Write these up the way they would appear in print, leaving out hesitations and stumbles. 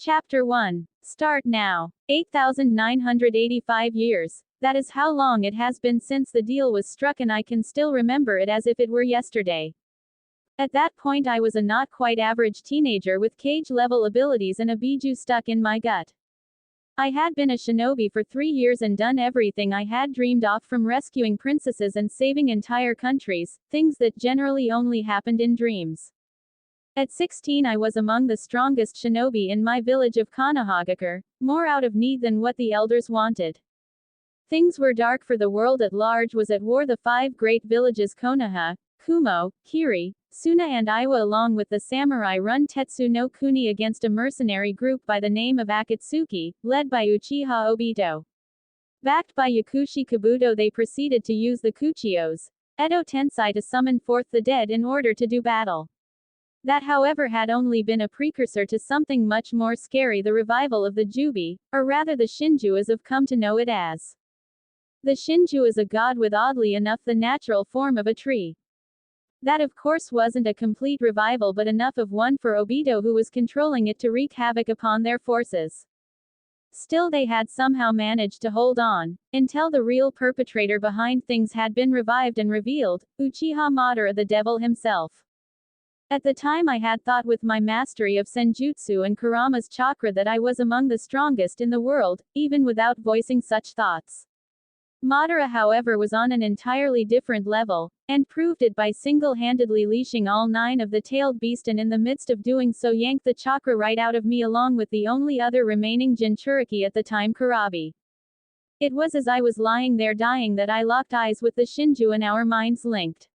Chapter 1. Start now. 8,985 years. That is how long it has been since the deal was struck, and I can still remember it as if it were yesterday. At that point, I was a not quite average teenager with cage level abilities and a bijou stuck in my gut. I had been a shinobi for 3 years and done everything I had dreamed of, from rescuing princesses and saving entire countries, things that generally only happened in dreams. At 16, I was among the strongest shinobi in my village of Konohagakure, more out of need than what the elders wanted. Things were dark, for the world at large was at war. The 5 great villages Konoha, Kumo, Kiri, Suna and Iwa, along with the samurai, run Tetsu no Kuni against a mercenary group by the name of Akatsuki, led by Uchiha Obito. Backed by Yakushi Kabuto, they proceeded to use the Kuchiyos, Edo Tensei, to summon forth the dead in order to do battle. That, however, had only been a precursor to something much more scary: the revival of the Jubi, or rather the Shinju as I've come to know it as. The Shinju is a god with, oddly enough, the natural form of a tree. That, of course, wasn't a complete revival, but enough of one for Obito, who was controlling it, to wreak havoc upon their forces. Still, they had somehow managed to hold on, until the real perpetrator behind things had been revived and revealed: Uchiha Madara, the devil himself. At the time, I had thought, with my mastery of Senjutsu and Kurama's chakra, that I was among the strongest in the world, even without voicing such thoughts. Madara, however, was on an entirely different level, and proved it by single-handedly leashing all 9 of the tailed beast, and in the midst of doing so yanked the chakra right out of me, along with the only other remaining Jinchuriki at the time, Kurabi. It was as I was lying there dying that I locked eyes with the Shinju, and our minds linked.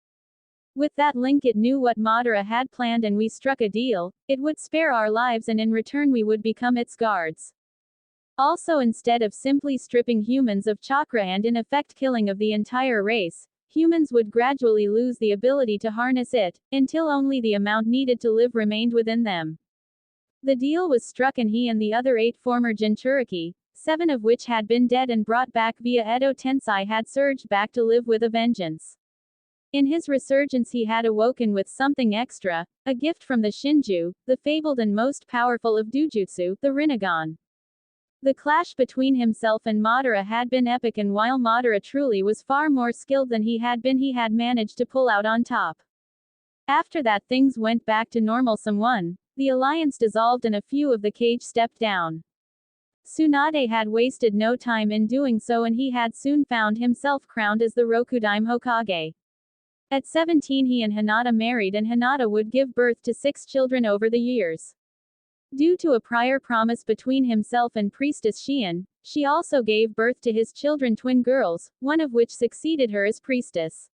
With that link, it knew what Madara had planned, and we struck a deal. It would spare our lives, and in return we would become its guards. Also, instead of simply stripping humans of chakra and in effect killing of the entire race, humans would gradually lose the ability to harness it, until only the amount needed to live remained within them. The deal was struck, and he and the other 8 former Jinchuriki, 7 of which had been dead and brought back via Edo Tensei, had surged back to live with a vengeance. In his resurgence, he had awoken with something extra, a gift from the Shinju, the fabled and most powerful of Dujutsu, the Rinnegan. The clash between himself and Madara had been epic, and while Madara truly was far more skilled than he had been, he had managed to pull out on top. After that, things went back to normal. The alliance dissolved and a few of the cage stepped down. Tsunade had wasted no time in doing so, and he had soon found himself crowned as the Rokudime Hokage. At 17, he and Hinata married, and Hinata would give birth to 6 children over the years. Due to a prior promise between himself and Priestess Shion, she also gave birth to his children, twin girls, one of which succeeded her as priestess.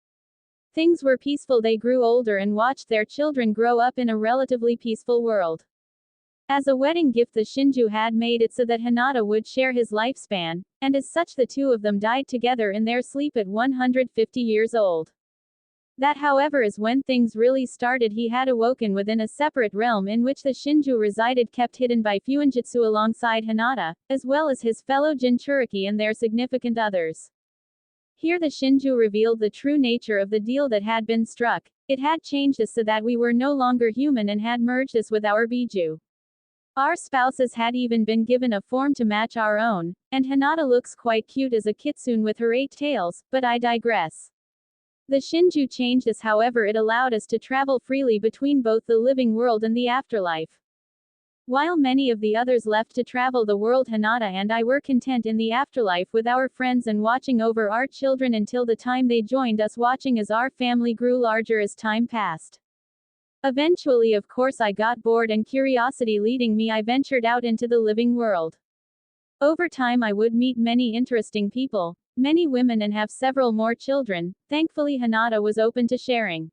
Things were peaceful. They grew older and watched their children grow up in a relatively peaceful world. As a wedding gift, the Shinju had made it so that Hinata would share his lifespan, and as such the two of them died together in their sleep at 150 years old. That, however, is when things really started. He had awoken within a separate realm in which the Shinju resided, kept hidden by Fuinjutsu alongside Hinata, as well as his fellow Jinchuriki and their significant others. Here the Shinju revealed the true nature of the deal that had been struck. It had changed us so that we were no longer human, and had merged us with our bijou. Our spouses had even been given a form to match our own, and Hinata looks quite cute as a kitsune with her 8 tails, but I digress. The Shinju changed us, however. It allowed us to travel freely between both the living world and the afterlife. While many of the others left to travel the world, Hinata and I were content in the afterlife with our friends and watching over our children until the time they joined us, watching as our family grew larger as time passed. Eventually, of course, I got bored, and curiosity leading me, I ventured out into the living world. Over time, I would meet many interesting people, many women, and have several more children. Thankfully, Hinata was open to sharing.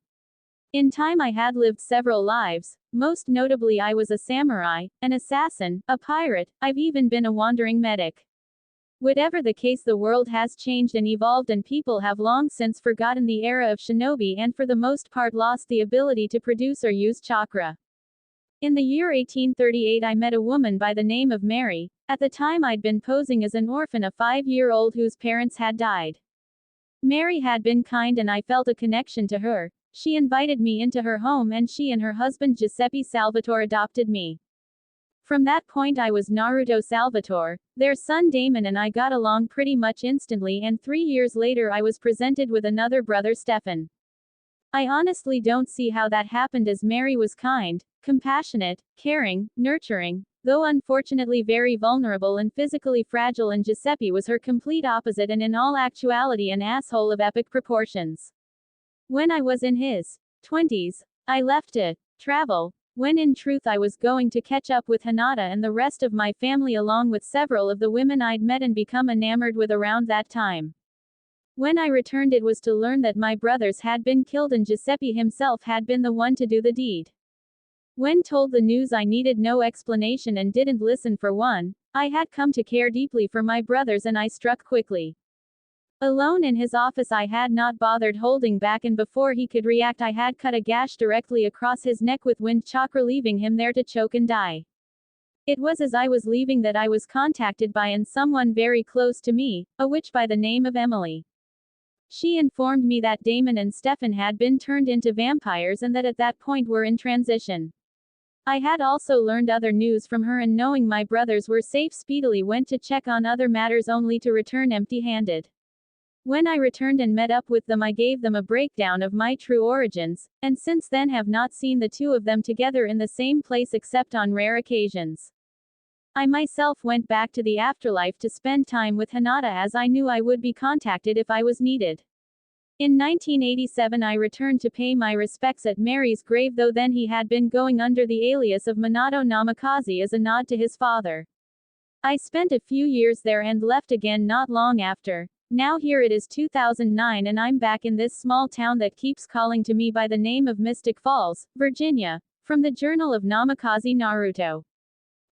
In time, I had lived several lives. Most notably, I was a samurai, an assassin, a pirate. I've even been a wandering medic. Whatever the case, the world has changed and evolved, and people have long since forgotten the era of shinobi, and for the most part lost the ability to produce or use chakra. In the year 1838, I met a woman by the name of Mary. At the time, I'd been posing as an orphan, a 5-year-old whose parents had died. Mary had been kind, and I felt a connection to her. She invited me into her home, and she and her husband Giuseppe Salvatore adopted me. From that point I was Naruto savageThor, their son Damon and I got along pretty much instantly, and 3 years later I was presented with another brother Stefan. I honestly don't see how that happened, as Mary was kind, compassionate, caring, nurturing, though unfortunately very vulnerable and physically fragile, and Giuseppe was her complete opposite and in all actuality an asshole of epic proportions. When I was in his 20s, I left to travel, when in truth I was going to catch up with Hinata and the rest of my family, along with several of the women I'd met and become enamored with around that time. When I returned, it was to learn that my brothers had been killed and Giuseppe himself had been the one to do the deed. When told the news, I needed no explanation and didn't listen for one. I had come to care deeply for my brothers and I struck quickly. Alone in his office, I had not bothered holding back, and before he could react I had cut a gash directly across his neck with wind chakra, leaving him there to choke and die. It was as I was leaving that I was contacted by someone very close to me, a witch by the name of Emily. She informed me that Damon and Stefan had been turned into vampires and that at that point were in transition. I had also learned other news from her, and knowing my brothers were safe, speedily went to check on other matters, only to return empty-handed. When I returned and met up with them, I gave them a breakdown of my true origins, and since then have not seen the two of them together in the same place except on rare occasions. I myself went back to the afterlife to spend time with Hinata, as I knew I would be contacted if I was needed. In 1987 I returned to pay my respects at Mary's grave, though then he had been going under the alias of Minato Namikaze as a nod to his father. I spent a few years there and left again not long after. Now here it is 2009 and I'm back in this small town that keeps calling to me by the name of Mystic Falls, Virginia. From the Journal of Namikaze Naruto.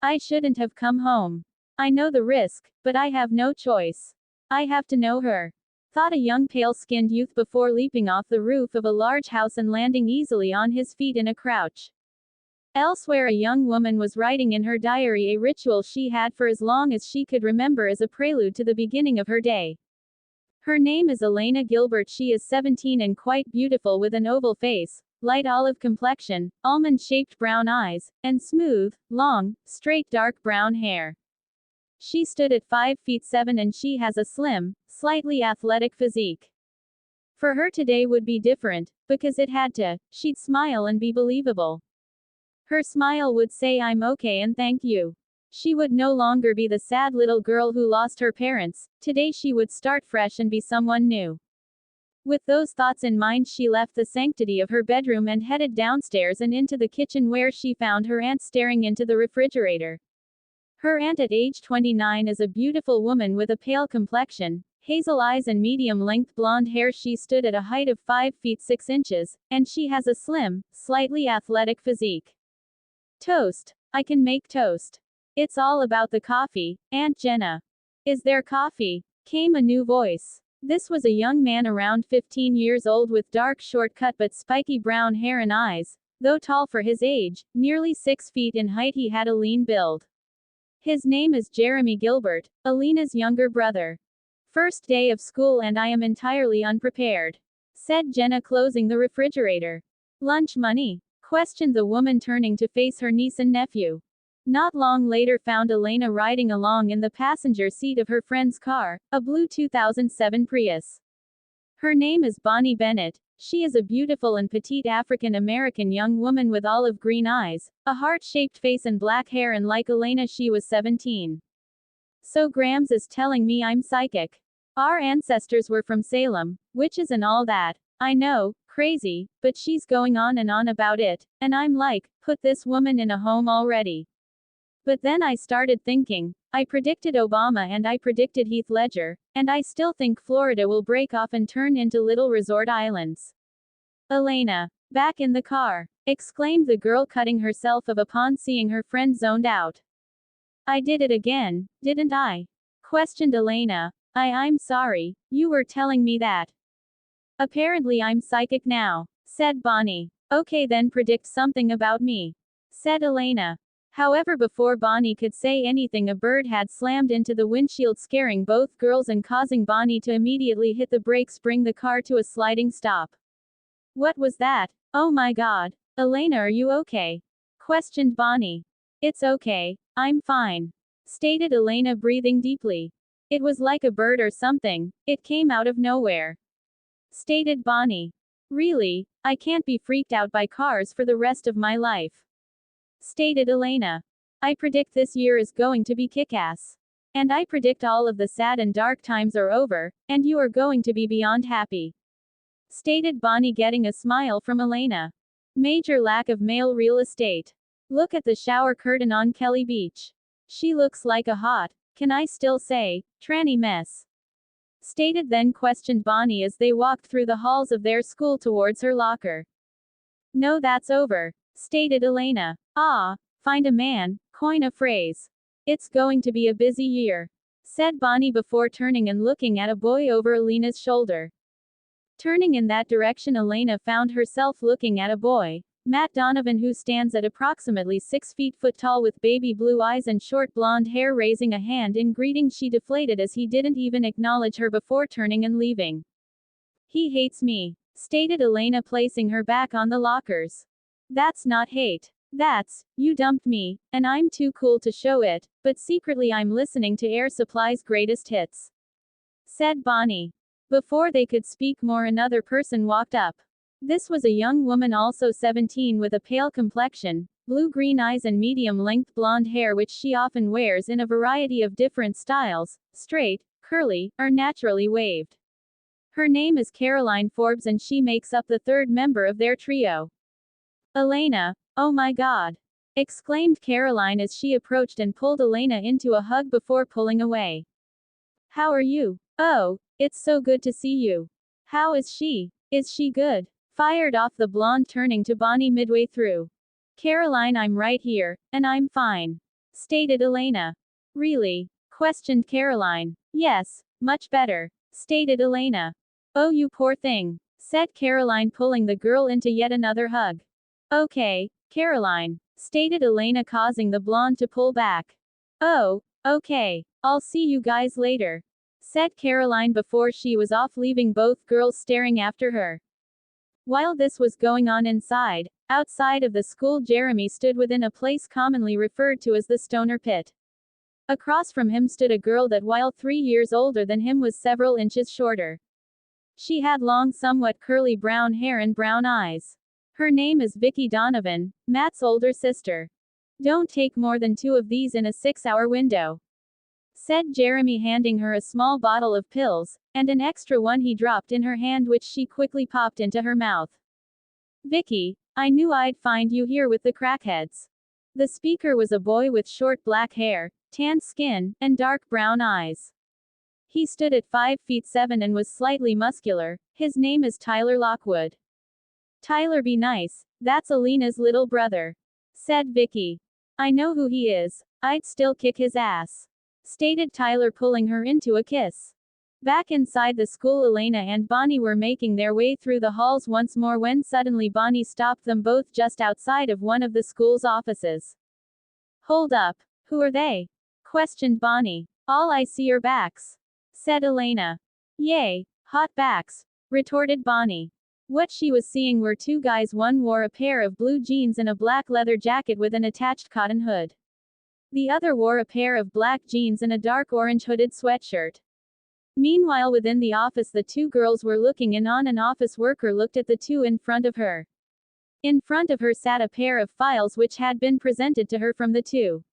I shouldn't have come home. I know the risk, but I have no choice. I have to know her, thought a young pale-skinned youth before leaping off the roof of a large house and landing easily on his feet in a crouch. Elsewhere, a young woman was writing in her diary a ritual she had for as long as she could remember as a prelude to the beginning of her day. Her name is Elena Gilbert. She is 17 and quite beautiful, with an oval face, light olive complexion, almond-shaped brown eyes, and smooth, long, straight dark brown hair. She stood at 5'7" and she has a slim, slightly athletic physique. For her today would be different, because it had to. She'd smile and be believable. Her smile would say I'm okay and thank you. She would no longer be the sad little girl who lost her parents. Today she would start fresh and be someone new. With those thoughts in mind, she left the sanctity of her bedroom and headed downstairs and into the kitchen, where she found her aunt staring into the refrigerator. Her aunt at age 29 is a beautiful woman with a pale complexion, hazel eyes and medium-length blonde hair. She stood at a height of 5'6", and she has a slim, slightly athletic physique. Toast. I can make toast. It's all about the coffee, Aunt Jenna. Is there coffee? Came a new voice. This was a young man around 15 years old with dark short-cut but spiky brown hair and eyes. Though tall for his age, nearly 6 feet in height, he had a lean build. His name is Jeremy Gilbert, Alina's younger brother. First day of school and I am entirely unprepared, said Jenna, closing the refrigerator. Lunch money? Questioned the woman, turning to face her niece and nephew. Not long later found Elena riding along in the passenger seat of her friend's car, a blue 2007 Prius. Her name is Bonnie Bennett. She is a beautiful and petite African-American young woman with olive green eyes, a heart-shaped face and black hair, and like Elena she was 17. So Grams is telling me I'm psychic. Our ancestors were from Salem, witches and all that. I know, crazy, but she's going on and on about it, and I'm like, put this woman in a home already. But then I started thinking. I predicted Obama and I predicted Heath Ledger, and I still think Florida will break off and turn into little resort islands. Elena. Back in the car, exclaimed the girl, cutting herself off upon seeing her friend zoned out. I did it again, didn't I? Questioned Elena. I'm sorry, you were telling me that. Apparently I'm psychic now, said Bonnie. Okay then, predict something about me, said Elena. However, before Bonnie could say anything, a bird had slammed into the windshield, scaring both girls and causing Bonnie to immediately hit the brakes, bring the car to a sliding stop. What was that? Oh my God. Elena, are you okay? Questioned Bonnie. It's okay, I'm fine, stated Elena, breathing deeply. It was like a bird or something, it came out of nowhere, stated Bonnie. Really, I can't be freaked out by cars for the rest of my life, stated Elena. I predict this year is going to be kick-ass. And I predict all of the sad and dark times are over, and you are going to be beyond happy, stated Bonnie, getting a smile from Elena. Major lack of male real estate. Look at the shower curtain on Kelly Beach. She looks like a hot, can I still say, tranny mess, stated, then questioned Bonnie as they walked through the halls of their school towards her locker. No, that's over, stated Elena. Ah, find a man, coin a phrase. It's going to be a busy year, said Bonnie before turning and looking at a boy over Elena's shoulder. Turning in that direction, Elena found herself looking at a boy, Matt Donovan, who stands at approximately 6 feet tall with baby blue eyes and short blonde hair. Raising a hand in greeting, she deflated as he didn't even acknowledge her before turning and leaving. He hates me, stated Elena, placing her back on the lockers. That's not hate. That's, you dumped me, and I'm too cool to show it, but secretly I'm listening to Air Supply's greatest hits, said Bonnie. Before they could speak more, another person walked up. This was a young woman, also 17, with a pale complexion, blue-green eyes and medium-length blonde hair, which she often wears in a variety of different styles, straight, curly, or naturally waved. Her name is Caroline Forbes, and she makes up the third member of their trio. Elena, oh my God, exclaimed Caroline as she approached and pulled Elena into a hug before pulling away. How are you? Oh, it's so good to see you. How is she? Is she good? Fired off the blonde, turning to Bonnie midway through. Caroline, I'm right here, and I'm fine, stated Elena. Really? Questioned Caroline. Yes, much better, stated Elena. Oh, you poor thing, said Caroline, pulling the girl into yet another hug. Okay, Caroline, stated Elena, causing the blonde to pull back. Oh, okay, I'll see you guys later, said Caroline before she was off, leaving both girls staring after her. While this was going on outside of the school, Jeremy stood within a place commonly referred to as the Stoner Pit. Across from him stood a girl that, while 3 years older than him, was several inches shorter. She had long, somewhat curly brown hair and brown eyes. Her name is Vicky Donovan, Matt's older sister. Don't take more than 2 of these in a 6-hour window, said Jeremy, handing her a small bottle of pills, and an extra one he dropped in her hand, which she quickly popped into her mouth. Vicky, I knew I'd find you here with the crackheads. The speaker was a boy with short black hair, tan skin, and dark brown eyes. He stood at 5'7" and was slightly muscular. His name is Tyler Lockwood. Tyler, be nice, that's Elena's little brother, said Vicky. I know who he is. I'd still kick his ass, stated Tyler, pulling her into a kiss. Back inside the school, Elena and Bonnie were making their way through the halls once more when suddenly Bonnie stopped them both just outside of one of the school's offices. Hold up. Who are they? Questioned Bonnie. All I see are backs, said Elena. Yay, hot backs, retorted Bonnie. What she was seeing were 2 guys. One wore a pair of blue jeans and a black leather jacket with an attached cotton hood. The other wore a pair of black jeans and a dark orange hooded sweatshirt. Meanwhile, within the office, the 2 girls were looking in on. An office worker looked at the 2 in front of her. In front of her sat a pair of files which had been presented to her from the 2.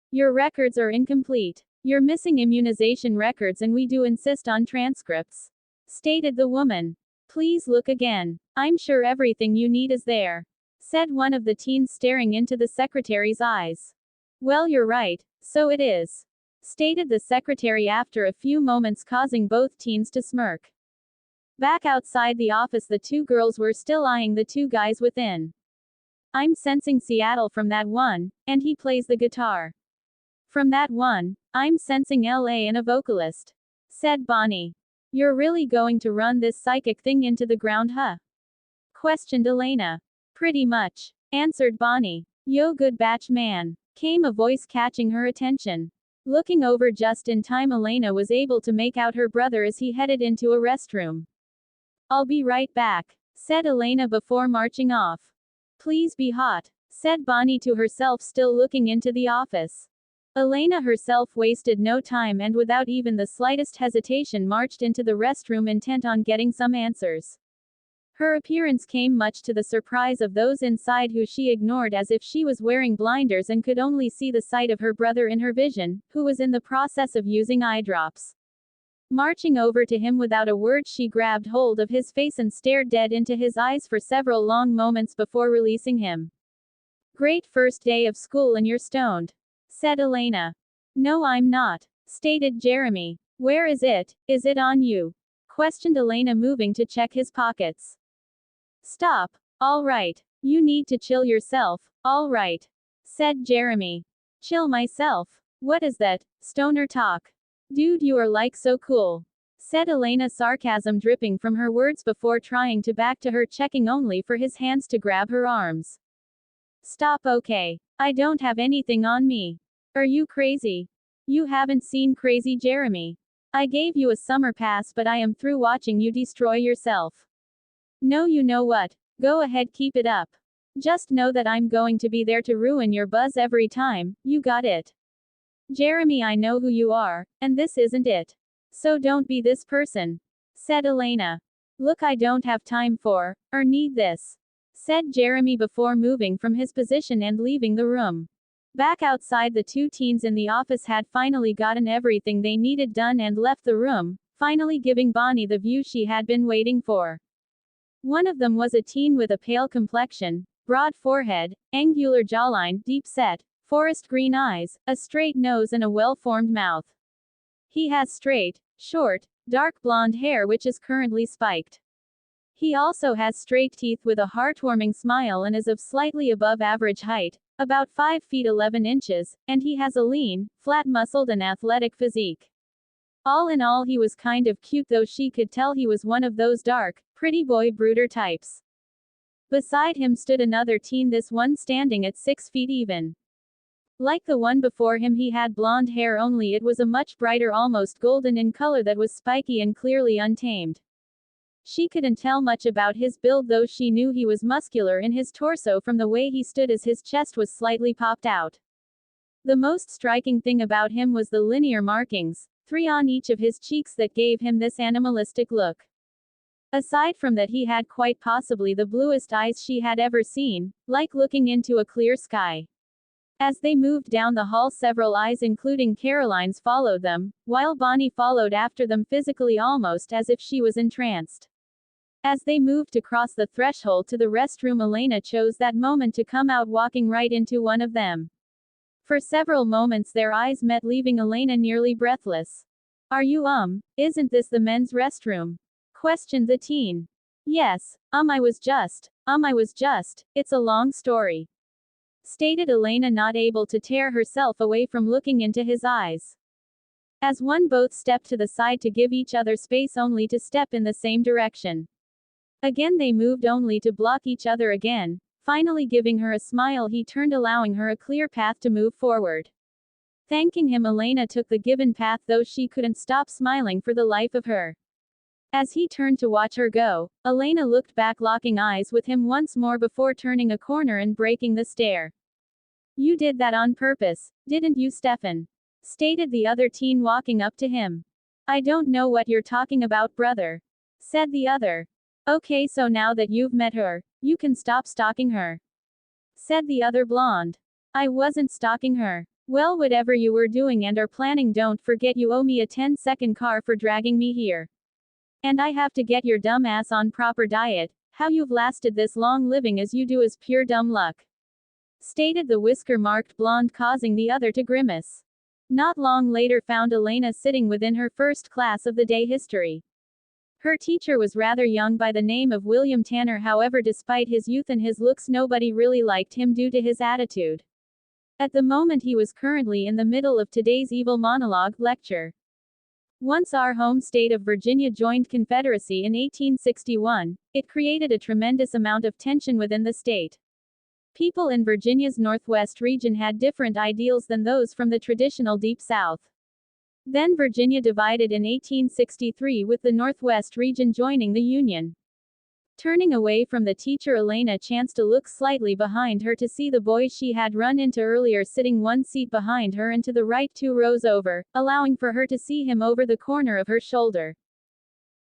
Your records are incomplete. You're missing immunization records, and we do insist on transcripts, stated the woman. Please look again. I'm sure everything you need is there, said one of the teens, staring into the secretary's eyes. Well, you're right, so it is, stated the secretary after a few moments, causing both teens to smirk. Back outside the office, the 2 girls were still eyeing the 2 guys within. I'm sensing Seattle from that one, and he plays the guitar. From that one, I'm sensing LA and a vocalist, said Bonnie. You're really going to run this psychic thing into the ground, huh? Questioned Elena. Pretty much, answered Bonnie. Yo, good batch, man, came a voice, catching her attention. Looking over just in time, Elena was able to make out her brother as he headed into a restroom. I'll be right back, said Elena before marching off. Please be hot, said Bonnie to herself, still looking into the office. Elena herself wasted no time and without even the slightest hesitation marched into the restroom intent on getting some answers. Her appearance came much to the surprise of those inside, who she ignored as if she was wearing blinders and could only see the sight of her brother in her vision, who was in the process of using eye drops. Marching over to him without a word, she grabbed hold of his face and stared dead into his eyes for several long moments before releasing him. "Great first day of school and you're stoned," said Elena. "No, I'm not," stated Jeremy. "Where is it? Is it on you?" questioned Elena, moving to check his pockets. "Stop. All right. You need to chill yourself, all right," said Jeremy. "Chill myself? What is that? Stoner talk? Dude, you are like so cool," said Elena, sarcasm dripping from her words before trying to back to her, checking only for his hands to grab her arms. "Stop, okay? I don't have anything on me. Are you crazy? You haven't seen Crazy Jeremy. I gave you a summer pass, but I am through watching you destroy yourself. No, you know what? Go ahead, keep it up. Just know that I'm going to be there to ruin your buzz every time, you got it? Jeremy, I know who you are, and this isn't it. So don't be this person," said Elena. "Look, I don't have time for, or need this," said Jeremy before moving from his position and leaving the room. Back outside, the two teens in the office had finally gotten everything they needed done and left the room, finally giving Bonnie the view she had been waiting for. One of them was a teen with a pale complexion, broad forehead, angular jawline, deep-set, forest green eyes, a straight nose and a well-formed mouth. He has straight, short, dark blonde hair which is currently spiked. He also has straight teeth with a heartwarming smile and is of slightly above average height, about 5 feet 11 inches, and he has a lean, flat-muscled and athletic physique. All in all, he was kind of cute, though she could tell he was one of those dark, pretty boy brooder types. Beside him stood another teen, this one standing at 6 feet even. Like the one before him, he had blonde hair, only it was a much brighter, almost golden in color, that was spiky and clearly untamed. She couldn't tell much about his build, though she knew he was muscular in his torso from the way he stood, as his chest was slightly popped out. The most striking thing about him was the linear markings, 3 on each of his cheeks, that gave him this animalistic look. Aside from that, he had quite possibly the bluest eyes she had ever seen, like looking into a clear sky. As they moved down the hall, several eyes, including Caroline's, followed them, while Bonnie followed after them, physically almost as if she was entranced. As they moved across the threshold to the restroom, Elena chose that moment to come out, walking right into one of them. For several moments their eyes met, leaving Elena nearly breathless. "Are you, isn't this the men's restroom?" questioned the teen. "Yes, I was just, it's a long story," stated Elena, not able to tear herself away from looking into his eyes. As one, both stepped to the side to give each other space, only to step in the same direction. Again they moved, only to block each other again. Finally giving her a smile, he turned, allowing her a clear path to move forward. Thanking him, Elena took the given path, though she couldn't stop smiling for the life of her. As he turned to watch her go, Elena looked back, locking eyes with him once more before turning a corner and breaking the stare. "You did that on purpose, didn't you, Stefan?" stated the other teen, walking up to him. "I don't know what you're talking about, brother," said the other. "Okay, so now that you've met her, you can stop stalking her," said the other blonde. "I wasn't stalking her." "Well, whatever you were doing and are planning, don't forget you owe me a 10-second car for dragging me here. And I have to get your dumb ass on proper diet. How you've lasted this long living as you do is pure dumb luck," stated the whisker-marked blonde, causing the other to grimace. Not long later found Elena sitting within her first class of the day, history. Her teacher was rather young, by the name of William Tanner. However, despite his youth and his looks, nobody really liked him due to his attitude. At the moment he was currently in the middle of today's evil monologue lecture. Once our home state of Virginia joined Confederacy in 1861, it created a tremendous amount of tension within the state. People in Virginia's Northwest region had different ideals than those from the traditional Deep South. Then Virginia divided in 1863, with the Northwest region joining the Union. Turning away from the teacher, Elena chanced to look slightly behind her to see the boy she had run into earlier sitting one seat behind her and to the right 2 rows over, allowing for her to see him over the corner of her shoulder.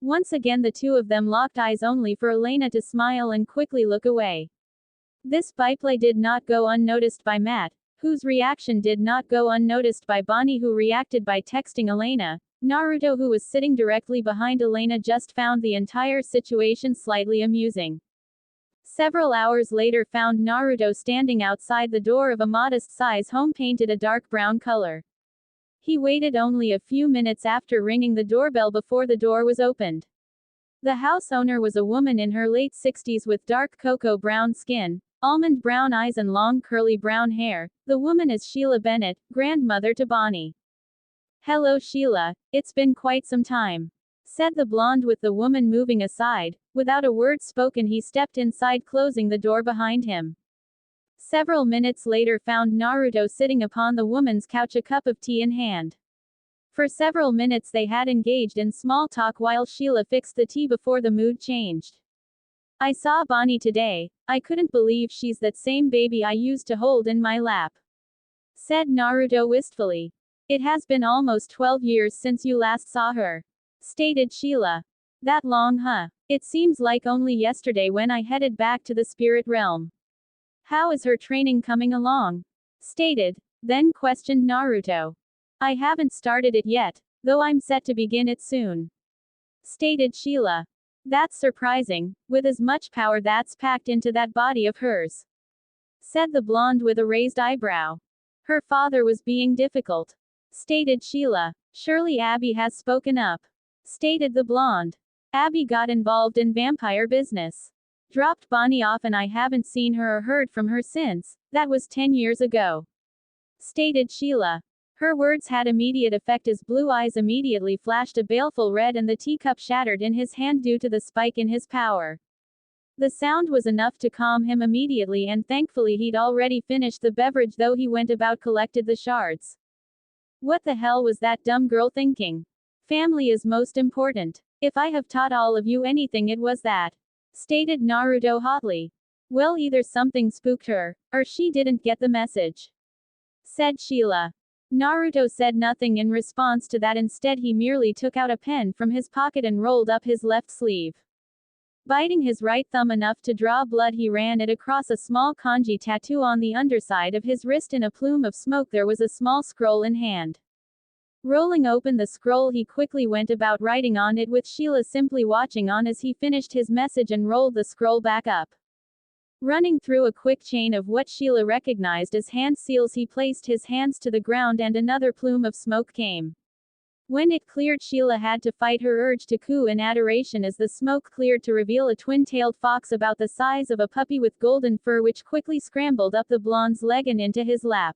Once again the two of them locked eyes, only for Elena to smile and quickly look away. This byplay did not go unnoticed by Matt, whose reaction did not go unnoticed by Bonnie, who reacted by texting Elena. Naruto, who was sitting directly behind Elena, just found the entire situation slightly amusing. Several hours later found Naruto standing outside the door of a modest-size home painted a dark brown color. He waited only a few minutes after ringing the doorbell before the door was opened. The house owner was a woman in her late 60s with dark cocoa brown skin, almond brown eyes and long curly brown hair. The woman is Sheila Bennett, grandmother to Bonnie. "Hello Sheila, it's been quite some time," said the blonde with the woman moving aside. Without a word spoken he stepped inside, closing the door behind him. Several minutes later found Naruto sitting upon the woman's couch, a cup of tea in hand. For several minutes they had engaged in small talk while Sheila fixed the tea before the mood changed. "I saw Bonnie today. I couldn't believe she's that same baby I used to hold in my lap," said Naruto wistfully. "It has been almost 12 years since you last saw her," stated Sheila. "That long, huh? It seems like only yesterday when I headed back to the spirit realm." "How is her training coming along?" stated, then questioned Naruto. "I haven't started it yet, though I'm set to begin it soon," stated Sheila. "That's surprising, with as much power that's packed into that body of hers," said the blonde with a raised eyebrow. "Her father was being difficult," stated Sheila. "Surely Abby has spoken up," stated the blonde. "Abby got involved in vampire business. Dropped Bonnie off and I haven't seen her or heard from her since. That was 10 years ago," stated Sheila. Her words had immediate effect as blue eyes immediately flashed a baleful red and the teacup shattered in his hand due to the spike in his power. The sound was enough to calm him immediately, and thankfully he'd already finished the beverage, though he went about collected the shards. What the hell was that dumb girl thinking? Family is most important. If I have taught all of you anything, it was that, stated Naruto hotly. Well, either something spooked her, or she didn't get the message, said Sheila. Naruto said nothing in response to that. Instead he merely took out a pen from his pocket and rolled up his left sleeve. Biting his right thumb enough to draw blood, he ran it across a small kanji tattoo on the underside of his wrist. In a plume of smoke there was a small scroll in hand. Rolling open the scroll he quickly went about writing on it, with Sheila simply watching on as he finished his message and rolled the scroll back up. Running through a quick chain of what Sheila recognized as hand seals, he placed his hands to the ground and another plume of smoke came. When it cleared, Sheila had to fight her urge to coo in adoration as the smoke cleared to reveal a twin-tailed fox about the size of a puppy with golden fur, which quickly scrambled up the blonde's leg and into his lap.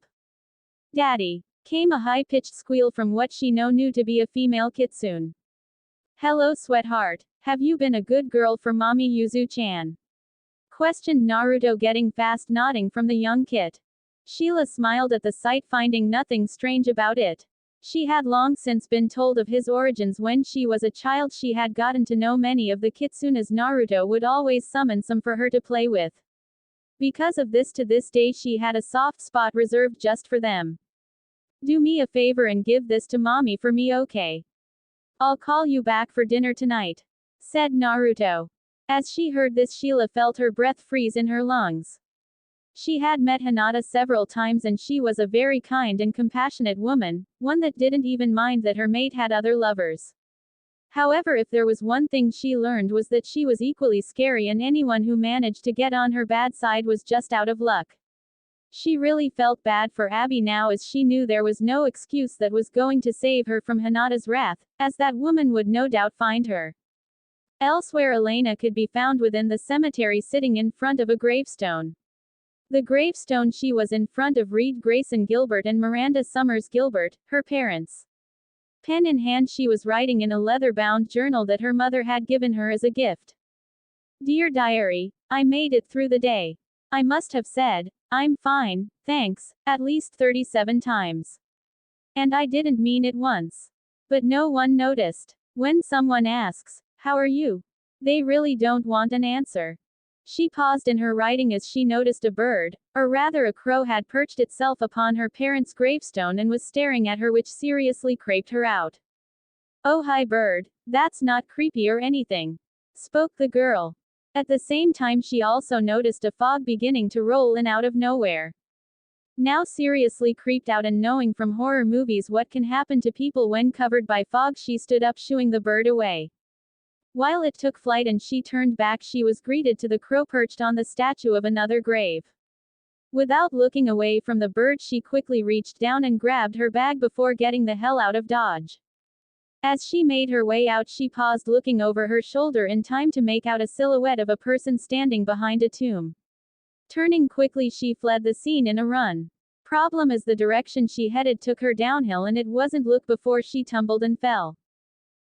"Daddy!" came a high-pitched squeal from what she knew to be a female kitsune. "Hello sweetheart, have you been a good girl for mommy Yuzu-chan?" questioned Naruto, getting fast nodding from the young kit. Sheila smiled at the sight, finding nothing strange about it. She had long since been told of his origins. When she was a child she had gotten to know many of the kitsune, as Naruto would always summon some for her to play with. Because of this, to this day she had a soft spot reserved just for them. "Do me a favor and give this to mommy for me, okay? I'll call you back for dinner tonight," said Naruto. As she heard this, Sheila felt her breath freeze in her lungs. She had met Hinata several times and she was a very kind and compassionate woman, one that didn't even mind that her mate had other lovers. However, if there was one thing she learned, was that she was equally scary, and anyone who managed to get on her bad side was just out of luck. She really felt bad for Abby now, as she knew there was no excuse that was going to save her from Hinata's wrath, as that woman would no doubt find her. Elsewhere, Elena could be found within the cemetery, sitting in front of a gravestone. The gravestone she was in front of read Grayson Gilbert and Miranda Summers Gilbert, her parents. Pen in hand, she was writing in a leather-bound journal that her mother had given her as a gift. "Dear diary, I made it through the day. I must have said, 'I'm fine, thanks,' at least 37 times. And I didn't mean it once. But no one noticed. When someone asks, 'How are you?' They really don't want an answer. She paused in her writing as she noticed a bird, or rather a crow, had perched itself upon her parents' gravestone and was staring at her, which seriously creeped her out. "Oh, hi, bird. That's not creepy or anything," spoke the girl. At the same time, she also noticed a fog beginning to roll in out of nowhere. Now seriously creeped out and knowing from horror movies what can happen to people when covered by fog, she stood up, shooing the bird away. While it took flight and she turned back, she was greeted to the crow perched on the statue of another grave. Without looking away from the bird, she quickly reached down and grabbed her bag before getting the hell out of Dodge. As she made her way out, she paused, looking over her shoulder in time to make out a silhouette of a person standing behind a tomb. Turning quickly, she fled the scene in a run. Problem is, the direction she headed took her downhill, and it wasn't look before she tumbled and fell.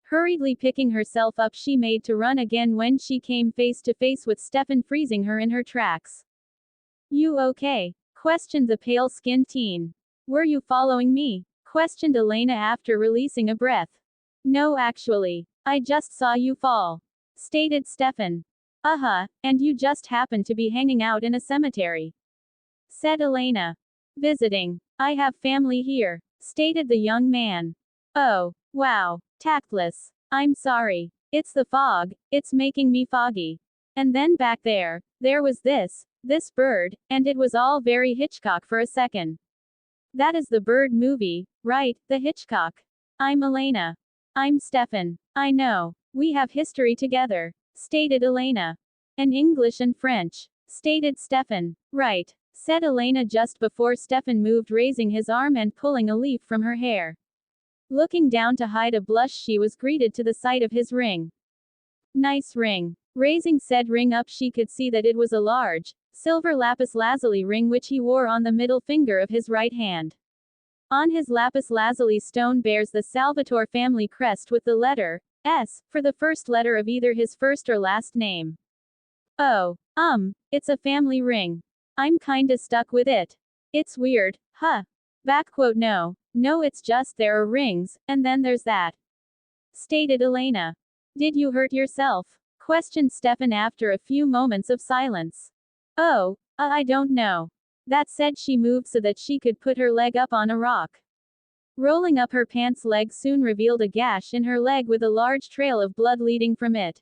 Hurriedly picking herself up, she made to run again when she came face to face with Stefan, freezing her in her tracks. "You okay?" questioned the pale-skinned teen. "Were you following me?" questioned Elena after releasing a breath. "No, actually. I just saw you fall," stated Stefan. And you just happened to be hanging out in a cemetery," said Elena. "Visiting. I have family here," stated the young man. "Oh, wow. Tactless. I'm sorry. It's the fog, it's making me foggy. And then back there was this bird, and it was all very Hitchcock for a second." "That is the Bird movie, right, the Hitchcock?" "I'm Elena." "I'm Stefan." "I know. We have history together," stated Elena. "And English and French," stated Stefan. "Right," said Elena just before Stefan moved, raising his arm and pulling a leaf from her hair. Looking down to hide a blush, she was greeted to the sight of his ring. "Nice ring." Raising said ring up, she could see that it was a large, silver lapis lazuli ring which he wore on the middle finger of his right hand. On his lapis lazuli stone bears the savageThor family crest with the letter S for the first letter of either his first or last name. "Oh, it's a family ring. I'm kinda stuck with it. It's weird, huh?" No, it's just there are rings, and then there's that," stated Elena. "Did you hurt yourself?" questioned Stefan after a few moments of silence. "Oh, I don't know." That said, she moved so that she could put her leg up on a rock. Rolling up her pants leg soon revealed a gash in her leg with a large trail of blood leading from it.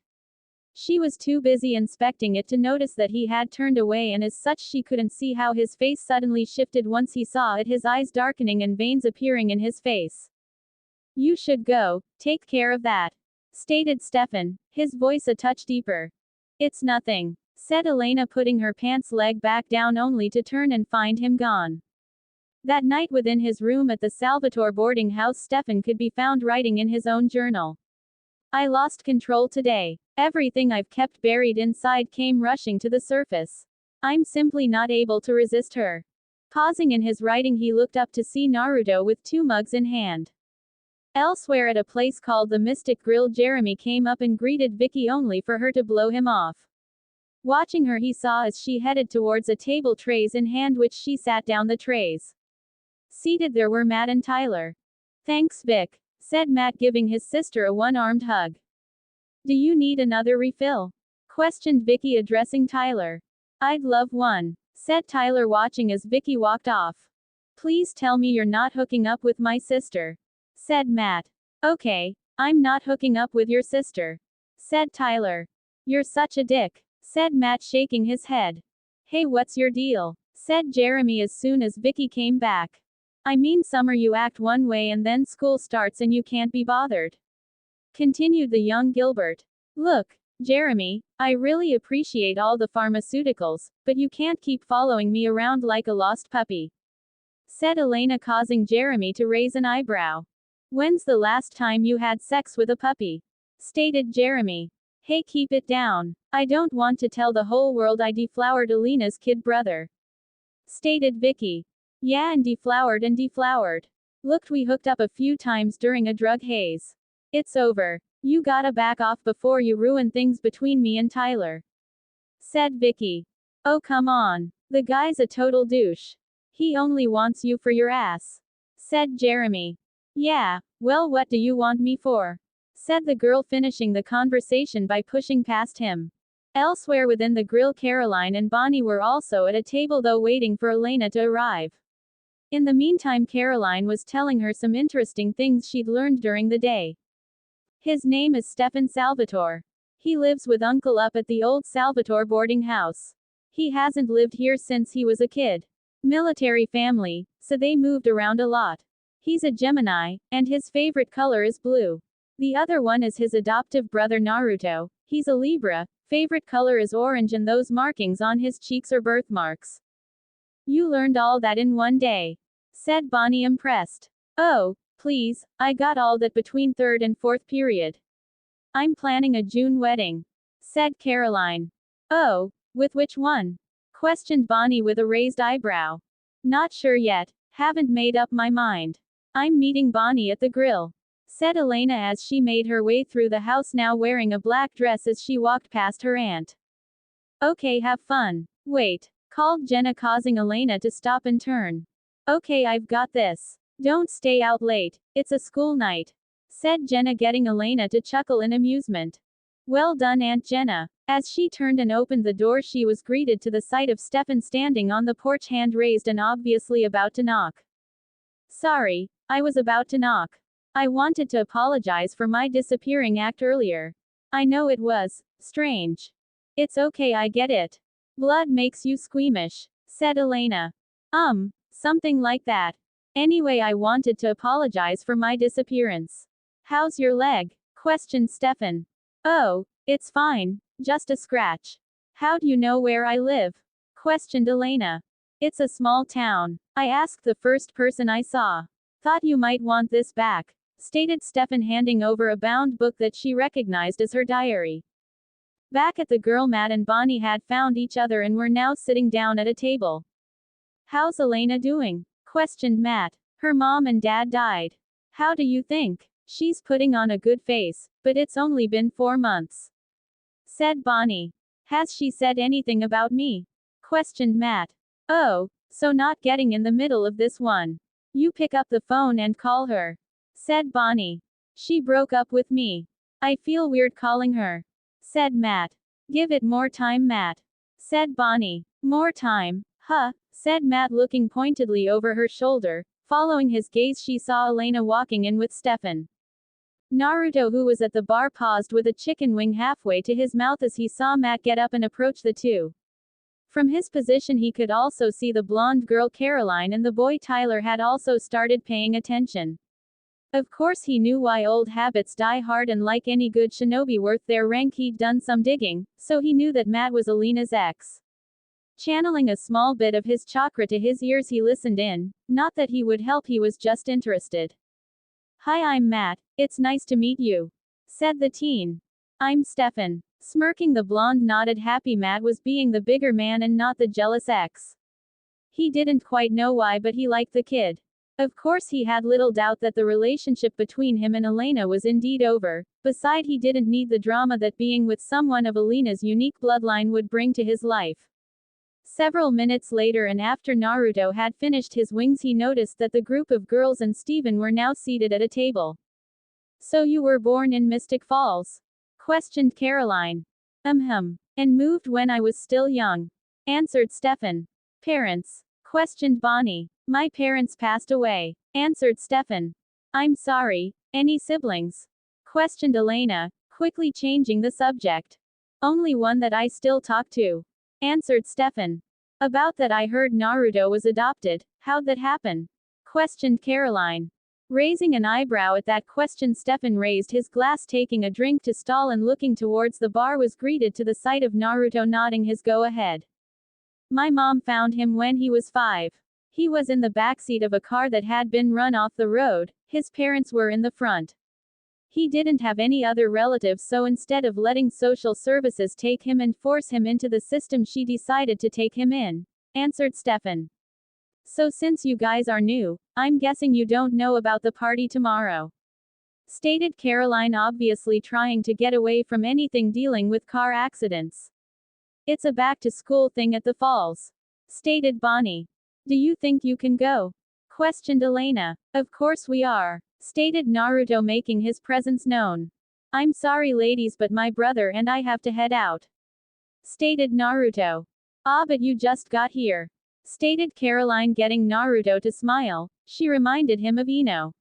She was too busy inspecting it to notice that he had turned away, and as such she couldn't see how his face suddenly shifted once he saw it, his eyes darkening and veins appearing in his face. "You should go, take care of that," stated Stefan, his voice a touch deeper. "It's nothing," said Elena, putting her pants leg back down only to turn and find him gone. That night within his room at the savageThor boarding house, Stefan could be found writing in his own journal. "I lost control today. Everything I've kept buried inside came rushing to the surface. I'm simply not able to resist her." Pausing in his writing, he looked up to see Naruto with 2 mugs in hand. Elsewhere at a place called the Mystic Grill, Jeremy came up and greeted Vicky only for her to blow him off. Watching her, he saw as she headed towards a table, trays in hand, which she sat down the trays. Seated there were Matt and Tyler. "Thanks, Vic," said Matt, giving his sister a one-armed hug. "Do you need another refill?" questioned Vicky, addressing Tyler. "I'd love one," said Tyler, watching as Vicky walked off. "Please tell me you're not hooking up with my sister," said Matt. "Okay, I'm not hooking up with your sister," said Tyler. "You're such a dick," said Matt, shaking his head. "Hey, what's your deal?" said Jeremy as soon as Vicky came back. "I mean, summer you act one way and then school starts and you can't be bothered," continued the young Gilbert. "Look, Jeremy, I really appreciate all the pharmaceuticals, but you can't keep following me around like a lost puppy," said Elena, causing Jeremy to raise an eyebrow. "When's the last time you had sex with a puppy?" stated Jeremy. "Hey, keep it down. I don't want to tell the whole world I deflowered Elena's kid brother," stated Vicky. "Yeah, and deflowered. Looked, we hooked up a few times during a drug haze. It's over. You gotta back off before you ruin things between me and Tyler," said Vicky. "Oh, come on. The guy's a total douche. He only wants you for your ass," said Jeremy. "Yeah, well, what do you want me for?" said the girl, finishing the conversation by pushing past him. Elsewhere within the grill, Caroline and Bonnie were also at a table, though waiting for Elena to arrive. In the meantime, Caroline was telling her some interesting things she'd learned during the day. His name is Stefan Salvatore. He lives with Uncle up at the old Salvatore boarding house. He hasn't lived here since he was a kid. Military family, so they moved around a lot. He's a Gemini, and his favorite color is blue. The other one is his adoptive brother Naruto. He's a Libra, favorite color is orange, and those markings on his cheeks are birthmarks. You learned all that in one day, said Bonnie, impressed. Oh, please, I got all that between third and fourth period. I'm planning a June wedding, said Caroline. Oh, with which one? Questioned Bonnie with a raised eyebrow. Not sure yet, haven't made up my mind. I'm meeting Bonnie at the grill, said Elena as she made her way through the house, now wearing a black dress as she walked past her aunt. Okay, have fun. Wait, called Jenna, causing Elena to stop and turn. Okay, I've got this. Don't stay out late, it's a school night, said Jenna, getting Elena to chuckle in amusement. Well done, Aunt Jenna. As she turned and opened the door, she was greeted to the sight of Stefan standing on the porch, hand raised and obviously about to knock. Sorry, I was about to knock. I wanted to apologize for my disappearing act earlier. I know it was strange. It's okay, I get it. Blood makes you squeamish, said Elena. Something like that. Anyway, I wanted to apologize for my disappearance. How's your leg? Questioned Stefan. Oh, it's fine, just a scratch. How do you know where I live? Questioned Elena. It's a small town. I asked the first person I saw. Thought you might want this back, stated Stefan, handing over a bound book that she recognized as her diary. Back at the girl, Matt and Bonnie had found each other and were now sitting down at a table. How's Elena doing? Questioned Matt. Her mom and dad died. How do you think? She's putting on a good face, but it's only been 4 months, said Bonnie. Has she said anything about me? Questioned Matt. Oh, so not getting in the middle of this one. You pick up the phone and call her, said Bonnie. She broke up with me. I feel weird calling her, said Matt. Give it more time, Matt, said Bonnie. More time? Huh, said Matt, looking pointedly over her shoulder. Following his gaze, she saw Elena walking in with Stefan. Naruto, who was at the bar, paused with a chicken wing halfway to his mouth as he saw Matt get up and approach the two. From his position, he could also see the blonde girl Caroline, and the boy Tyler had also started paying attention. Of course, he knew why old habits die hard, and like any good shinobi worth their rank, he'd done some digging, so he knew that Matt was Elena's ex. Channeling a small bit of his chakra to his ears, he listened in. Not that he would help, he was just interested. Hi, I'm Matt. It's nice to meet you, said the teen. I'm Stefan. Smirking, the blonde nodded, happy Matt was being the bigger man and not the jealous ex. He didn't quite know why, but he liked the kid. Of course, he had little doubt that the relationship between him and Elena was indeed over. Besides, he didn't need the drama that being with someone of Elena's unique bloodline would bring to his life. Several minutes later, and after Naruto had finished his wings, he noticed that the group of girls and Steven were now seated at a table. So you were born in Mystic Falls? Questioned Caroline. And moved when I was still young, answered Stefan. Parents? Questioned Bonnie. My parents passed away, answered Stefan. I'm sorry. Any siblings? Questioned Elena, quickly changing the subject. Only one that I still talk to, answered Stefan. About that, I heard Naruto was adopted. How'd that happen? Questioned Caroline. Raising an eyebrow at that question, Stefan raised his glass, taking a drink to stall, and looking towards the bar was greeted to the sight of Naruto nodding his go-ahead. My mom found him when he was 5. He was in the backseat of a car that had been run off the road. His parents were in the front. He didn't have any other relatives, so instead of letting social services take him and force him into the system, she decided to take him in, answered Stefan. So since you guys are new, I'm guessing you don't know about the party tomorrow, stated Caroline, obviously trying to get away from anything dealing with car accidents. It's a back-to-school thing at the falls, stated Bonnie. Do you think you can go? Questioned Elena. Of course we are, stated Naruto, making his presence known. I'm sorry ladies, but my brother and I have to head out. Stated Naruto. Ah, but you just got here. Stated Caroline, getting Naruto to smile. She reminded him of Ino.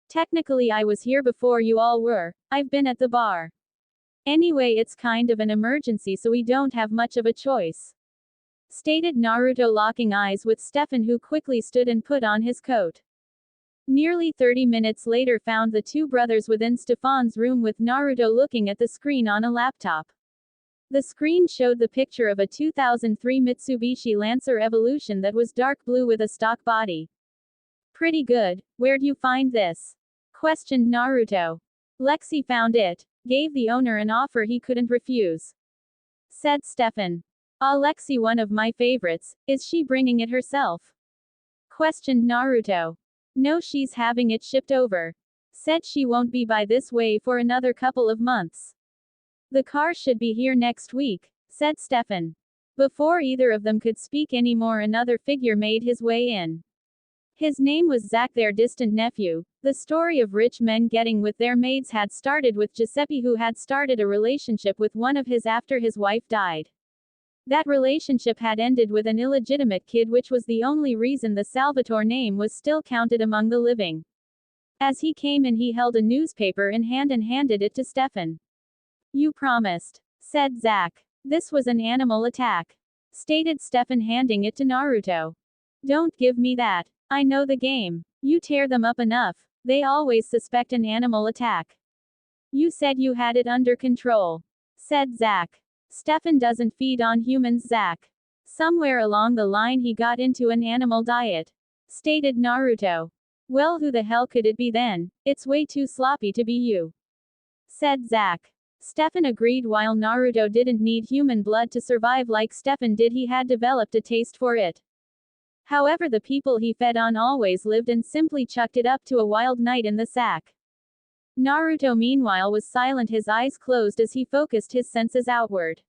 Technically I was here before you all were. I've been at the bar. Anyway, it's kind of an emergency, so we don't have much of a choice. Stated Naruto, locking eyes with Stefan, who quickly stood and put on his coat. Nearly 30 minutes later found the two brothers within Stefan's room with Naruto looking at the screen on a laptop. The screen showed the picture of a 2003 Mitsubishi Lancer Evolution that was dark blue with a stock body. Pretty good. Where'd you find this? Questioned Naruto. Lexi found it. Gave the owner an offer he couldn't refuse. Said Stefan. Ah, Lexi, one of my favorites. Is she bringing it herself? Questioned Naruto. No, she's having it shipped over. Said she won't be by this way for another couple of months. The car should be here next week, said Stefan. Before either of them could speak anymore, another figure made his way in. His name was Zach, their distant nephew. The story of rich men getting with their maids had started with Giuseppe, who had started a relationship with one of his after his wife died. That relationship had ended with an illegitimate kid, which was the only reason the savageThor name was still counted among the living. As he came in, he held a newspaper in hand and handed it to Stefan. You promised, said Zach. This was an animal attack, stated Stefan, handing it to Naruto. Don't give me that. I know the game. You tear them up enough, they always suspect an animal attack. You said you had it under control, said Zach. Stefan doesn't feed on humans, Zach. Somewhere along the line he got into an animal diet, stated Naruto. Well, who the hell could it be then? It's way too sloppy to be you, said Zach. Stefan agreed. While Naruto didn't need human blood to survive like Stefan did, he had developed a taste for it. However, the people he fed on always lived and simply chucked it up to a wild night in the sack. Naruto meanwhile was silent, his eyes closed as he focused his senses outward.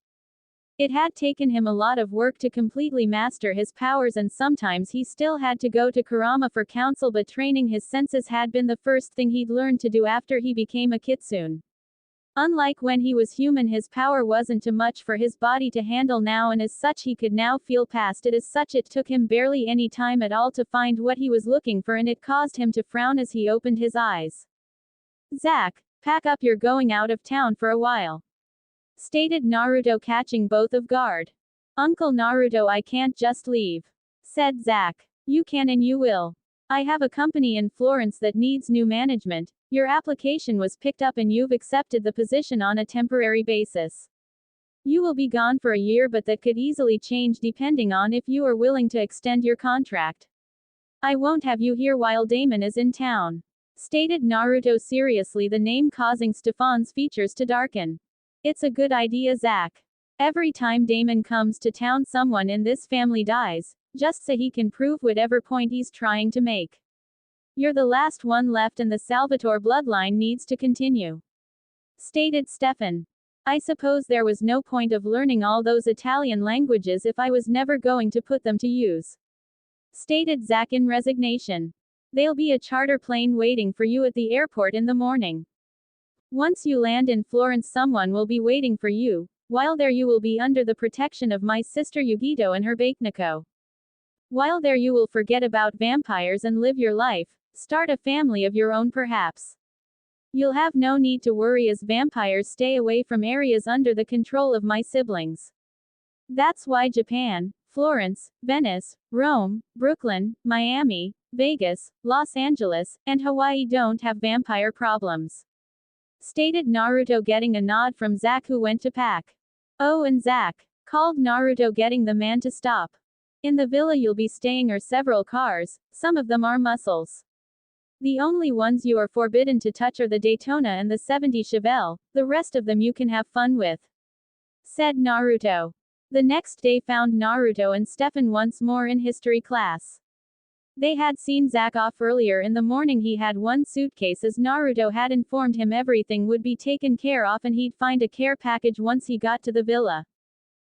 It had taken him a lot of work to completely master his powers, and sometimes he still had to go to Kurama for counsel, but training his senses had been the first thing he'd learned to do after he became a kitsune. Unlike when he was human, his power wasn't too much for his body to handle now, and as such he could now feel past it. As such, it took him barely any time at all to find what he was looking for, and it caused him to frown as he opened his eyes. Zach, pack up, you're going out of town for a while, stated Naruto, catching both off guard. Uncle Naruto, I can't just leave, said Zach. You can and you will. I have a company in Florence that needs new management. Your application was picked up and you've accepted the position on a temporary basis. You will be gone for a year, but that could easily change depending on if you are willing to extend your contract. I won't have you here while Damon is in town, stated Naruto seriously, the name causing Stefan's features to darken. It's a good idea, Zach. Every time Damon comes to town, someone in this family dies, just so he can prove whatever point he's trying to make. You're the last one left and the savageThor bloodline needs to continue, stated Stefan. I suppose there was no point of learning all those Italian languages if I was never going to put them to use, stated Zach in resignation. There'll be a charter plane waiting for you at the airport in the morning. Once you land in Florence, someone will be waiting for you. While there, you will be under the protection of my sister Yugito and her Bakeneko. While there, you will forget about vampires and live your life. Start a family of your own, perhaps. You'll have no need to worry, as vampires stay away from areas under the control of my siblings. That's why Japan, Florence, Venice, Rome, Brooklyn, Miami, Vegas, Los Angeles, and Hawaii don't have vampire problems, stated Naruto, getting a nod from Zach, who went to pack. Oh, and Zach, called Naruto, getting the man to stop. In the villa you'll be staying are several cars, some of them are muscles. The only ones you are forbidden to touch are the Daytona and the 70 Chevelle, the rest of them you can have fun with, said Naruto. The next day found Naruto and Stefan once more in history class. They had seen Zach off earlier in the morning. He had one suitcase, as Naruto had informed him everything would be taken care of and he'd find a care package once he got to the villa.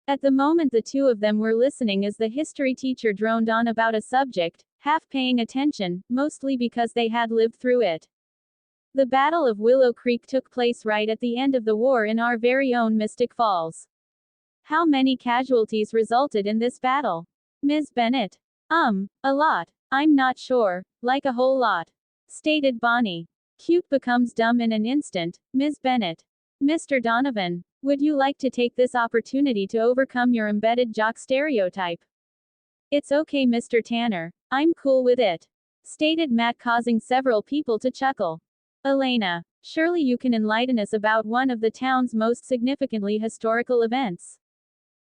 At the moment the two of them were listening as the history teacher droned on about a subject, half paying attention, mostly because they had lived through it. The Battle of Willow Creek took place right at the end of the war in our very own Mystic Falls. How many casualties resulted in this battle? Ms. Bennett. A lot. I'm not sure, like a whole lot. Stated Bonnie. Cute becomes dumb in an instant, Ms. Bennett. Mr. Donovan, would you like to take this opportunity to overcome your embedded jock stereotype? It's okay, Mr. Tanner. I'm cool with it. Stated Matt, causing several people to chuckle. Elena, surely you can enlighten us about one of the town's most significantly historical events.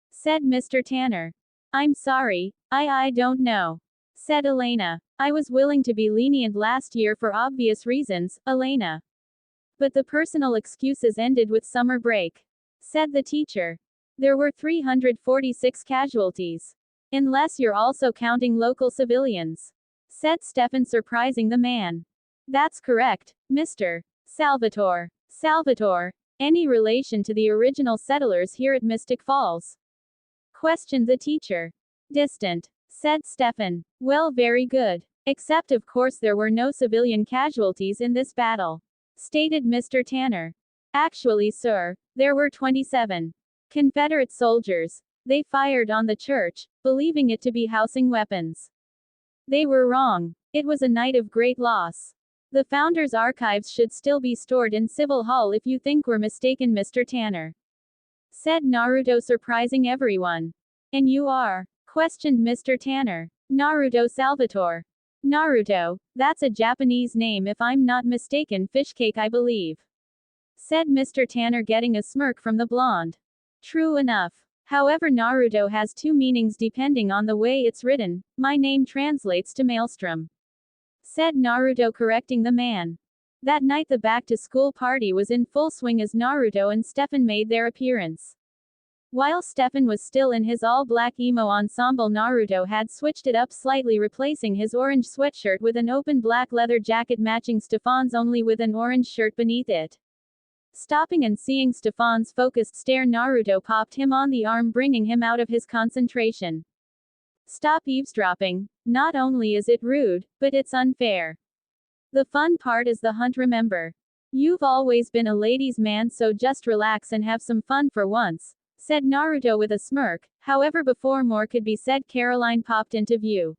Said Mr. Tanner. I'm sorry, I don't know. Said Elena. I was willing to be lenient last year for obvious reasons, Elena. But the personal excuses ended with summer break. Said the teacher. There were 346 casualties. Unless you're also counting local civilians. Said Stefan, surprising the man. That's correct, Mr. Salvatore. Salvatore. Any relation to the original settlers here at Mystic Falls? Questioned the teacher. Distant. Said Stefan. Well, very good. Except of course there were no civilian casualties in this battle. Stated Mr. Tanner. Actually, sir, there were 27 Confederate soldiers. They fired on the church, believing it to be housing weapons. They were wrong. It was a night of great loss. The Founders' archives should still be stored in Civil Hall if you think we're mistaken, Mr. Tanner. Said Naruto, surprising everyone. And you are? Questioned Mr. Tanner. Naruto Salvatore. Naruto, that's a Japanese name if I'm not mistaken, fishcake I believe. Said Mr. Tanner, getting a smirk from the blonde. True enough. However, Naruto has two meanings depending on the way it's written. My name translates to maelstrom. Said Naruto, correcting the man. That night the back-to-school party was in full swing as Naruto and Stefan made their appearance. While Stefan was still in his all-black emo ensemble, Naruto had switched it up slightly, replacing his orange sweatshirt with an open black leather jacket matching Stefan's, only with an orange shirt beneath it. Stopping and seeing Stefan's focused stare, Naruto popped him on the arm, bringing him out of his concentration. Stop eavesdropping. Not only is it rude, but it's unfair. The fun part is the hunt, remember. You've always been a ladies' man, so just relax and have some fun for once. Said Naruto with a smirk. However, before more could be said, Caroline popped into view.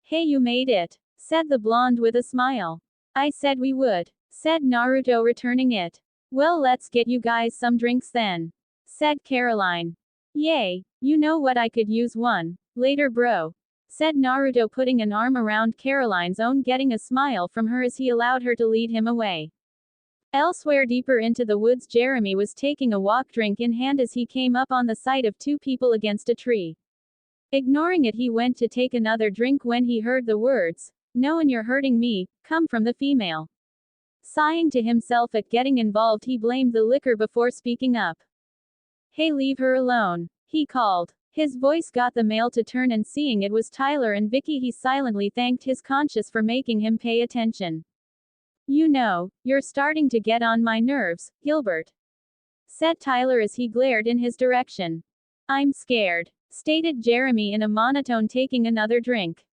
Hey, you made it, said the blonde with a smile. I said we would, said Naruto, returning it. Well, let's get you guys some drinks then, said Caroline. Yay, you know what, I could use one later, bro, said Naruto, putting an arm around Caroline's own, getting a smile from her as he allowed her to lead him away. Elsewhere, deeper into the woods, Jeremy was taking a walk, drink in hand, as he came up on the sight of two people against a tree. Ignoring it, he went to take another drink when he heard the words, "No, and you're hurting me," come from the female. Sighing to himself at getting involved, he blamed the liquor before speaking up. Hey, leave her alone, he called. His voice got the male to turn, and seeing it was Tyler and Vicky, he silently thanked his conscience for making him pay attention. You know, you're starting to get on my nerves, Gilbert, said Tyler as he glared in his direction. I'm scared, stated Jeremy in a monotone, taking another drink.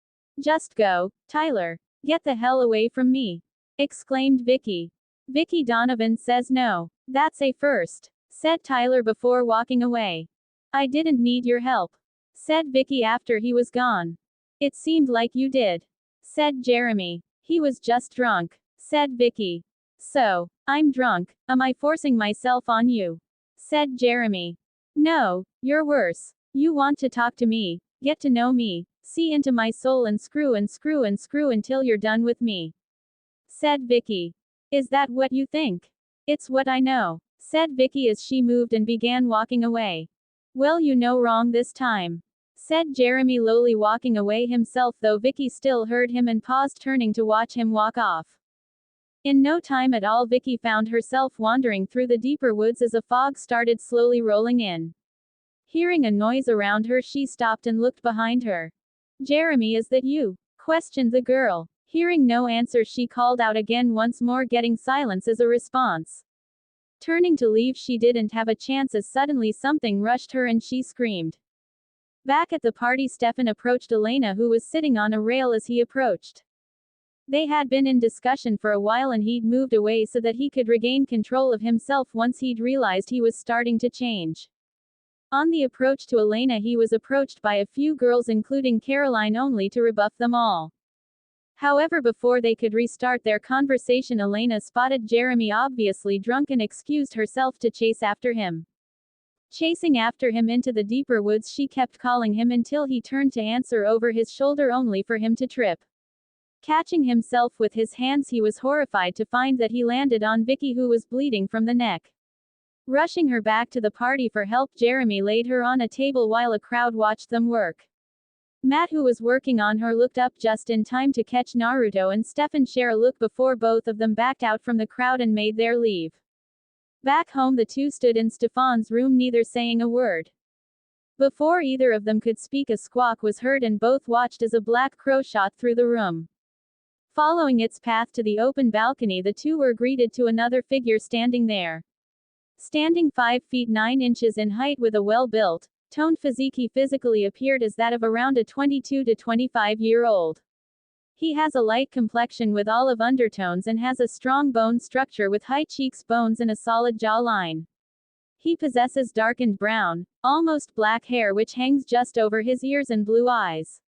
Just go, Tyler. Get the hell away from me, exclaimed Vicky. Vicky Donovan says no. That's a first, said Tyler before walking away. I didn't need your help, said Vicky after he was gone. It seemed like you did, said Jeremy. He was just drunk, said Vicky. So, I'm drunk, am I forcing myself on you, said Jeremy. No, you're worse. You want to talk to me, get to know me, see into my soul, and screw and screw and screw until you're done with me, said Vicky. Is that what you think? It's what I know, said Vicky as she moved and began walking away. Well, you know, wrong this time, said Jeremy, lowly walking away himself, though Vicky still heard him and paused, turning to watch him walk off. In no time at all, Vicky found herself wandering through the deeper woods as a fog started slowly rolling in. Hearing a noise around her, she stopped and looked behind her. Jeremy, is that you? Questioned the girl. Hearing no answer, she called out again, once more getting silence as a response. Turning to leave, she didn't have a chance as suddenly something rushed her and she screamed. Back at the party, Stefan approached Elena, who was sitting on a rail, as he approached. They had been in discussion for a while and he'd moved away so that he could regain control of himself once he'd realized he was starting to change. On the approach to Elena, he was approached by a few girls, including Caroline, only to rebuff them all. However, before they could restart their conversation, Elena spotted Jeremy obviously drunk and excused herself to chase after him. Chasing after him into the deeper woods, she kept calling him until he turned to answer over his shoulder only for him to trip. Catching himself with his hands, he was horrified to find that he landed on Vicky, who was bleeding from the neck. Rushing her back to the party for help, Jeremy laid her on a table while a crowd watched them work. Matt, who was working on her, looked up just in time to catch Naruto and Stefan share a look before both of them backed out from the crowd and made their leave. Back home, the two stood in Stefan's room, neither saying a word. Before either of them could speak, a squawk was heard and both watched as a black crow shot through the room. Following its path to the open balcony, the two were greeted to another figure standing there. Standing 5 feet 9 inches in height with a well-built, toned physique, he physically appeared as that of around a 22 to 25-year-old. He has a light complexion with olive undertones and has a strong bone structure with high cheekbones and a solid jawline. He possesses darkened brown, almost black hair which hangs just over his ears and blue eyes.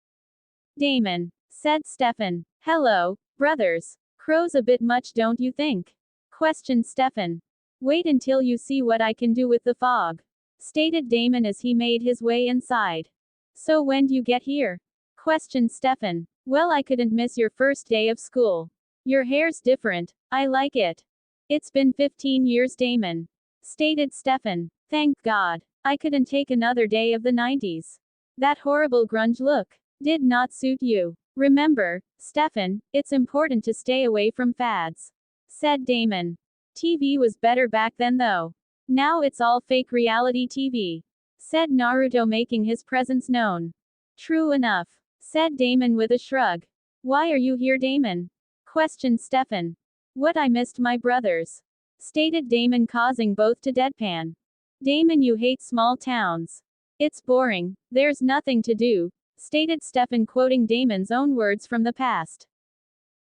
Damon, said Stefan. Hello, brothers. Crow's a bit much, don't you think? Questioned Stefan. Wait until you see what I can do with the fog, stated Damon as he made his way inside. So when'd you get here? Questioned Stefan. Well, I couldn't miss your first day of school. Your hair's different. I like it. It's been 15 years, Damon, stated Stefan. Thank God. I couldn't take another day of the 90s. That horrible grunge look did not suit you. Remember, Stefan, it's important to stay away from fads, said Damon. TV was better back then though. Now it's all fake reality TV, said Naruto, making his presence known. True enough, said Damon with a shrug. Why are you here, Damon? Questioned Stefan. What, I missed my brothers, stated Damon, causing both to deadpan. Damon, you hate small towns. It's boring, there's nothing to do, stated Stefan, quoting Damon's own words from the past.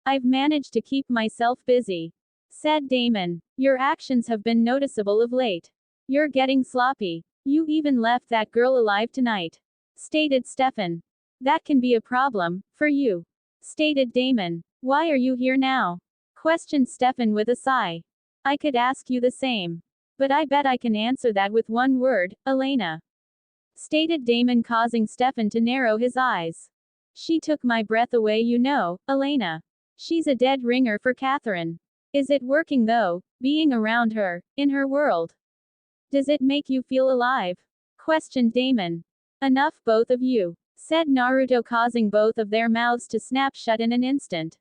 I've managed to keep myself busy, said Damon. Your actions have been noticeable of late. You're getting sloppy. You even left that girl alive tonight, stated Stefan. That can be a problem for you, stated Damon. Why are you here now? Questioned Stefan with a sigh. I could ask you the same, but I bet I can answer that with one word, Elena, stated Damon, causing Stefan to narrow his eyes. She took my breath away, you know, Elena. She's a dead ringer for Catherine. Is it working though, being around her, in her world? Does it make you feel alive? Questioned Damon. Enough, both of you, said Naruto, causing both of their mouths to snap shut in an instant.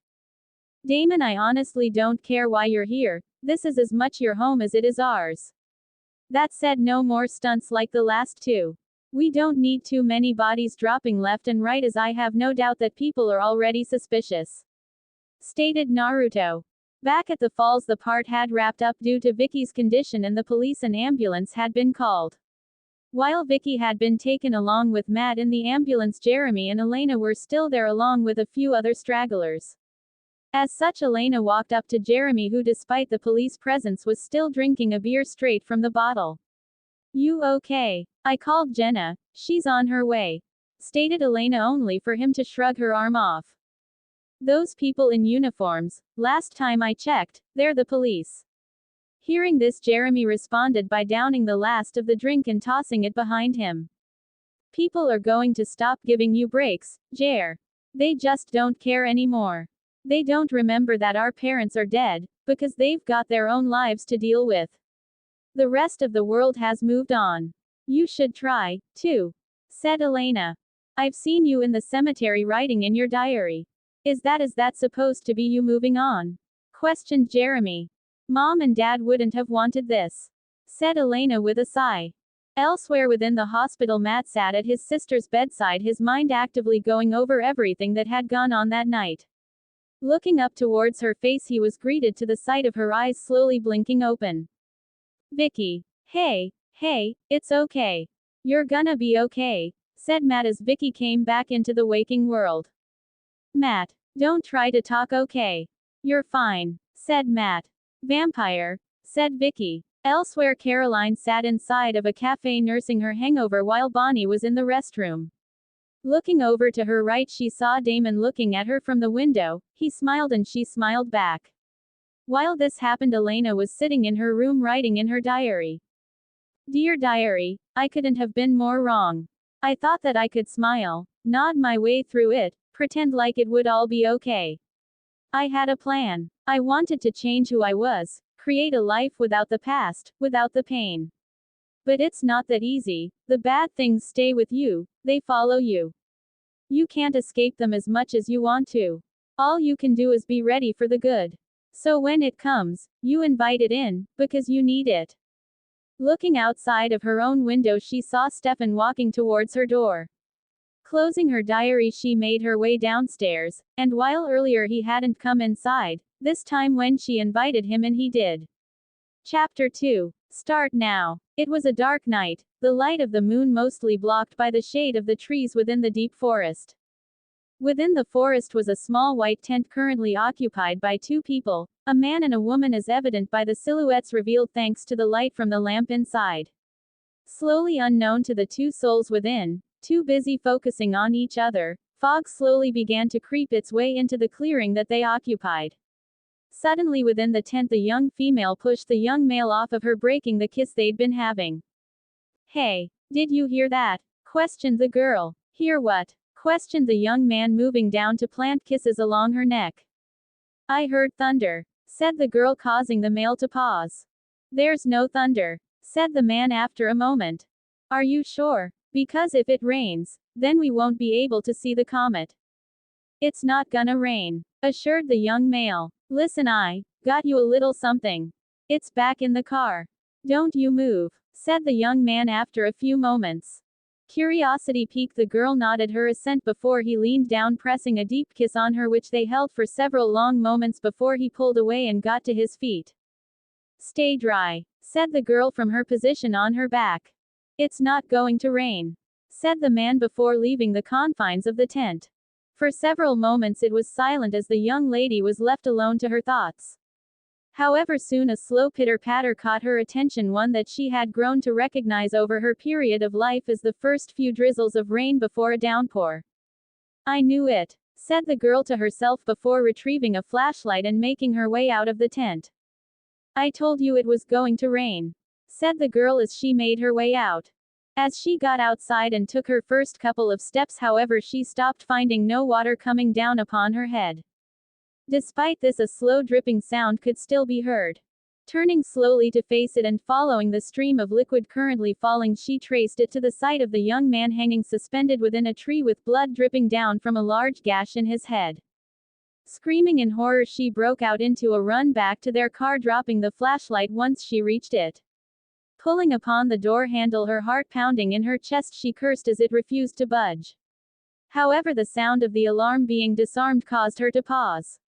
Damon, I honestly don't care why you're here. This is as much your home as it is ours. That said, no more stunts like the last two. We don't need too many bodies dropping left and right, as I have no doubt that people are already suspicious, stated Naruto. Back at the falls, the part had wrapped up due to Vicky's condition and the police and ambulance had been called. While Vicky had been taken along with Matt in the ambulance, Jeremy and Elena were still there along with a few other stragglers. As such, Elena walked up to Jeremy, who despite the police presence was still drinking a beer straight from the bottle. You okay? I called Jenna. She's on her way, stated Elena, only for him to shrug her arm off. Those people in uniforms, last time I checked, they're the police. Hearing this, Jeremy responded by downing the last of the drink and tossing it behind him. People are going to stop giving you breaks, Jer. They just don't care anymore. They don't remember that our parents are dead, because they've got their own lives to deal with. The rest of the world has moved on. You should try, too, said Elena. I've seen you in the cemetery writing in your diary. Is that supposed to be you moving on? Questioned Jeremy. Mom and Dad wouldn't have wanted this, said Elena with a sigh. Elsewhere within the hospital, Matt sat at his sister's bedside, his mind actively going over everything that had gone on that night. Looking up towards her face, he was greeted to the sight of her eyes slowly blinking open. Vicky. Hey, it's okay. You're gonna be okay, said Matt as Vicky came back into the waking world. Matt. Don't try to talk, okay? You're fine, said Matt. Vampire, said Vicky. Elsewhere, Caroline sat inside of a cafe nursing her hangover while Bonnie was in the restroom. Looking over to her right, she saw Damon looking at her from the window. He smiled and she smiled back. While this happened, Elena was sitting in her room writing in her diary. Dear diary, I couldn't have been more wrong. I thought that I could smile, nod my way through it, pretend like it would all be okay. I had a plan. I wanted to change who I was, create a life without the past, without the pain. But it's not that easy. The bad things stay with you, they follow you. You can't escape them as much as you want to. All you can do is be ready for the good. So when it comes, you invite it in, because you need it. Looking outside of her own window, she saw Stefan walking towards her door. Closing her diary, she made her way downstairs, and while earlier he hadn't come inside, this time when she invited him in he did. Chapter 2. Start now. It was a dark night, the light of the moon mostly blocked by the shade of the trees within the deep forest. Within the forest was a small white tent currently occupied by two people, a man and a woman, as evident by the silhouettes revealed thanks to the light from the lamp inside. Slowly, unknown to the two souls within, too busy focusing on each other, fog slowly began to creep its way into the clearing that they occupied. Suddenly within the tent, the young female pushed the young male off of her, breaking the kiss they'd been having. Hey, did you hear that? Questioned the girl. Hear what? Questioned the young man, moving down to plant kisses along her neck. I heard thunder, said the girl, causing the male to pause. There's no thunder, said the man after a moment. Are you sure? Because if it rains, then we won't be able to see the comet. It's not gonna rain, assured the young male. Listen, I got you a little something. It's back in the car. Don't you move, said the young man after a few moments. Curiosity piqued, the girl nodded her assent before he leaned down, pressing a deep kiss on her, which they held for several long moments before he pulled away and got to his feet. Stay dry, said the girl from her position on her back. It's not going to rain, said the man before leaving the confines of the tent. For several moments it was silent as the young lady was left alone to her thoughts. However, soon a slow pitter-patter caught her attention, one that she had grown to recognize over her period of life as the first few drizzles of rain before a downpour. I knew it, said the girl to herself before retrieving a flashlight and making her way out of the tent. I told you it was going to rain, said the girl as she made her way out. As she got outside and took her first couple of steps, however, she stopped, finding no water coming down upon her head. Despite this, a slow dripping sound could still be heard. Turning slowly to face it and following the stream of liquid currently falling, she traced it to the sight of the young man hanging suspended within a tree with blood dripping down from a large gash in his head. Screaming in horror, she broke out into a run back to their car, dropping the flashlight once she reached it. Pulling upon the door handle, her heart pounding in her chest, she cursed as it refused to budge. However, the sound of the alarm being disarmed caused her to pause.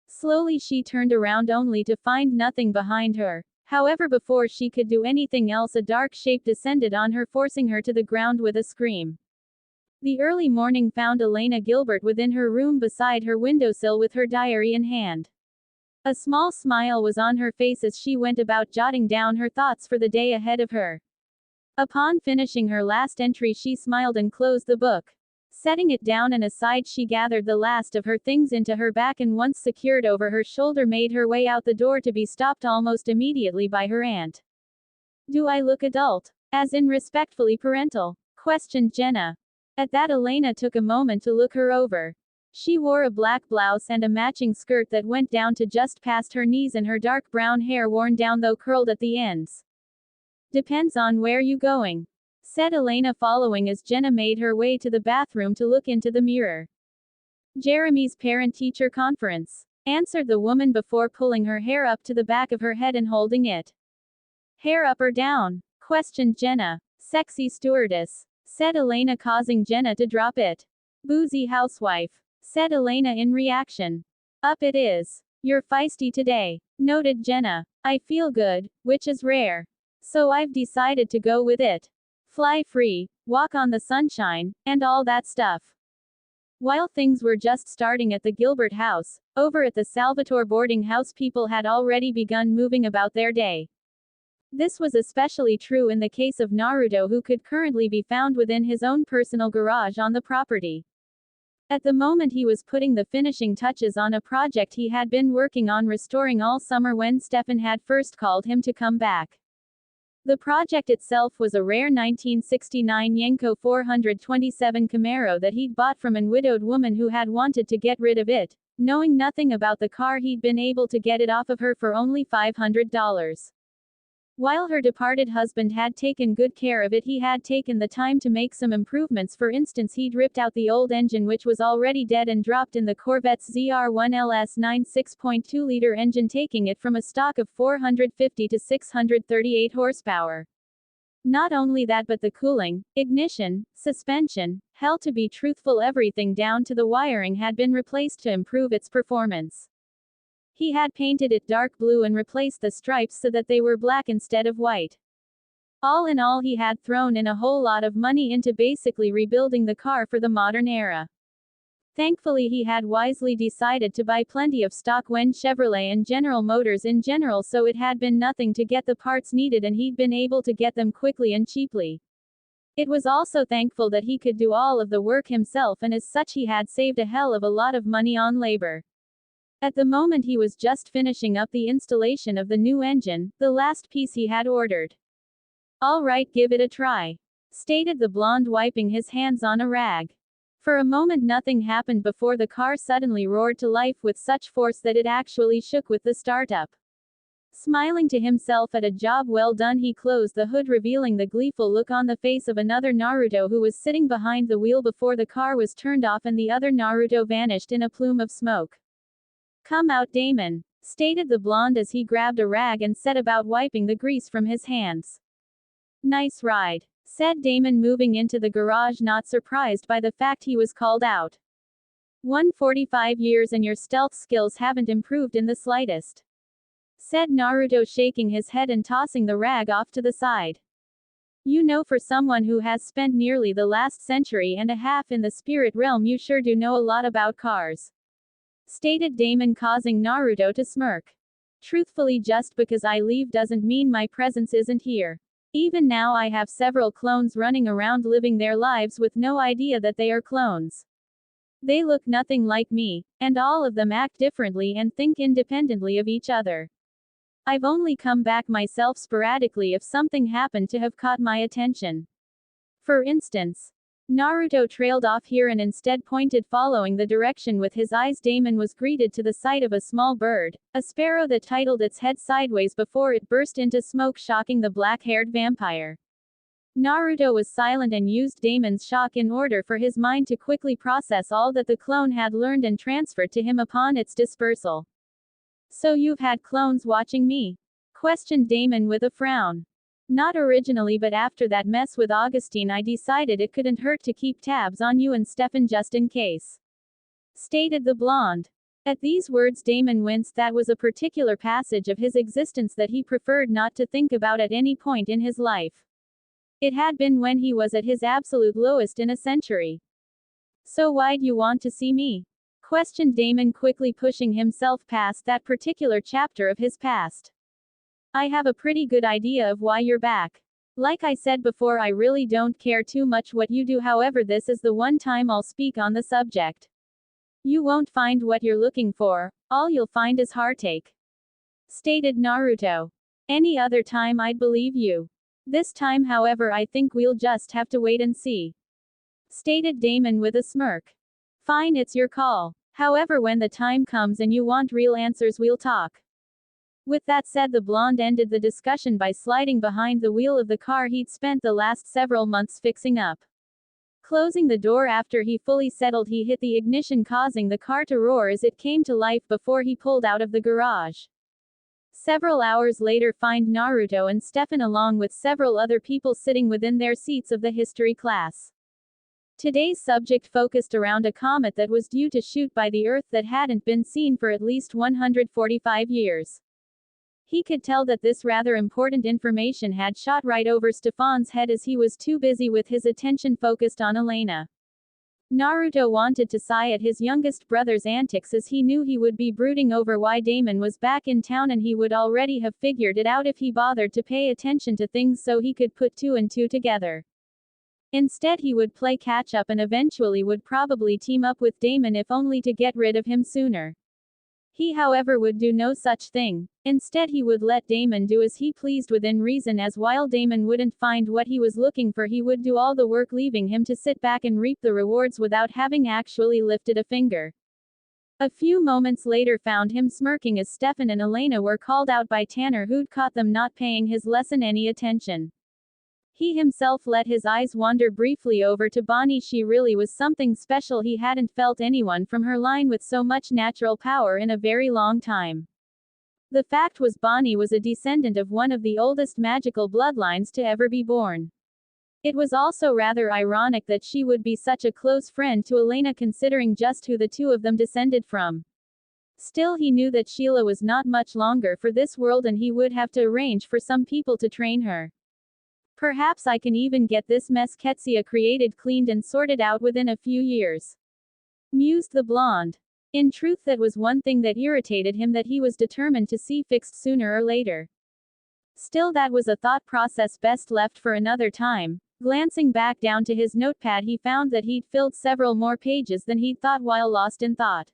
Slowly she turned around only to find nothing behind her. However, before she could do anything else, a dark shape descended on her, forcing her to the ground with a scream. The early morning found Elena Gilbert within her room beside her windowsill with her diary in hand. A small smile was on her face as she went about jotting down her thoughts for the day ahead of her. Upon finishing her last entry, she smiled and closed the book. Setting it down and aside, she gathered the last of her things into her back and, once secured over her shoulder, made her way out the door, to be stopped almost immediately by her aunt. Do I look adult? As in respectfully parental? Questioned Jenna. At that, Elena took a moment to look her over. She wore a black blouse and a matching skirt that went down to just past her knees, and her dark brown hair worn down though curled at the ends. Depends on where you going, said Elena, following as Jenna made her way to the bathroom to look into the mirror. Jeremy's parent-teacher conference, answered the woman before pulling her hair up to the back of her head and holding it. Hair up or down? Questioned Jenna. Sexy stewardess, said Elena, causing Jenna to drop it. Boozy housewife, said Elena in reaction. Up it is. You're feisty today, noted Jenna. I feel good, which is rare. So I've decided to go with it. Fly free, walk on the sunshine, and all that stuff. While things were just starting at the Gilbert house, over at the savageThor boarding house people had already begun moving about their day. This was especially true in the case of Naruto, who could currently be found within his own personal garage on the property. At the moment he was putting the finishing touches on a project he had been working on restoring all summer when Stefan had first called him to come back. The project itself was a rare 1969 Yenko 427 Camaro that he'd bought from an widowed woman who had wanted to get rid of it, knowing nothing about the car. He'd been able to get it off of her for only $500. While her departed husband had taken good care of it, he had taken the time to make some improvements. For instance, he'd ripped out the old engine, which was already dead, and dropped in the Corvette's ZR1LS9 6.2-liter engine, taking it from a stock of 450 to 638 horsepower. Not only that, but the cooling, ignition, suspension, hell, to be truthful, everything down to the wiring had been replaced to improve its performance. He had painted it dark blue and replaced the stripes so that they were black instead of white. All in all, he had thrown in a whole lot of money into basically rebuilding the car for the modern era. Thankfully, he had wisely decided to buy plenty of stock when Chevrolet and General Motors in general, so it had been nothing to get the parts needed, and he'd been able to get them quickly and cheaply. It was also thankful that he could do all of the work himself, and as such he had saved a hell of a lot of money on labor. At the moment he was just finishing up the installation of the new engine, the last piece he had ordered. "All right, give it a try," stated the blonde, wiping his hands on a rag. For a moment nothing happened before the car suddenly roared to life with such force that it actually shook with the startup. Smiling to himself at a job well done, he closed the hood, revealing the gleeful look on the face of another Naruto who was sitting behind the wheel before the car was turned off and the other Naruto vanished in a plume of smoke. "Come out, Damon," stated the blonde as he grabbed a rag and set about wiping the grease from his hands. "Nice ride," said Damon, moving into the garage, not surprised by the fact he was called out. 145 years and your stealth skills haven't improved in the slightest," said Naruto, shaking his head and tossing the rag off to the side. "You know, for someone who has spent nearly the last century and a half in the spirit realm, you sure do know a lot about cars," stated Damon, causing Naruto to smirk. "Truthfully, just because I leave doesn't mean my presence isn't here. Even now I have several clones running around living their lives with no idea that they are clones. They look nothing like me, and all of them act differently and think independently of each other. I've only come back myself sporadically if something happened to have caught my attention. For instance." Naruto trailed off here and instead pointed, following the direction with his eyes. Damon was greeted to the sight of a small bird, a sparrow, that titled its head sideways before it burst into smoke, shocking the black-haired vampire. Naruto was silent and used Damon's shock in order for his mind to quickly process all that the clone had learned and transferred to him upon its dispersal. "So you've had clones watching me?" questioned Damon with a frown. "Not originally, but after that mess with Augustine I decided it couldn't hurt to keep tabs on you and Stefan just in case," stated the blonde. At these words Damon winced. That was a particular passage of his existence that he preferred not to think about at any point in his life. It had been when he was at his absolute lowest in a century. "So why'd you want to see me?" questioned Damon, quickly pushing himself past that particular chapter of his past. "I have a pretty good idea of why you're back. Like I said before, I really don't care too much what you do, however this is the one time I'll speak on the subject. You won't find what you're looking for, all you'll find is heartache," stated Naruto. "Any other time I'd believe you. This time, however, I think we'll just have to wait and see," stated Damon with a smirk. "Fine, it's your call. However, when the time comes and you want real answers, we'll talk." With that said, the blonde ended the discussion by sliding behind the wheel of the car he'd spent the last several months fixing up. Closing the door after he fully settled, he hit the ignition, causing the car to roar as it came to life before he pulled out of the garage. Several hours later, find Naruto and Stefan along with several other people sitting within their seats of the history class. Today's subject focused around a comet that was due to shoot by the Earth that hadn't been seen for at least 145 years. He could tell that this rather important information had shot right over Stefan's head as he was too busy with his attention focused on Elena. Naruto wanted to sigh at his youngest brother's antics as he knew he would be brooding over why Damon was back in town and he would already have figured it out if he bothered to pay attention to things so he could put two and two together. Instead he would play catch up and eventually would probably team up with Damon if only to get rid of him sooner. He however would do no such thing. Instead he would let Damon do as he pleased within reason, as while Damon wouldn't find what he was looking for he would do all the work, leaving him to sit back and reap the rewards without having actually lifted a finger. A few moments later found him smirking as Stefan and Elena were called out by Tanner, who'd caught them not paying his lesson any attention. He himself let his eyes wander briefly over to Bonnie. She really was something special. He hadn't felt anyone from her line with so much natural power in a very long time. The fact was Bonnie was a descendant of one of the oldest magical bloodlines to ever be born. It was also rather ironic that she would be such a close friend to Elena considering just who the two of them descended from. Still he knew that Sheila was not much longer for this world and he would have to arrange for some people to train her. Perhaps I can even get this mess Ketsia created cleaned and sorted out within a few years, mused the blonde. In truth that was one thing that irritated him that he was determined to see fixed sooner or later. Still that was a thought process best left for another time. Glancing back down to his notepad he found that he'd filled several more pages than he'd thought while lost in thought.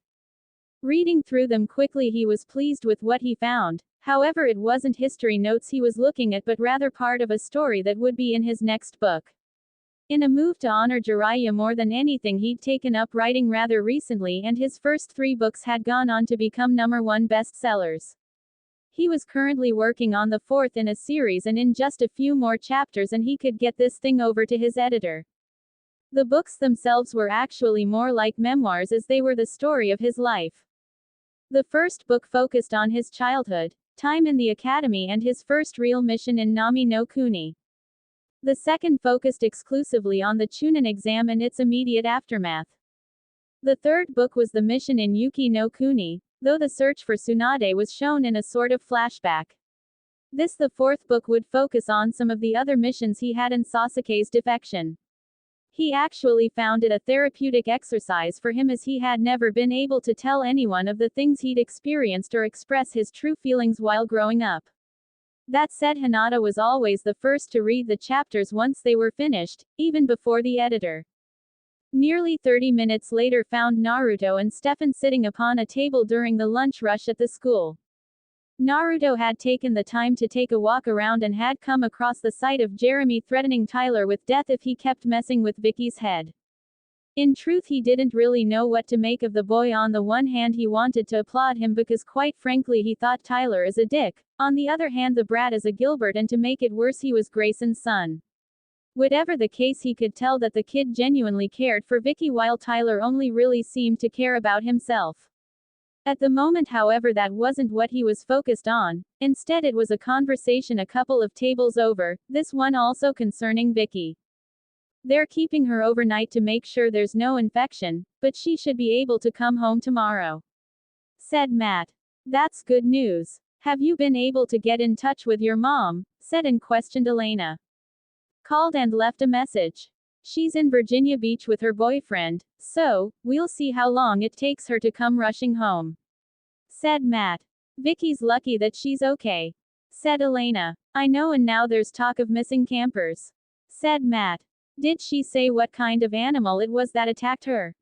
Reading through them quickly he was pleased with what he found. However, it wasn't history notes he was looking at but rather part of a story that would be in his next book. In a move to honor Jiraiya more than anything, he'd taken up writing rather recently and his first 3 books had gone on to become #1 bestsellers. He was currently working on the 4th in a series and in just a few more chapters and he could get this thing over to his editor. The books themselves were actually more like memoirs as they were the story of his life. The first book focused on his childhood, time in the academy and his first real mission in Nami no Kuni. The second focused exclusively on the Chunin exam and its immediate aftermath. The third book was the mission in Yuki no Kuni, though the search for Tsunade was shown in a sort of flashback. The fourth book would focus on some of the other missions he had in Sasuke's defection. He actually found it a therapeutic exercise for him as he had never been able to tell anyone of the things he'd experienced or express his true feelings while growing up. That said, Hinata was always the first to read the chapters once they were finished, even before the editor. Nearly 30 minutes later found Naruto and Stefan sitting upon a table during the lunch rush at the school. Naruto had taken the time to take a walk around and had come across the sight of Jeremy threatening Tyler with death if he kept messing with Vicky's head. In truth he didn't really know what to make of the boy. On the one hand he wanted to applaud him because quite frankly he thought Tyler is a dick, on the other hand the brat is a Gilbert and to make it worse he was Grayson's son. Whatever the case he could tell that the kid genuinely cared for Vicky while Tyler only really seemed to care about himself. At the moment however that wasn't what he was focused on, instead it was a conversation a couple of tables over, this one also concerning Vicky. They're keeping her overnight to make sure there's no infection, but she should be able to come home tomorrow, said Matt. That's good news. Have you been able to get in touch with your mom? Said and questioned Elena. Called and left a message. She's in Virginia Beach with her boyfriend, so, we'll see how long it takes her to come rushing home, said Matt. Vicky's lucky that she's okay, said Elena. I know, and now there's talk of missing campers, said Matt. Did she say what kind of animal it was that attacked her?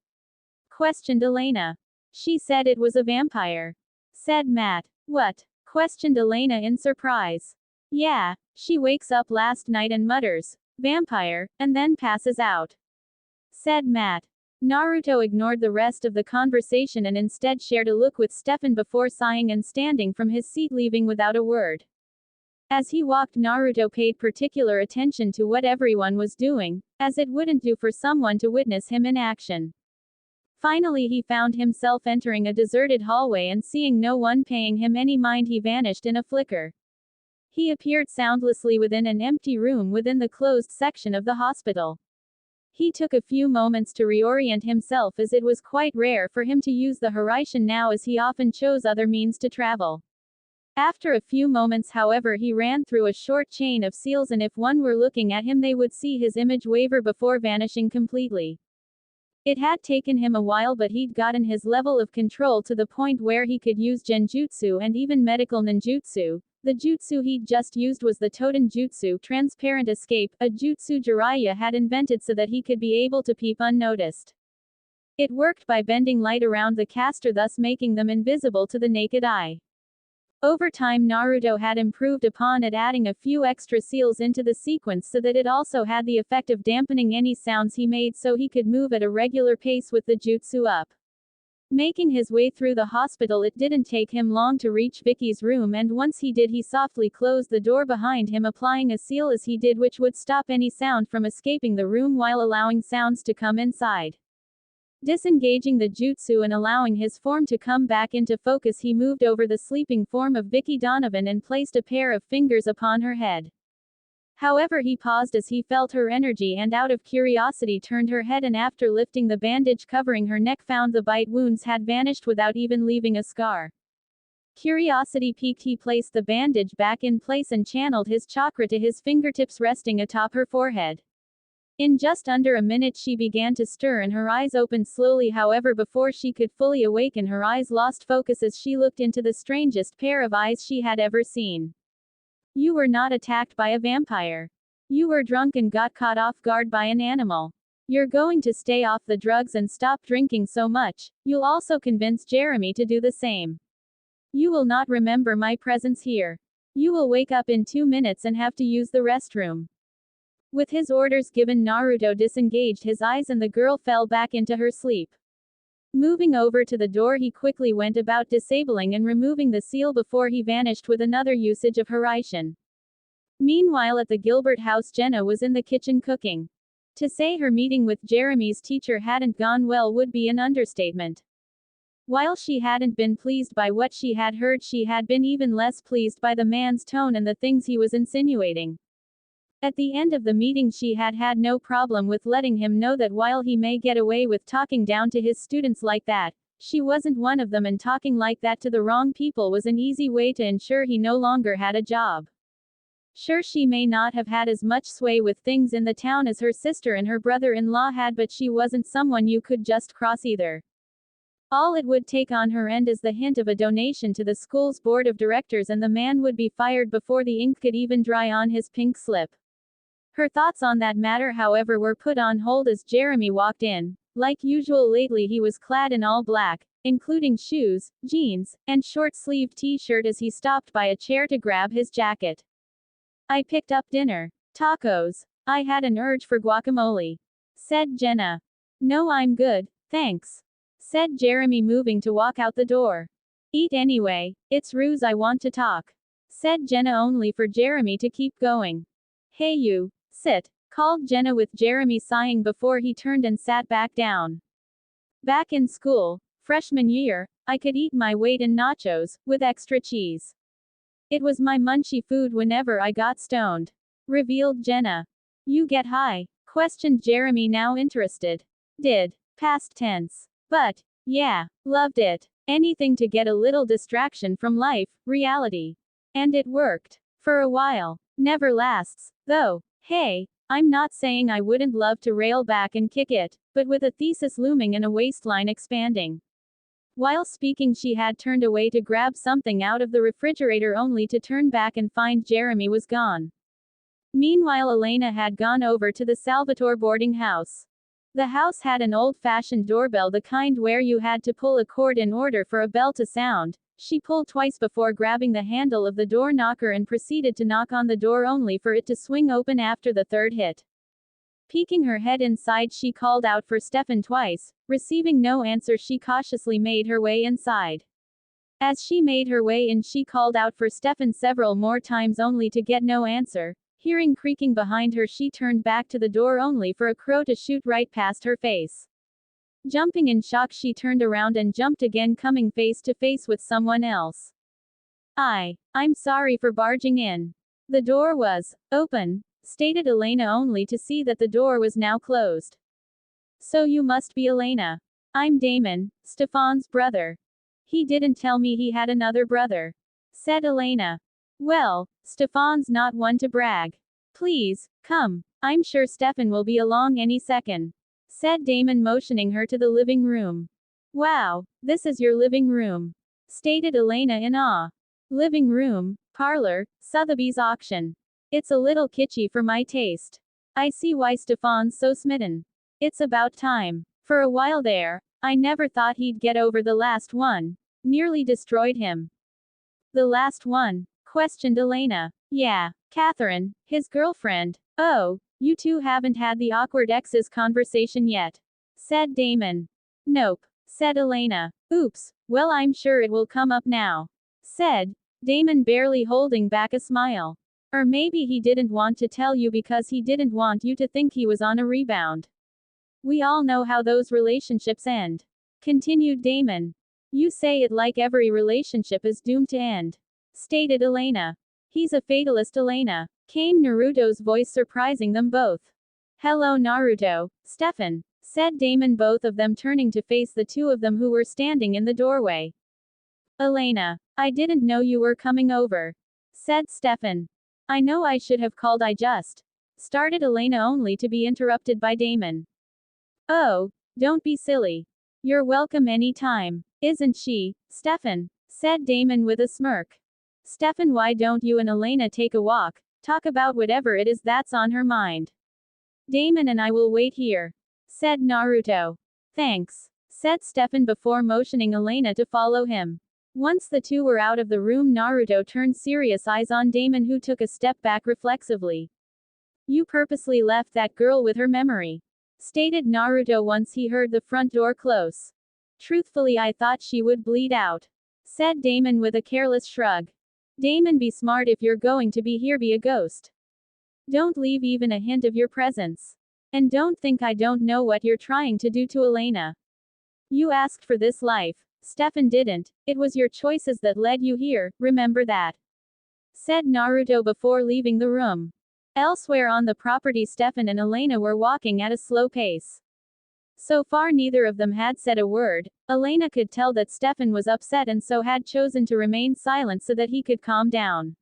Questioned Elena. She said it was a vampire, said Matt. What? Questioned Elena in surprise. Yeah, she wakes up last night and mutters, vampire, and then passes out, said Matt. Naruto ignored the rest of the conversation and instead shared a look with Stefan before sighing and standing from his seat, leaving without a word. As he walked, Naruto paid particular attention to what everyone was doing, as it wouldn't do for someone to witness him in action. Finally he found himself entering a deserted hallway and seeing no one paying him any mind he vanished in a flicker. He appeared soundlessly within an empty room within the closed section of the hospital. He took a few moments to reorient himself as it was quite rare for him to use the Hiraishin now as he often chose other means to travel. After a few moments however he ran through a short chain of seals and if one were looking at him they would see his image waver before vanishing completely. It had taken him a while, but he'd gotten his level of control to the point where he could use genjutsu and even medical ninjutsu. The jutsu he'd just used was the Toten Jutsu, transparent escape, a jutsu Jiraiya had invented so that he could be able to peep unnoticed. It worked by bending light around the caster, thus making them invisible to the naked eye. Over time, Naruto had improved upon it, adding a few extra seals into the sequence so that it also had the effect of dampening any sounds he made, so he could move at a regular pace with the jutsu up. Making his way through the hospital, it didn't take him long to reach Vicky's room, and once he did, he softly closed the door behind him, applying a seal as he did, which would stop any sound from escaping the room while allowing sounds to come inside. Disengaging the jutsu and allowing his form to come back into focus, he moved over the sleeping form of Vicky Donovan and placed a pair of fingers upon her head. However, he paused as he felt her energy and out of curiosity turned her head, and after lifting the bandage covering her neck, found the bite wounds had vanished without even leaving a scar. Curiosity piqued, he placed the bandage back in place and channeled his chakra to his fingertips resting atop her forehead. In just under a minute she began to stir and her eyes opened slowly, however before she could fully awaken her eyes lost focus as she looked into the strangest pair of eyes she had ever seen. You were not attacked by a vampire. You were drunk and got caught off guard by an animal. You're going to stay off the drugs and stop drinking so much. You'll also convince Jeremy to do the same. You will not remember my presence here. You will wake up in 2 minutes and have to use the restroom. With his orders given, Naruto disengaged his eyes and the girl fell back into her sleep. Moving over to the door, he quickly went about disabling and removing the seal before he vanished with another usage of Hiraishin. Meanwhile, at the Gilbert house, Jenna was in the kitchen cooking. To say her meeting with Jeremy's teacher hadn't gone well would be an understatement. While she hadn't been pleased by what she had heard, she had been even less pleased by the man's tone and the things he was insinuating. At the end of the meeting, she had had no problem with letting him know that while he may get away with talking down to his students like that, she wasn't one of them, and talking like that to the wrong people was an easy way to ensure he no longer had a job. Sure, she may not have had as much sway with things in the town as her sister and her brother-in-law had, but she wasn't someone you could just cross either. All it would take on her end is the hint of a donation to the school's board of directors, and the man would be fired before the ink could even dry on his pink slip. Her thoughts on that matter, however, were put on hold as Jeremy walked in. Like usual lately, he was clad in all black, including shoes, jeans, and short-sleeved t-shirt as he stopped by a chair to grab his jacket. I picked up dinner. Tacos. I had an urge for guacamole, said Jenna. No, I'm good, thanks, said Jeremy, moving to walk out the door. Eat anyway, it's Ruse, I want to talk, said Jenna, only for Jeremy to keep going. Hey you, sit, called Jenna, with Jeremy sighing before he turned and sat back down. Back in school, freshman year, I could eat my weight in nachos, with extra cheese. It was my munchy food whenever I got stoned, revealed Jenna. You get high? Questioned Jeremy, now interested. Did. Past tense. But, yeah, loved it. Anything to get a little distraction from life, reality. And it worked. For a while. Never lasts, though. Hey, I'm not saying I wouldn't love to rail back and kick it, but with a thesis looming and a waistline expanding. While speaking, she had turned away to grab something out of the refrigerator, only to turn back and find Jeremy was gone. Meanwhile, Elena had gone over to the savageThor boarding house. The house had an old-fashioned doorbell, the kind where you had to pull a cord in order for a bell to sound. She pulled twice before grabbing the handle of the door knocker and proceeded to knock on the door, only for it to swing open after the third hit. Peeking her head inside, she called out for Stefan twice. Receiving no answer, she cautiously made her way inside. As she made her way in, she called out for Stefan several more times, only to get no answer. Hearing creaking behind her, she turned back to the door, only for a crow to shoot right past her face. Jumping in shock, she turned around and jumped again, coming face to face with someone else. I'm sorry for barging in. The door was open, stated Elena, only to see that the door was now closed. So you must be Elena. I'm Damon, Stefan's brother. He didn't tell me he had another brother, said Elena. Well, Stefan's not one to brag. Please, come. I'm sure Stefan will be along any second, said Damon, motioning her to the living room. Wow, this is your living room, stated Elena in awe. Living room, parlor, Sotheby's auction. It's a little kitschy for my taste. I see why Stefan's so smitten. It's about time. For a while there, I never thought he'd get over the last one. Nearly destroyed him. The last one? Questioned Elena. Yeah, Catherine, his girlfriend. Oh, you two haven't had the awkward exes conversation yet, said Damon. Nope, said Elena. Oops, well I'm sure it will come up now, said Damon, barely holding back a smile. Or maybe he didn't want to tell you because he didn't want you to think he was on a rebound. We all know how those relationships end, continued Damon. You say it like every relationship is doomed to end, stated Elena. He's a fatalist, Elena, came Naruto's voice, surprising them both. Hello Naruto, Stefan, said Damon, both of them turning to face the two of them who were standing in the doorway. Elena, I didn't know you were coming over, said Stefan. I know I should have called, I just started Elena, only to be interrupted by Damon. Oh, don't be silly. You're welcome any time, isn't she, Stefan, said Damon with a smirk. Stefan, why don't you and Elena take a walk, talk about whatever it is that's on her mind? Damon and I will wait here, said Naruto. Thanks, said Stefan before motioning Elena to follow him. Once the two were out of the room, Naruto turned serious eyes on Damon, who took a step back reflexively. You purposely left that girl with her memory, stated Naruto once he heard the front door close. Truthfully, I thought she would bleed out, said Damon with a careless shrug. Damon, be smart if you're going to be here, be a ghost. Don't leave even a hint of your presence. And don't think I don't know what you're trying to do to Elena. You asked for this life. Stefan didn't. It was your choices that led you here, remember that, said Naruto before leaving the room. Elsewhere on the property, Stefan and Elena were walking at a slow pace. So far neither of them had said a word. Elena could tell that Stefan was upset and so had chosen to remain silent so that he could calm down.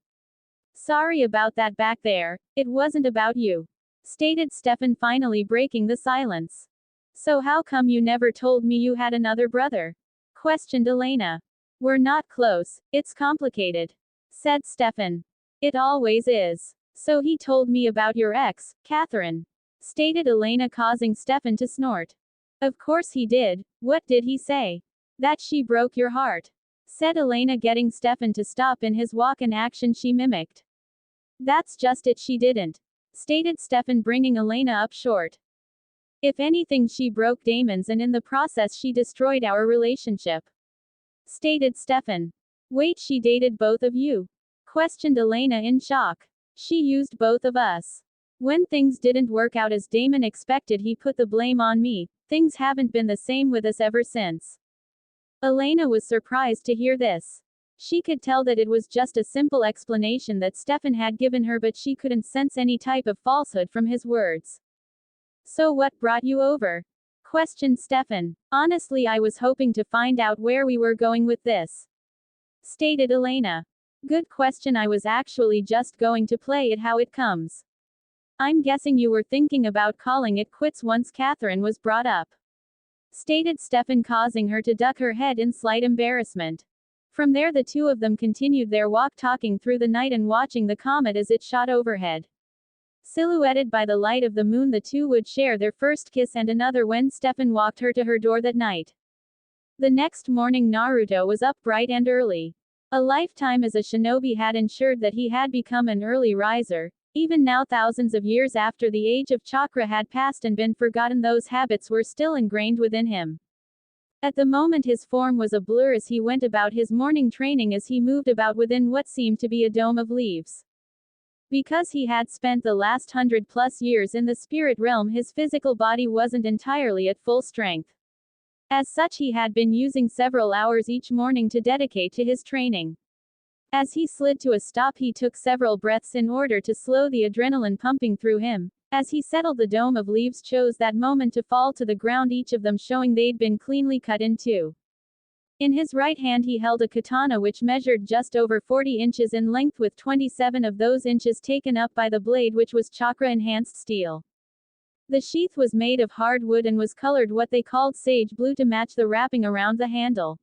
Sorry about that back there, it wasn't about you, stated Stefan, finally breaking the silence. So how come you never told me you had another brother? Questioned Elena. We're not close, it's complicated, said Stefan. It always is. So he told me about your ex, Catherine, stated Elena, causing Stefan to snort. Of course he did. What did he say? That she broke your heart, said Elena, getting Stefan to stop in his walk, an action she mimicked. That's just it, she didn't, stated Stefan, bringing Elena up short. If anything, she broke Damon's, and in the process she destroyed our relationship, stated Stefan. Wait, she dated both of you? Questioned Elena in shock. She used both of us. When things didn't work out as Damon expected, he put the blame on me. Things haven't been the same with us ever since. Elena was surprised to hear this. She could tell that it was just a simple explanation that Stefan had given her, but she couldn't sense any type of falsehood from his words. So what brought you over? Questioned Stefan. Honestly, I was hoping to find out where we were going with this, stated Elena. Good question, I was actually just going to play it how it comes. I'm guessing you were thinking about calling it quits once Catherine was brought up, stated Stefan, causing her to duck her head in slight embarrassment. From there the two of them continued their walk, talking through the night and watching the comet as it shot overhead. Silhouetted by the light of the moon, the two would share their first kiss and another when Stefan walked her to her door that night. The next morning Naruto was up bright and early. A lifetime as a shinobi had ensured that he had become an early riser. Even now, thousands of years after the age of chakra had passed and been forgotten, those habits were still ingrained within him. At the moment his form was a blur as he went about his morning training, as he moved about within what seemed to be a dome of leaves. Because he had spent the last 100+ years in the spirit realm, his physical body wasn't entirely at full strength. As such, he had been using several hours each morning to dedicate to his training. As he slid to a stop, he took several breaths in order to slow the adrenaline pumping through him. As he settled, the dome of leaves chose that moment to fall to the ground, each of them showing they'd been cleanly cut in two. In his right hand he held a katana which measured just over 40 inches in length, with 27 of those inches taken up by the blade, which was chakra-enhanced steel. The sheath was made of hard wood and was colored what they called sage blue to match the wrapping around the handle.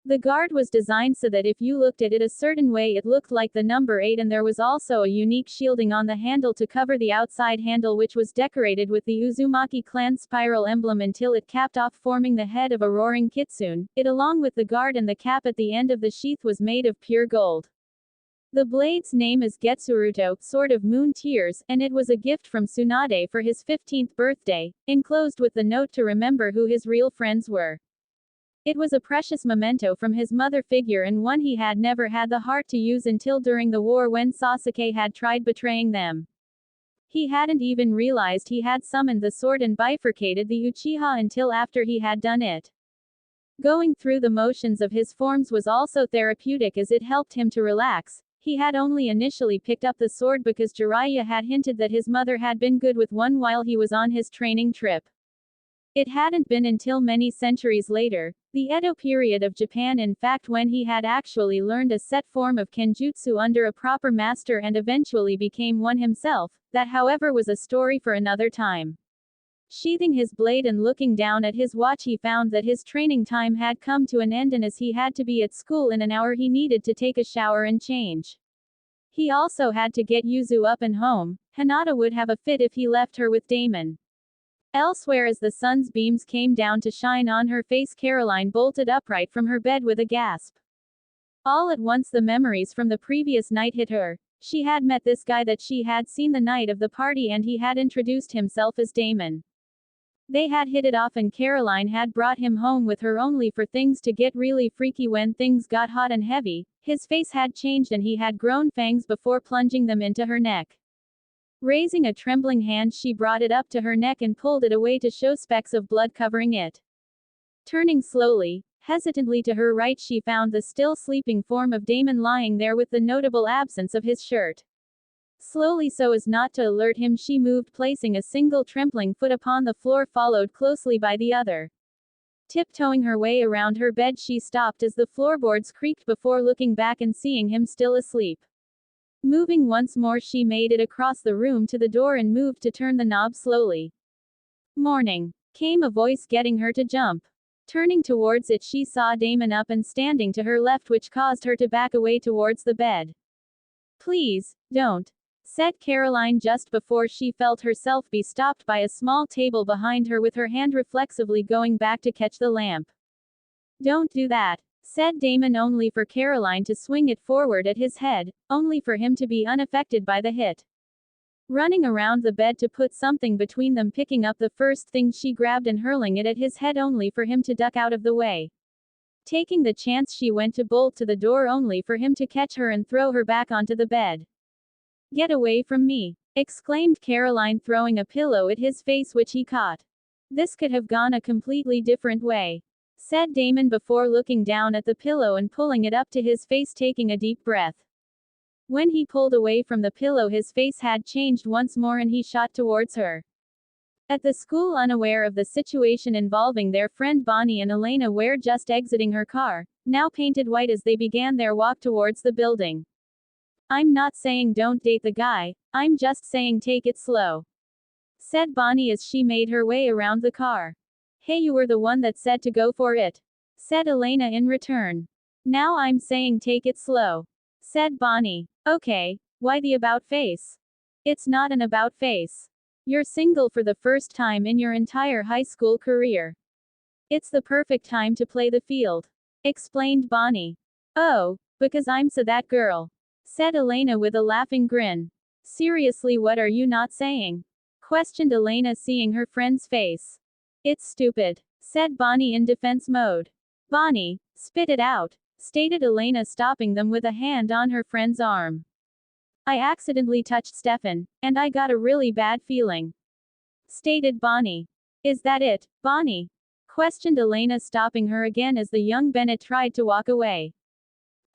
The guard was designed so that if you looked at it a certain way it looked like the number 8, and there was also a unique shielding on the handle to cover the outside handle, which was decorated with the Uzumaki clan spiral emblem until it capped off, forming the head of a roaring kitsune. It, along with the guard and the cap at the end of the sheath, was made of pure gold. The blade's name is Getsuruto, Sword of Moon Tears, and it was a gift from Tsunade for his 15th birthday, enclosed with the note to remember who his real friends were. It was a precious memento from his mother figure, and one he had never had the heart to use until during the war when Sasuke had tried betraying them. He hadn't even realized he had summoned the sword and bifurcated the Uchiha until after he had done it. Going through the motions of his forms was also therapeutic as it helped him to relax. He had only initially picked up the sword because Jiraiya had hinted that his mother had been good with one while he was on his training trip. It hadn't been until many centuries later, the Edo period of Japan in fact, when he had actually learned a set form of kenjutsu under a proper master and eventually became one himself. That however was a story for another time. Sheathing his blade and looking down at his watch, he found that his training time had come to an end, and as he had to be at school in an hour he needed to take a shower and change. He also had to get Yuzu up and home. Hinata would have a fit if he left her with Damon. Elsewhere, as the sun's beams came down to shine on her face, Caroline bolted upright from her bed with a gasp. All at once the memories from the previous night hit her. She had met this guy that she had seen the night of the party, and he had introduced himself as Damon. They had hit it off, and Caroline had brought him home with her only for things to get really freaky when things got hot and heavy. His face had changed and he had grown fangs before plunging them into her neck. Raising a trembling hand, she brought it up to her neck and pulled it away to show specks of blood covering it. Turning slowly, hesitantly to her right, she found the still sleeping form of Damon lying there with the notable absence of his shirt. Slowly, so as not to alert him, she moved, placing a single trembling foot upon the floor, followed closely by the other. Tiptoeing her way around her bed, she stopped as the floorboards creaked before looking back and seeing him still asleep. Moving once more, she made it across the room to the door and moved to turn the knob slowly. "Morning," came a voice, getting her to jump. Turning towards it, she saw Damon up and standing to her left, which caused her to back away towards the bed. "Please, don't," said Caroline just before she felt herself be stopped by a small table behind her, with her hand reflexively going back to catch the lamp. "Don't do that," said Damon, only for Caroline to swing it forward at his head, only for him to be unaffected by the hit. Running around the bed to put something between them, picking up the first thing she grabbed and hurling it at his head, only for him to duck out of the way. Taking the chance, she went to bolt to the door, only for him to catch her and throw her back onto the bed. "Get away from me," exclaimed Caroline, throwing a pillow at his face, which he caught. "This could have gone a completely different way," said Damon before looking down at the pillow and pulling it up to his face, taking a deep breath. When he pulled away from the pillow, his face had changed once more and he shot towards her. At the school, unaware of the situation involving their friend Bonnie and Elena, were just exiting her car, now painted white, as they began their walk towards the building. "I'm not saying don't date the guy, I'm just saying take it slow," said Bonnie as she made her way around the car. "Hey, you were the one that said to go for it," said Elena in return. "Now I'm saying take it slow," said Bonnie. "Okay, why the about face?" "It's not an about face. You're single for the first time in your entire high school career. It's the perfect time to play the field," explained Bonnie. "Oh, because I'm so that girl," said Elena with a laughing grin. "Seriously, what are you not saying?" questioned Elena, seeing her friend's face. "It's stupid," said Bonnie in defense mode. "Bonnie, spit it out," stated Elena, stopping them with a hand on her friend's arm. "I accidentally touched Stefan, and I got a really bad feeling," stated Bonnie. "Is that it, Bonnie?" questioned Elena, stopping her again as the young Bennett tried to walk away.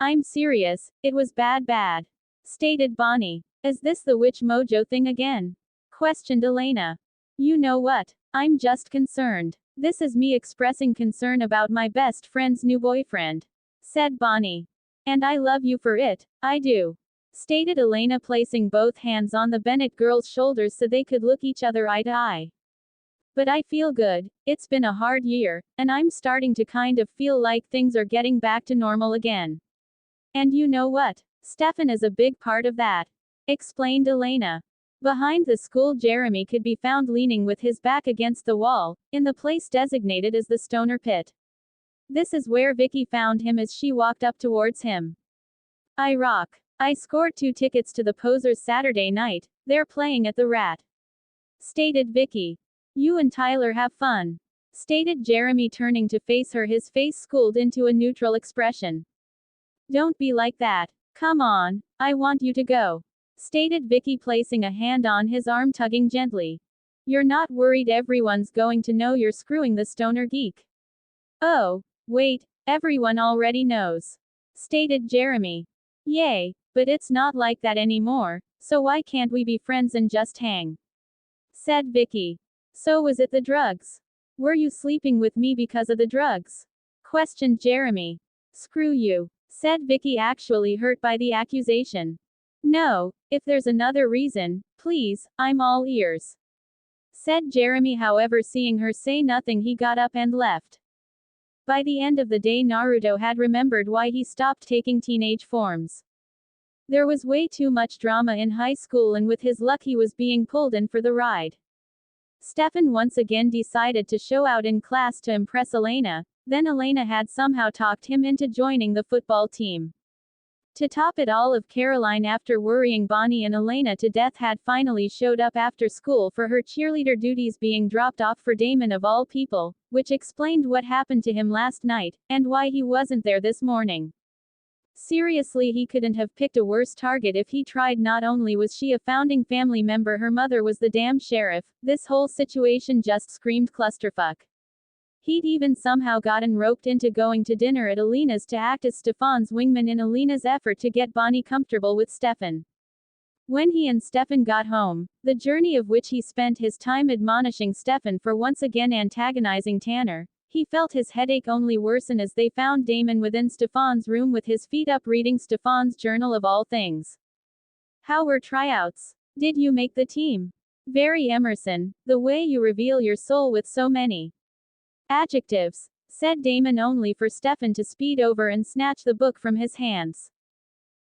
"I'm serious, it was bad, stated Bonnie. "Is this the witch mojo thing again?" questioned Elena. "You know what? I'm just concerned. This is me expressing concern about my best friend's new boyfriend," said Bonnie. "And I love you for it, I do," stated Elena, placing both hands on the Bennett girl's shoulders so they could look each other eye to eye. But I feel good. It's been a hard year, and I'm starting to kind of feel like things are getting back to normal again. And you know what? Stefan is a big part of that, explained Elena. Behind the school, Jeremy could be found leaning with his back against the wall, in the place designated as the Stoner Pit. This is where Vicky found him as she walked up towards him. I rock. I scored 2 tickets to the Posers Saturday night. They're playing at the Rat, stated Vicky. You and Tyler have fun, stated Jeremy, turning to face her, his face schooled into a neutral expression. Don't be like that. Come on, I want you to go, stated Vicky, placing a hand on his arm, tugging gently. You're not worried everyone's going to know you're screwing the stoner geek? Oh, wait, everyone already knows, stated Jeremy. Yay, but it's not like that anymore, so why can't we be friends and just hang? Said Vicky. So was it the drugs? Were you sleeping with me because of the drugs? Questioned Jeremy. Screw you, said Vicky, actually hurt by the accusation. No, if there's another reason, please, I'm all ears, said Jeremy. However, seeing her say nothing, he got up and left. By the end of the day, Naruto had remembered why he stopped taking teenage forms. There was way too much drama in high school, and with his luck he was being pulled in for the ride. Stefan once again decided to show out in class to impress Elena, then Elena had somehow talked him into joining the football team. To top it all, of Caroline, after worrying Bonnie and Elena to death, had finally showed up after school for her cheerleader duties, being dropped off for Damon of all people, which explained what happened to him last night, and why he wasn't there this morning. Seriously, he couldn't have picked a worse target if he tried. Not only was she a founding family member, her mother was the damn sheriff. This whole situation just screamed clusterfuck. He'd even somehow gotten roped into going to dinner at Elena's to act as Stefan's wingman in Elena's effort to get Bonnie comfortable with Stefan. When he and Stefan got home, the journey of which he spent his time admonishing Stefan for once again antagonizing Tanner, he felt his headache only worsen as they found Damon within Stefan's room with his feet up, reading Stefan's journal of all things. How were tryouts? Did you make the team? Very Emerson, the way you reveal your soul with so many adjectives, said Damon, only for Stefan to speed over and snatch the book from his hands.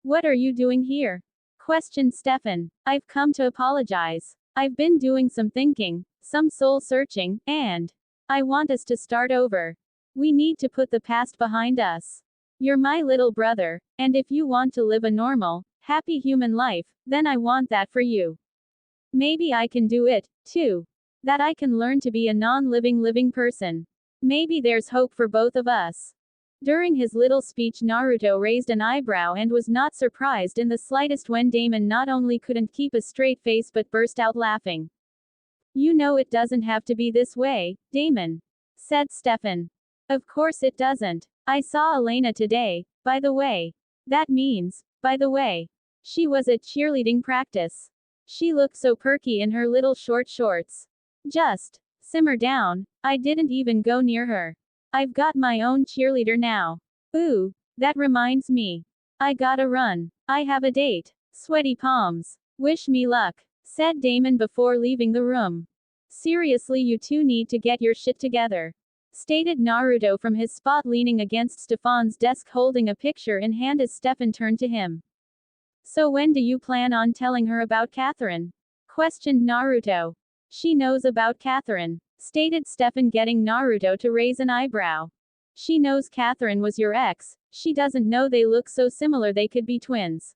What are you doing here? Questioned Stefan. I've come to apologize. I've been doing some thinking, some soul searching, and I want us to start over. We need to put the past behind us. You're my little brother, and if you want to live a normal, happy human life, then I want that for you. Maybe I can do it, too. That I can learn to be a living person. Maybe there's hope for both of us. During his little speech, Naruto raised an eyebrow and was not surprised in the slightest when Damon not only couldn't keep a straight face but burst out laughing. You know it doesn't have to be this way, Damon, said Stefan. Of course it doesn't. I saw Elena today, by the way. That means, by the way, she was at cheerleading practice. She looked so perky in her little short shorts. Just simmer down. I didn't even go near her. I've got my own cheerleader now. Ooh, that reminds me. I gotta run. I have a date. Sweaty palms. Wish me luck, said Damon before leaving the room. Seriously, you two need to get your shit together, stated Naruto from his spot, leaning against Stefan's desk holding a picture in hand as Stefan turned to him. So when do you plan on telling her about Catherine? Questioned Naruto. She knows about Catherine, stated Stefan, getting Naruto to raise an eyebrow. She knows Catherine was your ex, she doesn't know they look so similar they could be twins,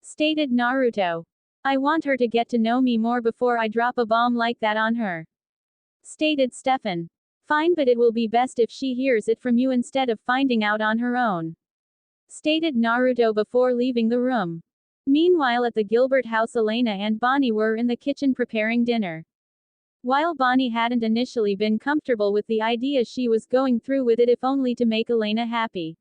stated Naruto. I want her to get to know me more before I drop a bomb like that on her, stated Stefan. Fine, but it will be best if she hears it from you instead of finding out on her own, stated Naruto before leaving the room. Meanwhile, at the Gilbert house, Elena and Bonnie were in the kitchen preparing dinner. While Bonnie hadn't initially been comfortable with the idea, she was going through with it if only to make Elena happy.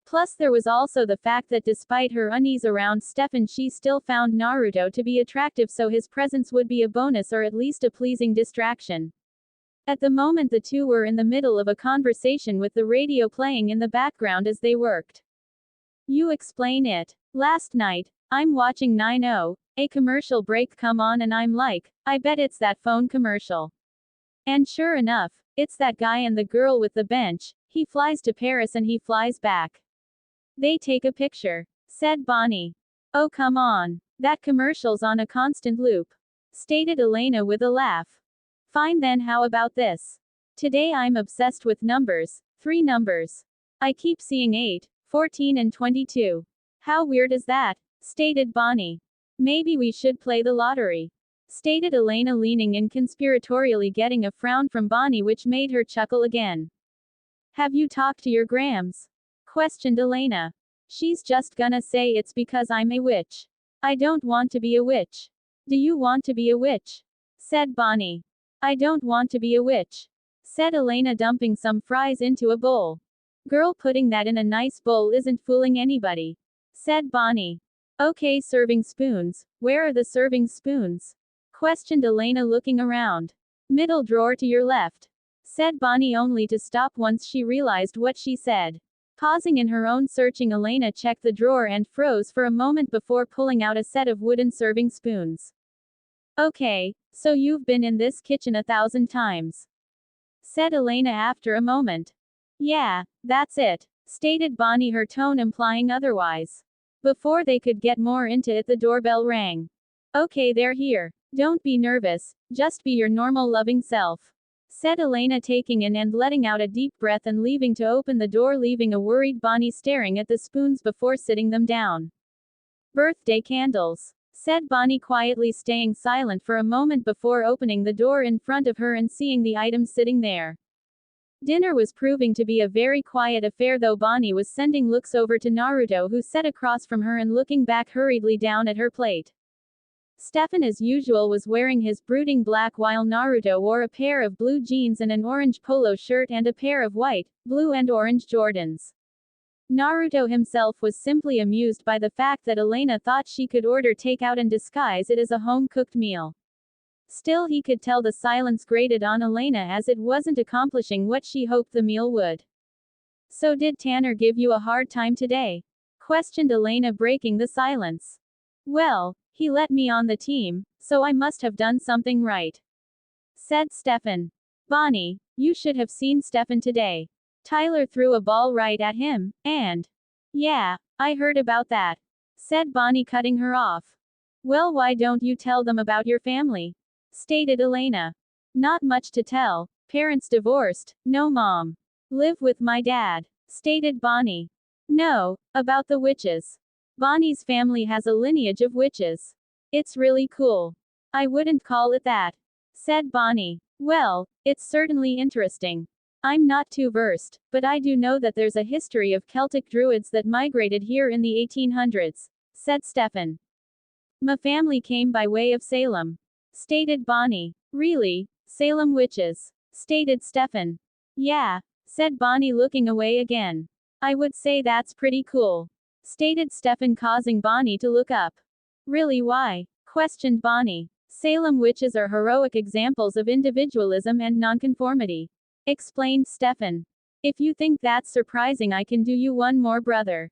Plus there was also the fact that despite her unease around Stefan, she still found Naruto to be attractive, so his presence would be a bonus, or at least a pleasing distraction. At the moment the two were in the middle of a conversation with the radio playing in the background as they worked. You explain it. Last night, I'm watching 9-0, a commercial break come on and I'm like, I bet it's that phone commercial. And sure enough, it's that guy and the girl with the bench. He flies to Paris and he flies back. They take a picture, said Bonnie. Oh come on. That commercial's on a constant loop, stated Elena with a laugh. Fine then, how about this? Today I'm obsessed with numbers, 3 numbers. I keep seeing 8, 14 and 22. How weird is that? Stated Bonnie. Maybe we should play the lottery, stated Elena, leaning in conspiratorially, getting a frown from Bonnie which made her chuckle again. Have you talked to your Grams? Questioned Elena. She's just gonna say it's because I'm a witch. I don't want to be a witch. Do you want to be a witch? Said Bonnie. I don't want to be a witch, said Elena, dumping some fries into a bowl. Girl, putting that in a nice bowl isn't fooling anybody, said Bonnie. Okay, serving spoons. Where are the serving spoons? Questioned Elena, looking around. Middle drawer to your left, said Bonnie, only to stop once she realized what she said. Pausing in her own searching, Elena checked the drawer and froze for a moment before pulling out a set of wooden serving spoons. Okay, so you've been in this kitchen 1,000 times, said Elena after a moment. Yeah, that's it, stated Bonnie, her tone implying otherwise. Before they could get more into it, the doorbell rang. Okay, they're here. Don't be nervous, just be your normal loving self, said Elena, taking in and letting out a deep breath and leaving to open the door, leaving a worried Bonnie staring at the spoons before sitting them down. Birthday candles, said Bonnie, quietly staying silent for a moment before opening the door in front of her and seeing the items sitting there. Dinner was proving to be a very quiet affair, though Bonnie was sending looks over to Naruto, who sat across from her and looking back hurriedly down at her plate. Stefan, as usual, was wearing his brooding black, while Naruto wore a pair of blue jeans and an orange polo shirt and a pair of white, blue and orange Jordans. Naruto himself was simply amused by the fact that Elena thought she could order takeout and disguise it as a home-cooked meal. Still, he could tell the silence grated on Elena, as it wasn't accomplishing what she hoped the meal would. So did Tanner give you a hard time today? Questioned Elena, breaking the silence. Well, he let me on the team, so I must have done something right, said Stefan. Bonnie, you should have seen Stefan today. Tyler threw a ball right at him, and... Yeah, I heard about that, said Bonnie, cutting her off. Well, why don't you tell them about your family? Stated Elena. Not much to tell. Parents divorced, no mom. Live with my dad, stated Bonnie. No, about the witches. Bonnie's family has a lineage of witches. It's really cool. I wouldn't call it that, said Bonnie. Well, it's certainly interesting. I'm not too versed, but I do know that there's a history of Celtic druids that migrated here in the 1800s, said Stefan. My family came by way of Salem, stated Bonnie. Really? Salem witches, stated Stefan. Yeah, said Bonnie, looking away again. I would say that's pretty cool, stated Stefan, causing Bonnie to look up. Really, why? Questioned Bonnie. Salem witches are heroic examples of individualism and nonconformity, explained Stefan. If you think that's surprising, I can do you one more, brother,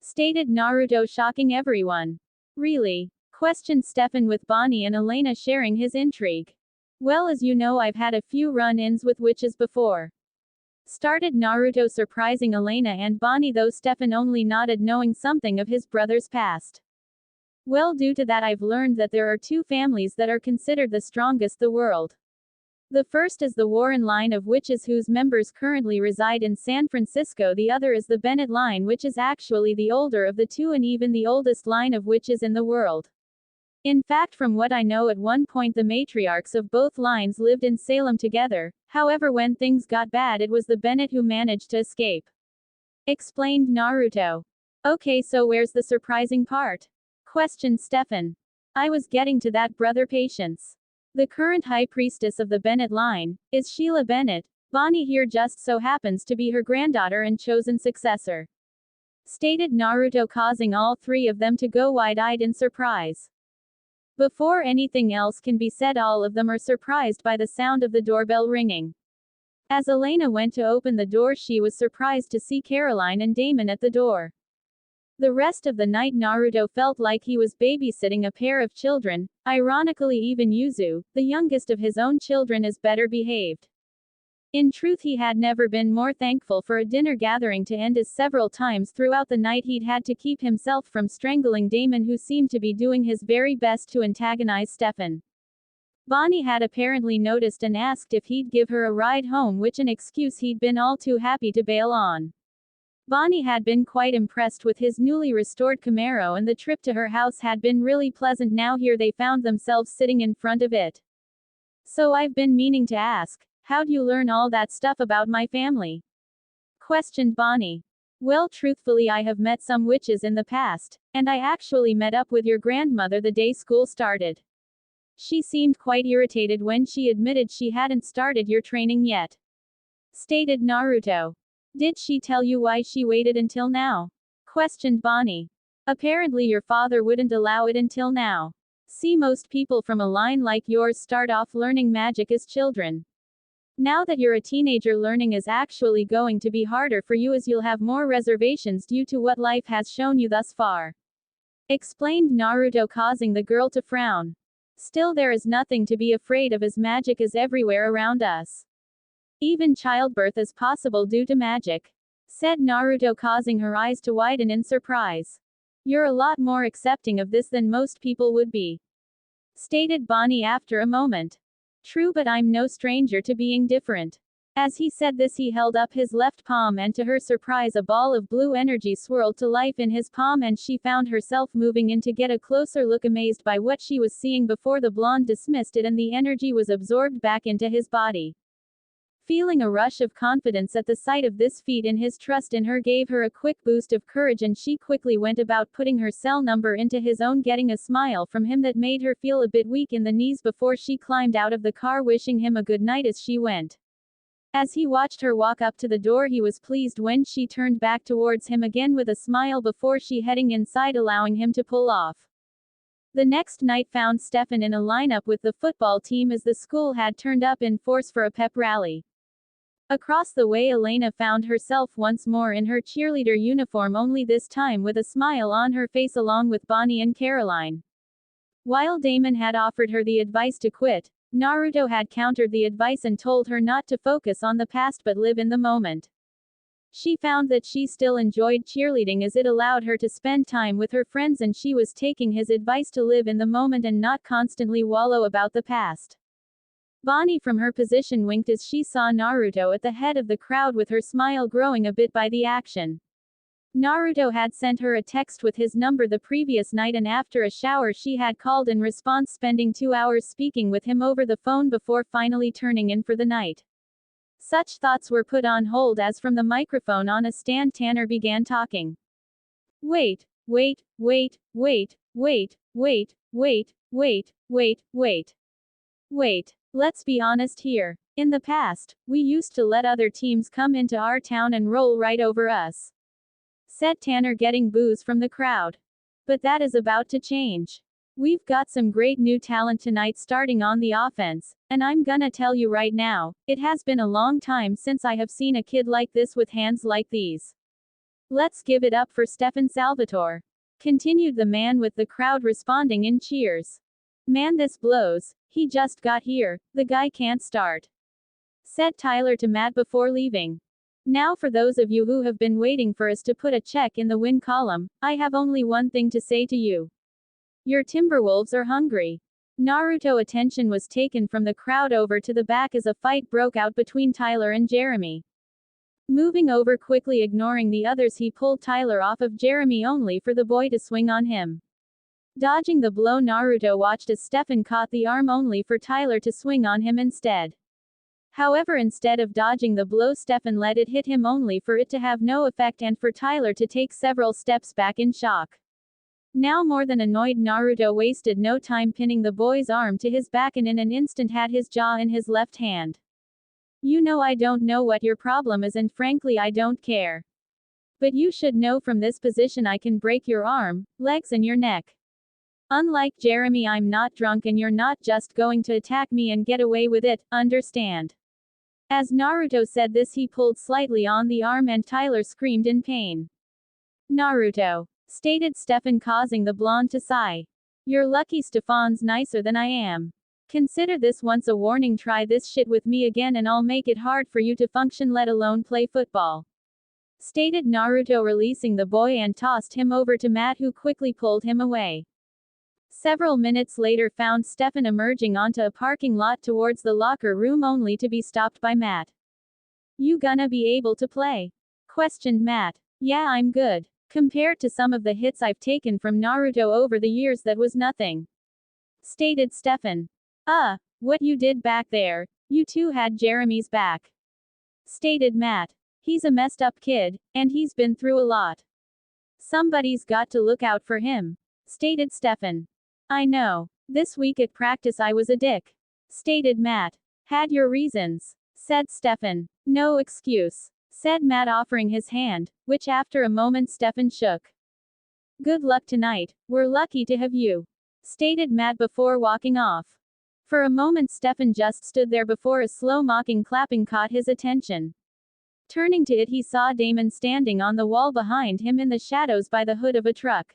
stated Naruto, shocking everyone. Really? Questioned Stefan, with Bonnie and Elena sharing his intrigue. Well, as you know, I've had a few run-ins with witches before, started Naruto, surprising Elena and Bonnie, though Stefan only nodded, knowing something of his brother's past. Well, due to that, I've learned that there are 2 families that are considered the strongest the world. The first is the Warren line of witches, whose members currently reside in San Francisco. The other is the Bennett line, which is actually the older of the 2 and even the oldest line of witches in the world. In fact, from what I know, at one point the matriarchs of both lines lived in Salem together. However, when things got bad, it was the Bennett who managed to escape, explained Naruto. Okay, so where's the surprising part? Questioned Stefan. I was getting to that, brother. Patience. The current high priestess of the Bennett line is Sheila Bennett. Bonnie here just so happens to be her granddaughter and chosen successor, stated Naruto, causing all 3 of them to go wide-eyed in surprise. Before anything else can be said, all of them are surprised by the sound of the doorbell ringing. As Elena went to open the door, she was surprised to see Caroline and Damon at the door. The rest of the night Naruto felt like he was babysitting a pair of children. Ironically, even Yuzu, the youngest of his own children, is better behaved. In truth, he had never been more thankful for a dinner gathering to end, as several times throughout the night he'd had to keep himself from strangling Damon, who seemed to be doing his very best to antagonize Stefan. Bonnie had apparently noticed and asked if he'd give her a ride home, which an excuse he'd been all too happy to bail on. Bonnie had been quite impressed with his newly restored Camaro, and the trip to her house had been really pleasant. Now here they found themselves sitting in front of it. "So I've been meaning to ask, how'd you learn all that stuff about my family?" questioned Bonnie. "Well, truthfully, I have met some witches in the past, and I actually met up with your grandmother the day school started." She seemed quite irritated when she admitted she hadn't started your training yet, stated Naruto. "Did she tell you why she waited until now?" questioned Bonnie. "Apparently your father wouldn't allow it until now. See, most people from a line like yours start off learning magic as children. Now that you're a teenager, learning is actually going to be harder for you, as you'll have more reservations due to what life has shown you thus far," explained Naruto, causing the girl to frown. "Still, there is nothing to be afraid of, as magic is everywhere around us. Even childbirth is possible due to magic," said Naruto, causing her eyes to widen in surprise. "You're a lot more accepting of this than most people would be," stated Bonnie after a moment. "True, but I'm no stranger to being different." As he said this, he held up his left palm, and to her surprise, a ball of blue energy swirled to life in his palm, and she found herself moving in to get a closer look, amazed by what she was seeing before the blonde dismissed it and the energy was absorbed back into his body. Feeling a rush of confidence at the sight of this feat in his trust in her gave her a quick boost of courage, and she quickly went about putting her cell number into his own, getting a smile from him that made her feel a bit weak in the knees before she climbed out of the car, wishing him a good night as she went. As he watched her walk up to the door, he was pleased when she turned back towards him again with a smile before she heading inside, allowing him to pull off. The next night found Stefan in a lineup with the football team, as the school had turned up in force for a pep rally. Across the way, Elena found herself once more in her cheerleader uniform, only this time with a smile on her face, along with Bonnie and Caroline. While Damon had offered her the advice to quit, Naruto had countered the advice and told her not to focus on the past but live in the moment. She found that she still enjoyed cheerleading, as it allowed her to spend time with her friends, and she was taking his advice to live in the moment and not constantly wallow about the past. Bonnie from her position winked as she saw Naruto at the head of the crowd, with her smile growing a bit by the action. Naruto had sent her a text with his number the previous night, and after a shower she had called in response, spending 2 hours speaking with him over the phone before finally turning in for the night. Such thoughts were put on hold as from the microphone on a stand Tanner began talking. Wait, wait, wait, wait, wait, wait, wait, wait, wait, wait. Wait. Let's be honest here. In the past, we used to let other teams come into our town and roll right over us," said Tanner, getting boos from the crowd. "But that is about to change. We've got some great new talent tonight starting on the offense, and I'm gonna tell you right now, it has been a long time since I have seen a kid like this with hands like these. Let's give it up for Stefan savageThor," continued the man, with the crowd responding in cheers. "Man, this blows. He just got here, the guy can't start," said Tyler to Matt before leaving. "Now, for those of you who have been waiting for us to put a check in the win column, I have only one thing to say to you. Your Timberwolves are hungry." Naruto's attention was taken from the crowd over to the back as a fight broke out between Tyler and Jeremy. Moving over quickly, ignoring the others, he pulled Tyler off of Jeremy, only for the boy to swing on him. Dodging the blow, Naruto watched as Stefan caught the arm, only for Tyler to swing on him instead. However, instead of dodging the blow, Stefan let it hit him, only for it to have no effect and for Tyler to take several steps back in shock. Now more than annoyed, Naruto wasted no time pinning the boy's arm to his back and in an instant had his jaw in his left hand. "You know, I don't know what your problem is, and frankly I don't care. But you should know from this position I can break your arm, legs and your neck. Unlike Jeremy, I'm not drunk and you're not just going to attack me and get away with it, understand?" As Naruto said this, he pulled slightly on the arm and Tyler screamed in pain. Naruto. stated Stefan, causing the blonde to sigh. You're lucky Stefan's nicer than I am. Consider this once a warning. Try this shit with me again and I'll make it hard for you to function, let alone play football. Stated Naruto, releasing the boy and tossed him over to Matt, who quickly pulled him away. Several minutes later found Stefan emerging onto a parking lot towards the locker room, only to be stopped by Matt. You gonna be able to play? Questioned Matt. Yeah, I'm good. Compared to some of the hits I've taken from Naruto over the years, that was nothing. Stated Stefan. What you did back there, you two had Jeremy's back. Stated Matt. He's a messed up kid, and he's been through a lot. Somebody's got to look out for him. Stated Stefan. I know. This week at practice I was a dick. Stated Matt. Had your reasons. Said Stefan. No excuse. Said Matt, offering his hand, which after a moment Stefan shook. Good luck tonight, we're lucky to have you. Stated Matt before walking off. For a moment Stefan just stood there before a slow mocking clapping caught his attention. Turning to it, he saw Damon standing on the wall behind him in the shadows by the hood of a truck.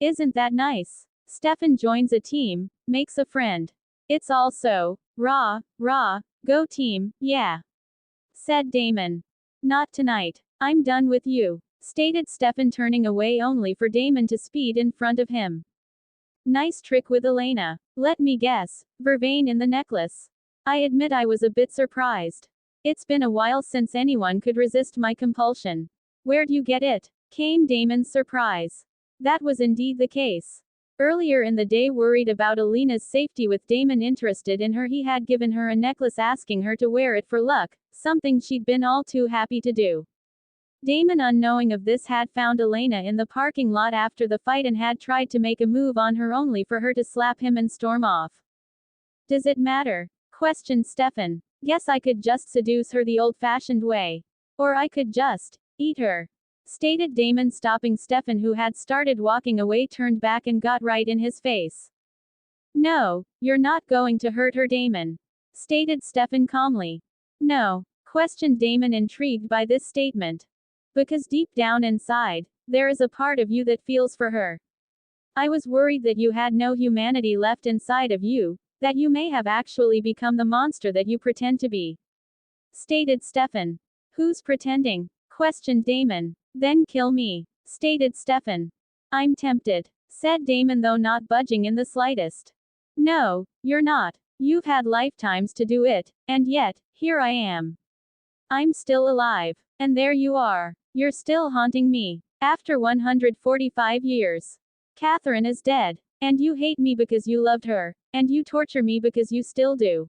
Isn't that nice? Stefan joins a team, makes a friend. It's all so rah, go team, yeah. Said Damon. Not tonight. I'm done with you. Stated Stefan, turning away only for Damon to speed in front of him. Nice trick with Elena. Let me guess, vervain in the necklace. I admit I was a bit surprised. It's been a while since anyone could resist my compulsion. Where'd you get it? Came Damon's surprise. That was indeed the case. Earlier in the day, worried about Elena's safety with Damon interested in her, he had given her a necklace asking her to wear it for luck, something she'd been all too happy to do. Damon, unknowing of this, had found Elena in the parking lot after the fight and had tried to make a move on her, only for her to slap him and storm off. Does it matter? Questioned Stefan. Guess I could just seduce her the old-fashioned way. Or I could just eat her. Stated Damon, stopping Stefan, who had started walking away, turned back and got right in his face. No, you're not going to hurt her, Damon. Stated Stefan calmly. No? Questioned Damon, intrigued by this statement. Because deep down inside, there is a part of you that feels for her. I was worried that you had no humanity left inside of you, that you may have actually become the monster that you pretend to be. Stated Stefan. Who's pretending? Questioned Damon. Then kill me. Stated Stefan. I'm tempted. Said Damon, though not budging in the slightest. No, you're not. You've had lifetimes to do it, and yet, here I am. I'm still alive. And there you are. You're still haunting me. After 145 years. Catherine is dead. And you hate me because you loved her, and you torture me because you still do.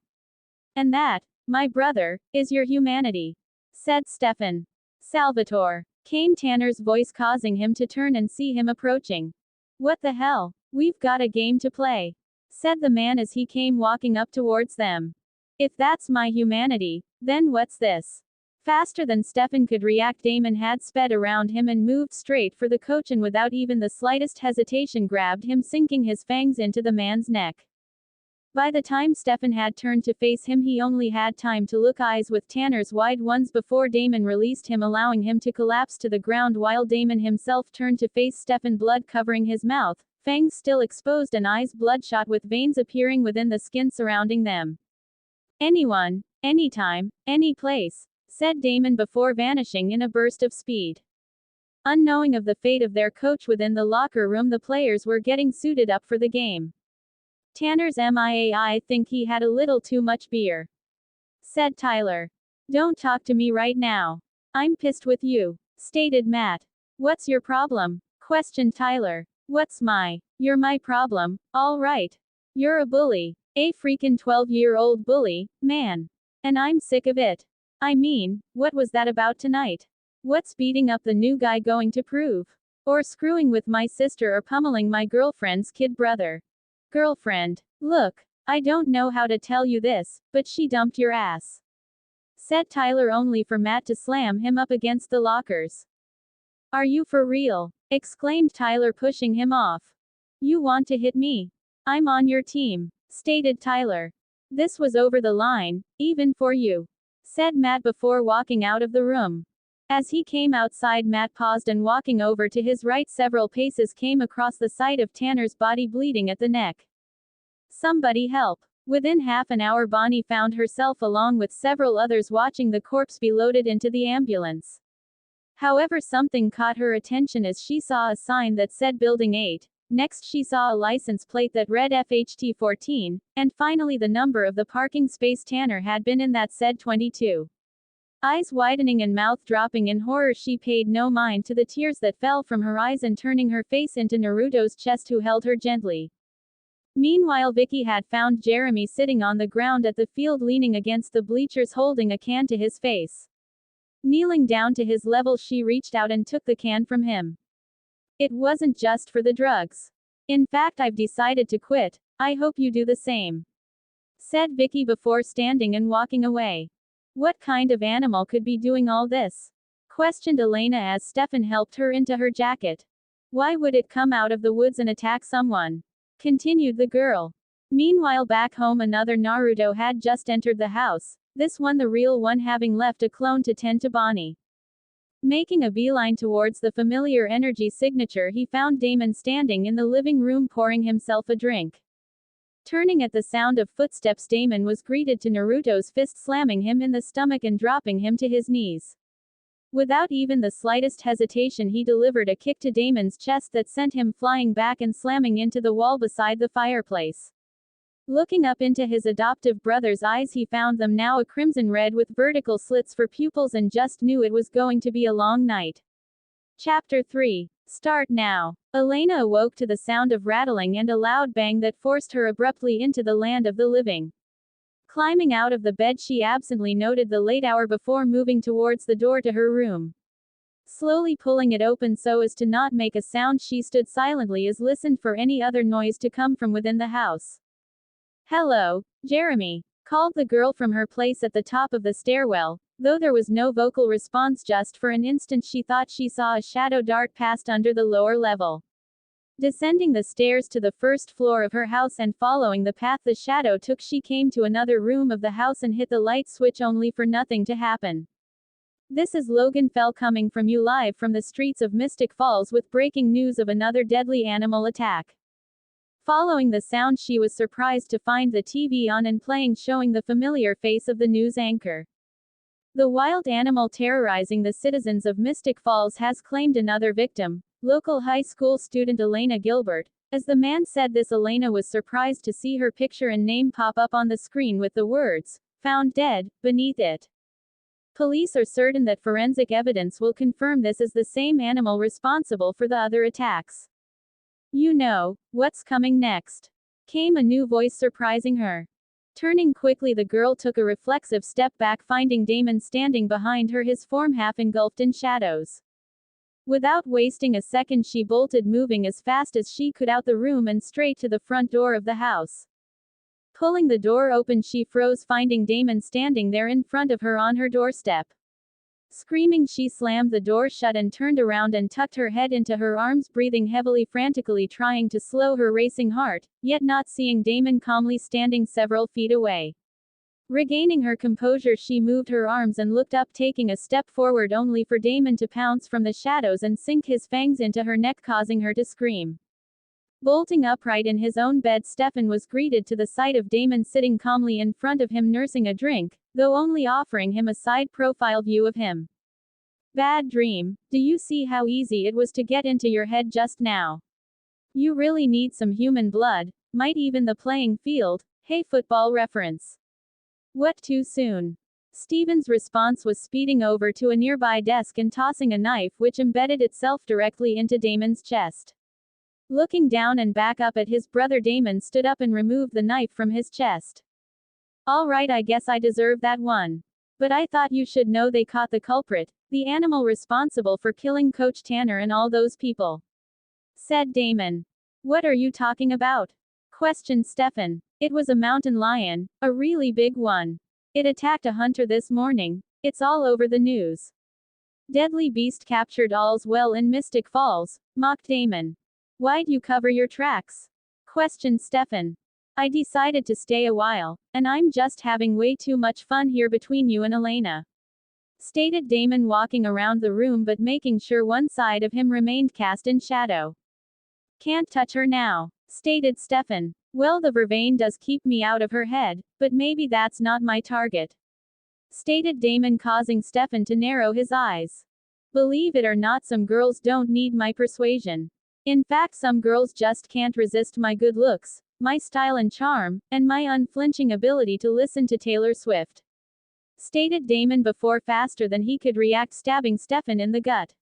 And that, my brother, is your humanity. Said Stefan. savageThor. Came Tanner's voice, causing him to turn and see him approaching. What the hell? We've got a game to play. Said the man as he came walking up towards them. If that's my humanity, then what's this? Faster than Stefan could react, Damon had sped around him and moved straight for the coach, and without even the slightest hesitation grabbed him, sinking his fangs into the man's neck. By the time Stefan had turned to face him, he only had time to look eyes with Tanner's wide ones before Damon released him, allowing him to collapse to the ground, while Damon himself turned to face Stefan, blood covering his mouth, fangs still exposed and eyes bloodshot with veins appearing within the skin surrounding them. Anyone, anytime, any place, said Damon before vanishing in a burst of speed. Unknowing of the fate of their coach within the locker room, the players were getting suited up for the game. Tanner's MIA, I think he had a little too much beer. Said Tyler. Don't talk to me right now. I'm pissed with you. Stated Matt. What's your problem? Questioned Tyler. You're my problem, all right. You're a bully. A freaking 12-year-old bully, man. And I'm sick of it. I mean, what was that about tonight? What's beating up the new guy going to prove? Or screwing with my sister or pummeling my girlfriend's kid brother? Girlfriend. Look, I don't know how to tell you this, but she dumped your ass. Said Tyler, only for Matt to slam him up against the lockers. Are you for real? Exclaimed Tyler, pushing him off. You want to hit me? I'm on your team. Stated Tyler. This was over the line, even for you. Said Matt before walking out of the room. As he came outside, Matt paused and walking over to his right several paces came across the sight of Tanner's body bleeding at the neck. Somebody help. Within half an hour Bonnie found herself along with several others watching the corpse be loaded into the ambulance. However, something caught her attention as she saw a sign that said Building 8. Next she saw a license plate that read FHT14, and finally the number of the parking space Tanner had been in that said 22. Eyes widening and mouth dropping in horror, she paid no mind to the tears that fell from her eyes and turning her face into Naruto's chest, who held her gently. Meanwhile, Vicky had found Jeremy sitting on the ground at the field, leaning against the bleachers holding a can to his face. Kneeling down to his level, she reached out and took the can from him. It wasn't just for the drugs. In fact, I've decided to quit. I hope you do the same, said Vicky before standing and walking away. What kind of animal could be doing all this? Questioned Elena as Stefan helped her into her jacket. Why would it come out of the woods and attack someone? Continued the girl. Meanwhile, back home, another Naruto had just entered the house, this one the real one, having left a clone to tend to Bonnie. Making a beeline towards the familiar energy signature, he found Damon standing in the living room pouring himself a drink. Turning at the sound of footsteps, Damon was greeted to Naruto's fist slamming him in the stomach and dropping him to his knees. Without even the slightest hesitation, he delivered a kick to Damon's chest that sent him flying back and slamming into the wall beside the fireplace. Looking up into his adoptive brother's eyes, he found them now a crimson red with vertical slits for pupils, and just knew it was going to be a long night. Chapter 3. Start now. Elena awoke to the sound of rattling and a loud bang that forced her abruptly into the land of the living. Climbing out of the bed, she absently noted the late hour before moving towards the door to her room. Slowly pulling it open so as to not make a sound, she stood silently as listened for any other noise to come from within the house. "Hello, Jeremy," called the girl from her place at the top of the stairwell, though there was no vocal response. Just for an instant she thought she saw a shadow dart past under the lower level. Descending the stairs to the first floor of her house and following the path the shadow took, she came to another room of the house and hit the light switch, only for nothing to happen. This is Logan Fell coming from you live from the streets of Mystic Falls with breaking news of another deadly animal attack. Following the sound, she was surprised to find the TV on and playing, showing the familiar face of the news anchor. The wild animal terrorizing the citizens of Mystic Falls has claimed another victim, local high school student Elena Gilbert. As the man said this, Elena was surprised to see her picture and name pop up on the screen with the words, "Found dead," beneath it. Police are certain that forensic evidence will confirm this as the same animal responsible for the other attacks. "You know what's coming next," came a new voice surprising her. Turning quickly, the girl took a reflexive step back, finding Damon standing behind her, his form half engulfed in shadows. Without wasting a second, she bolted, moving as fast as she could out the room and straight to the front door of the house. Pulling the door open, she froze, finding Damon standing there in front of her on her doorstep. Screaming, she slammed the door shut and turned around and tucked her head into her arms, breathing heavily, frantically trying to slow her racing heart, yet not seeing Damon calmly standing several feet away. Regaining her composure, she moved her arms and looked up, taking a step forward, only for Damon to pounce from the shadows and sink his fangs into her neck, causing her to scream. Bolting upright in his own bed, Stefan was greeted to the sight of Damon sitting calmly in front of him, nursing a drink, though only offering him a side-profile view of him. "Bad dream. Do you see how easy it was to get into your head just now? You really need some human blood, might even the playing field." Hey, football reference. "What, too soon?" Steven's response was speeding over to a nearby desk and tossing a knife which embedded itself directly into Damon's chest. Looking down and back up at his brother, Damon stood up and removed the knife from his chest. "All right, I guess I deserve that one. But I thought you should know they caught the culprit, the animal responsible for killing Coach Tanner and all those people," said Damon. "What are you talking about?" questioned Stefan. "It was a mountain lion, a really big one. It attacked a hunter this morning. It's all over the news. Deadly beast captured, all's well in Mystic Falls," mocked Damon. "Why'd you cover your tracks?" questioned Stefan. "I decided to stay a while, and I'm just having way too much fun here between you and Elena." stated Damon, walking around the room but making sure one side of him remained cast in shadow. Can't touch her now, stated Stefan. Well, the vervain does keep me out of her head, but maybe that's not my target, stated Damon, causing Stefan to narrow his eyes. Believe it or not, some girls don't need my persuasion. In fact, some girls just can't resist my good looks, my style and charm, and my unflinching ability to listen to Taylor Swift, stated Damon before, faster than he could react, stabbing Stefan in the gut.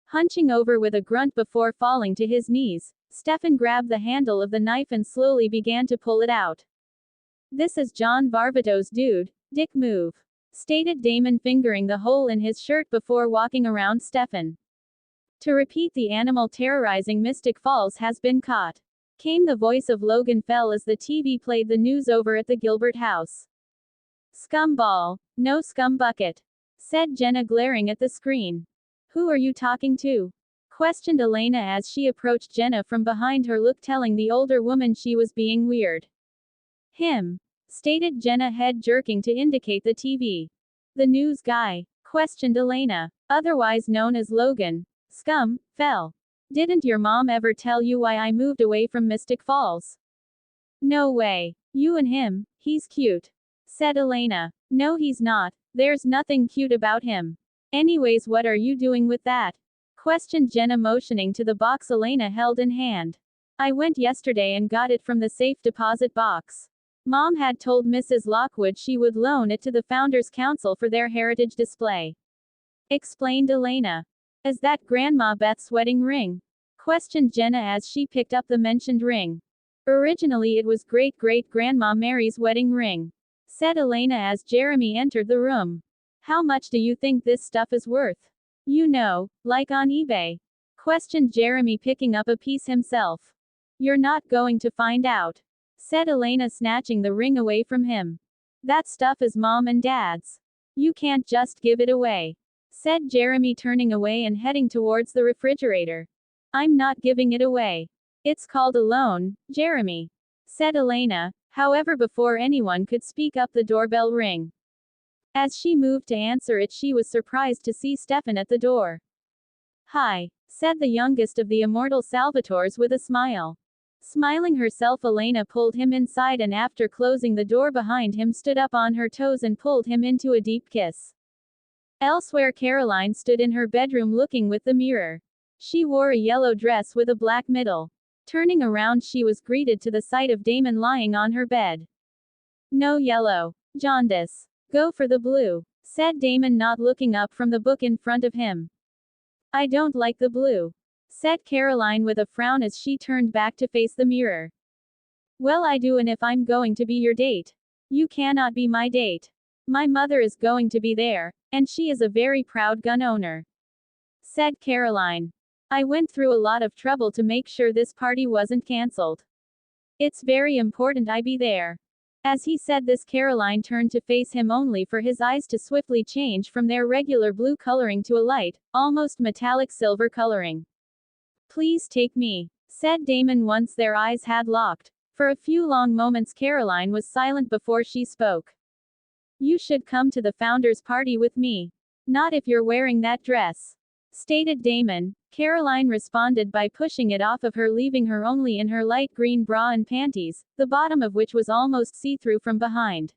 Hunching over with a grunt before falling to his knees, Stefan grabbed the handle of the knife and slowly began to pull it out. This is John Varvatos' dude, dick move, stated Damon, fingering the hole in his shirt before walking around Stefan. To repeat, the animal terrorizing Mystic Falls has been caught, came the voice of Logan Fell as the TV played the news over at the Gilbert house. Scumball, no scum bucket, said Jenna, glaring at the screen. Who are you talking to? Questioned Elena as she approached Jenna from behind, her look telling the older woman she was being weird. Him, stated Jenna, head jerking to indicate the TV. The news guy, questioned Elena, otherwise known as Logan. Scum, Fell. Didn't your mom ever tell you why I moved away from Mystic Falls? No way. You and him, he's cute, said Elena. No, he's not. There's nothing cute about him. Anyways, what are you doing with that? Questioned Jenna, motioning to the box Elena held in hand. I went yesterday and got it from the safe deposit box. Mom had told Mrs. Lockwood she would loan it to the Founders Council for their heritage display, explained Elena. Is that Grandma Beth's wedding ring? Questioned Jenna as she picked up the mentioned ring. Originally it was great-great-grandma Mary's wedding ring, said Elena as Jeremy entered the room. How much do you think this stuff is worth? You know, like on eBay? Questioned Jeremy, picking up a piece himself. You're not going to find out, said Elena, snatching the ring away from him. That stuff is Mom and Dad's. You can't just give it away, said Jeremy, turning away and heading towards the refrigerator. I'm not giving it away. It's called a loan, Jeremy, said Elena. However, before anyone could speak up, the doorbell rang. As she moved to answer it, she was surprised to see Stefan at the door. Hi, said the youngest of the immortal Salvators with a smile. Smiling herself, Elena pulled him inside and after closing the door behind him, stood up on her toes and pulled him into a deep kiss. Elsewhere, Caroline stood in her bedroom looking with the mirror. She wore a yellow dress with a black middle. Turning around, she was greeted to the sight of Damon lying on her bed. No yellow. Jaundice. Go for the blue, said Damon, not looking up from the book in front of him. I don't like the blue, said Caroline with a frown as she turned back to face the mirror. Well, I do, and if I'm going to be your date, you cannot be my date. My mother is going to be there, and she is a very proud gun owner, said Caroline. I went through a lot of trouble to make sure this party wasn't cancelled. It's very important I be there. As he said this, Caroline turned to face him only for his eyes to swiftly change from their regular blue coloring to a light, almost metallic silver coloring. Please take me, said Damon once their eyes had locked. For a few long moments Caroline was silent before she spoke. You should come to the Founders Party with me. Not if you're wearing that dress, stated Damon. Caroline responded by pushing it off of her, leaving her only in her light green bra and panties, the bottom of which was almost see-through from behind.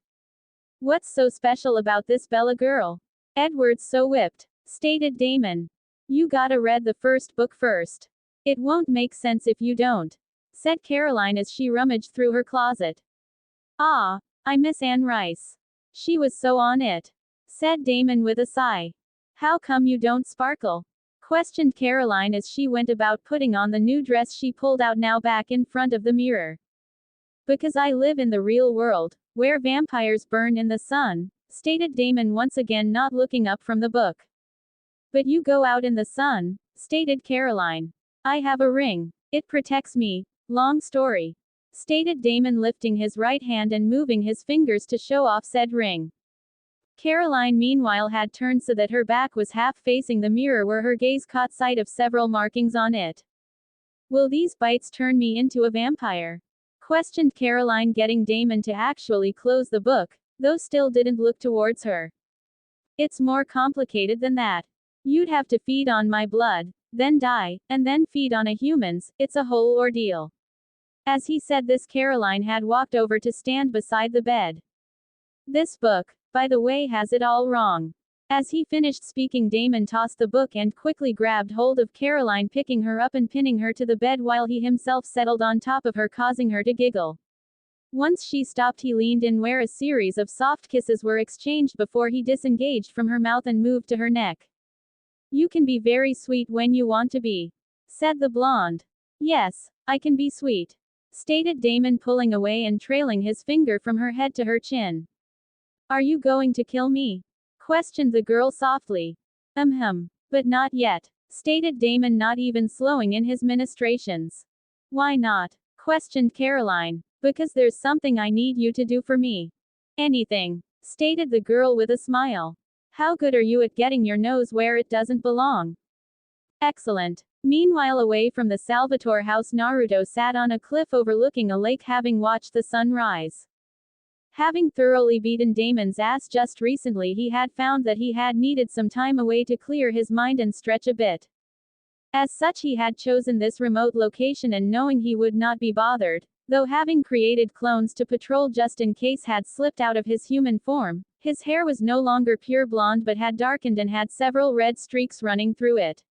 What's so special about this Bella girl? Edward's so whipped, stated Damon. You gotta read the first book first. It won't make sense if you don't, said Caroline as she rummaged through her closet. Ah, I miss Anne Rice. She was so on it, said Damon with a sigh. How come you don't sparkle? Questioned Caroline as she went about putting on the new dress she pulled out now back in front of the mirror. Because I live in the real world, where vampires burn in the sun, stated Damon, once again not looking up from the book. But you go out in the sun, stated Caroline. I have a ring. It protects me. Long story, stated Damon, lifting his right hand and moving his fingers to show off said ring. Caroline meanwhile had turned so that her back was half facing the mirror, where her gaze caught sight of several markings on it. Will these bites turn me into a vampire? Questioned Caroline, getting Damon to actually close the book, though still didn't look towards her. It's more complicated than that. You'd have to feed on my blood, then die, and then feed on a human's. It's a whole ordeal. As he said this, Caroline had walked over to stand beside the bed. This book, by the way, has it all wrong. As he finished speaking, Damon tossed the book and quickly grabbed hold of Caroline, picking her up and pinning her to the bed while he himself settled on top of her, causing her to giggle. Once she stopped, he leaned in where a series of soft kisses were exchanged before he disengaged from her mouth and moved to her neck. "You can be very sweet when you want to be," said the blonde. "Yes, I can be sweet," stated Damon, pulling away and trailing his finger from her head to her chin. "Are you going to kill me?" questioned the girl softly. But not yet," stated Damon, not even slowing in his ministrations. "Why not?" questioned Caroline. "Because there's something I need you to do for me." "Anything," stated the girl with a smile. "How good are you at getting your nose where it doesn't belong?" "Excellent." Meanwhile, away from the savageThor house, Naruto sat on a cliff overlooking a lake, having watched the sun rise. Having thoroughly beaten Damon's ass just recently, he had found that he had needed some time away to clear his mind and stretch a bit. As such, he had chosen this remote location, and knowing he would not be bothered, though having created clones to patrol just in case, had slipped out of his human form. His hair was no longer pure blonde but had darkened and had several red streaks running through it.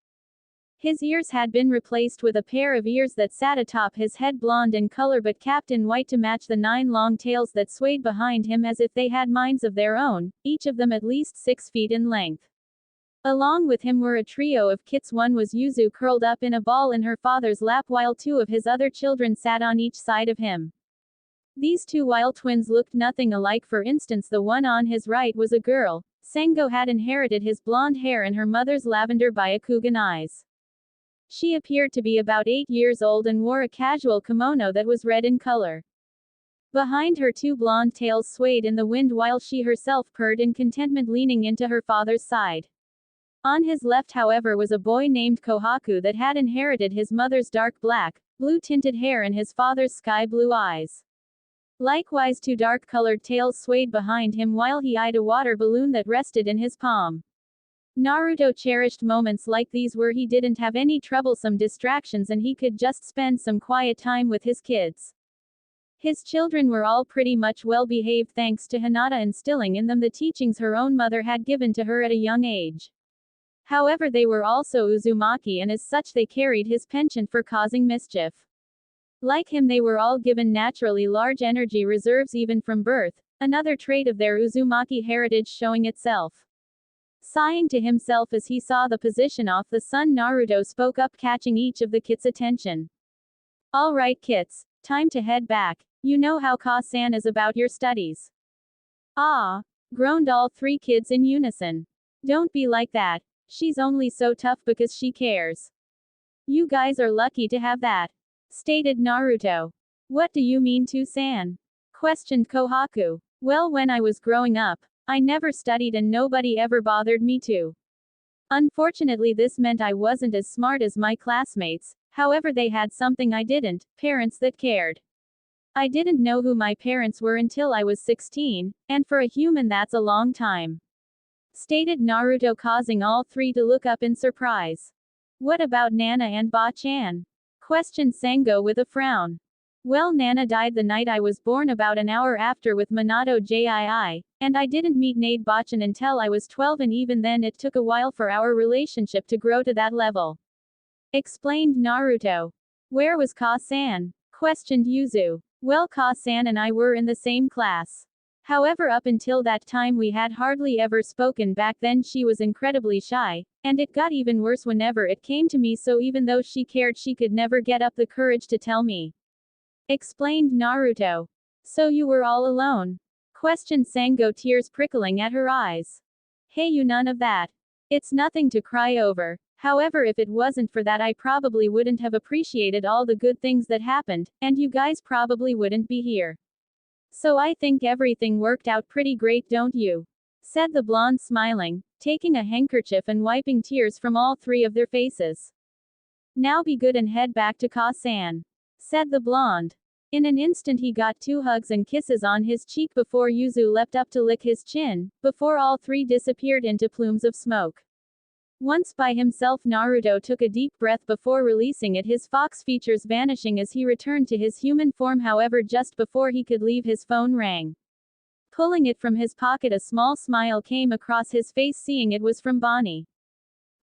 His ears had been replaced with a pair of ears that sat atop his head, blonde in color but capped in white to match the 9 long tails that swayed behind him as if they had minds of their own, each of them at least 6 feet in length. Along with him were a trio of kits. One was Yuzu, curled up in a ball in her father's lap, while 2 of his other children sat on each side of him. These 2 wild twins looked nothing alike. For instance, the one on his right was a girl. Sango had inherited his blonde hair and her mother's lavender Byakugan eyes. She appeared to be about 8 years old and wore a casual kimono that was red in color. Behind her, 2 blonde tails swayed in the wind while she herself purred in contentment, leaning into her father's side. On his left, however, was a boy named Kohaku that had inherited his mother's dark black, blue-tinted hair and his father's sky-blue eyes. Likewise, 2 dark-colored tails swayed behind him while he eyed a water balloon that rested in his palm. Naruto cherished moments like these where he didn't have any troublesome distractions and he could just spend some quiet time with his kids. His children were all pretty much well behaved thanks to Hinata instilling in them the teachings her own mother had given to her at a young age. However, they were also Uzumaki, and as such they carried his penchant for causing mischief. Like him, they were all given naturally large energy reserves even from birth, another trait of their Uzumaki heritage showing itself. Sighing to himself as he saw the position off the sun, Naruto spoke up, catching each of the kids' attention. "All right, kids, time to head back. You know how Ka-san is about your studies." "Ah," groaned all 3 kids in unison. "Don't be like that. She's only so tough because she cares." "You guys are lucky to have that," stated Naruto. "What do you mean, to-san?" questioned Kohaku. "Well, when I was growing up, I never studied and nobody ever bothered me to. Unfortunately, this meant I wasn't as smart as my classmates. However, they had something I didn't: parents that cared. I didn't know who my parents were until I was 16, and for a human that's a long time," stated Naruto, causing all 3 to look up in surprise. "What about Nana and Ba-chan?" questioned Sango with a frown. "Well, Nana died the night I was born, about an hour after with Minato Jii, and I didn't meet Nade Bachan until I was 12, and even then it took a while for our relationship to grow to that level," explained Naruto. "Where was Ka-san?" questioned Yuzu. "Well, Ka-san and I were in the same class. However, up until that time we had hardly ever spoken. Back then she was incredibly shy, and it got even worse whenever it came to me, so even though she cared, she could never get up the courage to tell me," explained Naruto. "So you were all alone?" questioned Sango, tears prickling at her eyes. "Hey, you, none of that. It's nothing to cry over. However, if it wasn't for that, I probably wouldn't have appreciated all the good things that happened, and you guys probably wouldn't be here. So I think everything worked out pretty great, don't you?" said the blonde, smiling, taking a handkerchief and wiping tears from all 3 of their faces. "Now be good and head back to Ka-san," said the blonde. In an instant he got 2 hugs and kisses on his cheek before Yuzu leapt up to lick his chin, before all three disappeared into plumes of smoke. Once by himself, Naruto took a deep breath before releasing it, his fox features vanishing as he returned to his human form. However, just before he could leave, his phone rang. Pulling it from his pocket, a small smile came across his face, seeing it was from Bonnie.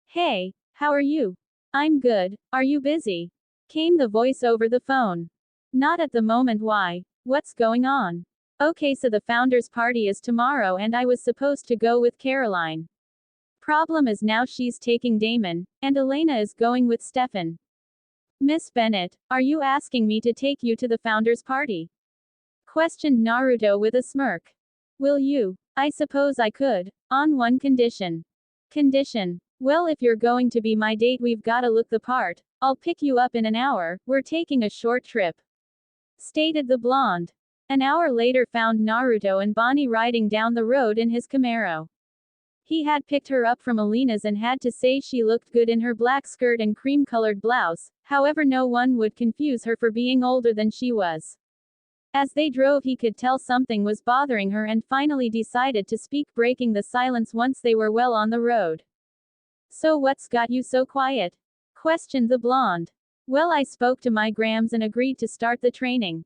"Hey, how are you?" "I'm good, are you busy?" came the voice over the phone. "Not at the moment. Why? What's going on?" "Okay, so the founders party is tomorrow and I was supposed to go with Caroline. Problem is now she's taking Damon, and Elena is going with Stefan." "Miss Bennett, are you asking me to take you to the founders party?" questioned Naruto with a smirk. "Will you?" "I suppose I could, on one condition." "Condition?" "Well, if you're going to be my date, we've gotta look the part. I'll pick you up in an hour, we're taking a short trip," stated the blonde. An hour later found Naruto and Bonnie riding down the road in his Camaro. He had picked her up from Elena's and had to say she looked good in her black skirt and cream-colored blouse, however no one would confuse her for being older than she was. As they drove, he could tell something was bothering her and finally decided to speak, breaking the silence once they were well on the road. "So what's got you so quiet?" questioned the blonde. "Well, I spoke to my Grams and agreed to start the training,"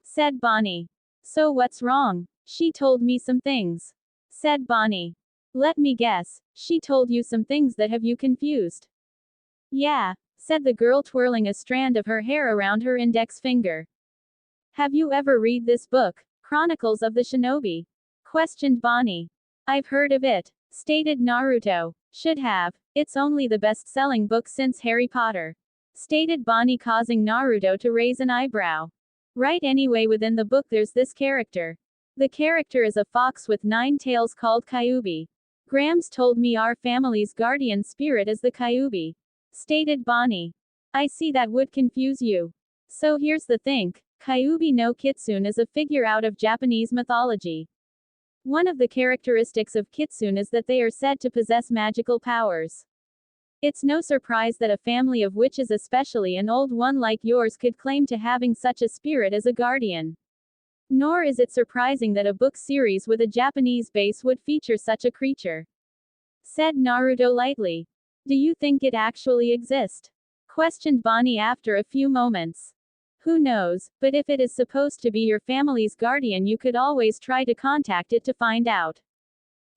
said Bonnie. "So what's wrong?" "She told me some things," said Bonnie. "Let me guess, she told you some things that have you confused?" "Yeah," said the girl, twirling a strand of her hair around her index finger. "Have you ever read this book, Chronicles of the Shinobi?" questioned Bonnie. "I've heard of it," stated Naruto. "Should have. It's only the best-selling book since Harry Potter," stated Bonnie, causing Naruto to raise an eyebrow. "Right, anyway, within the book there's this character. The character is a fox with 9 tails called Kyuubi. Grams told me our family's guardian spirit is the Kyuubi," stated Bonnie. "I see, that would confuse you. So here's the thing, Kyuubi no Kitsune is a figure out of Japanese mythology. One of the characteristics of Kitsune is that they are said to possess magical powers. It's no surprise that a family of witches, especially an old one like yours, could claim to having such a spirit as a guardian. Nor is it surprising that a book series with a Japanese base would feature such a creature," said Naruto lightly. "Do you think it actually exists?" questioned Bonnie after a few moments. "Who knows, but if it is supposed to be your family's guardian, you could always try to contact it to find out,"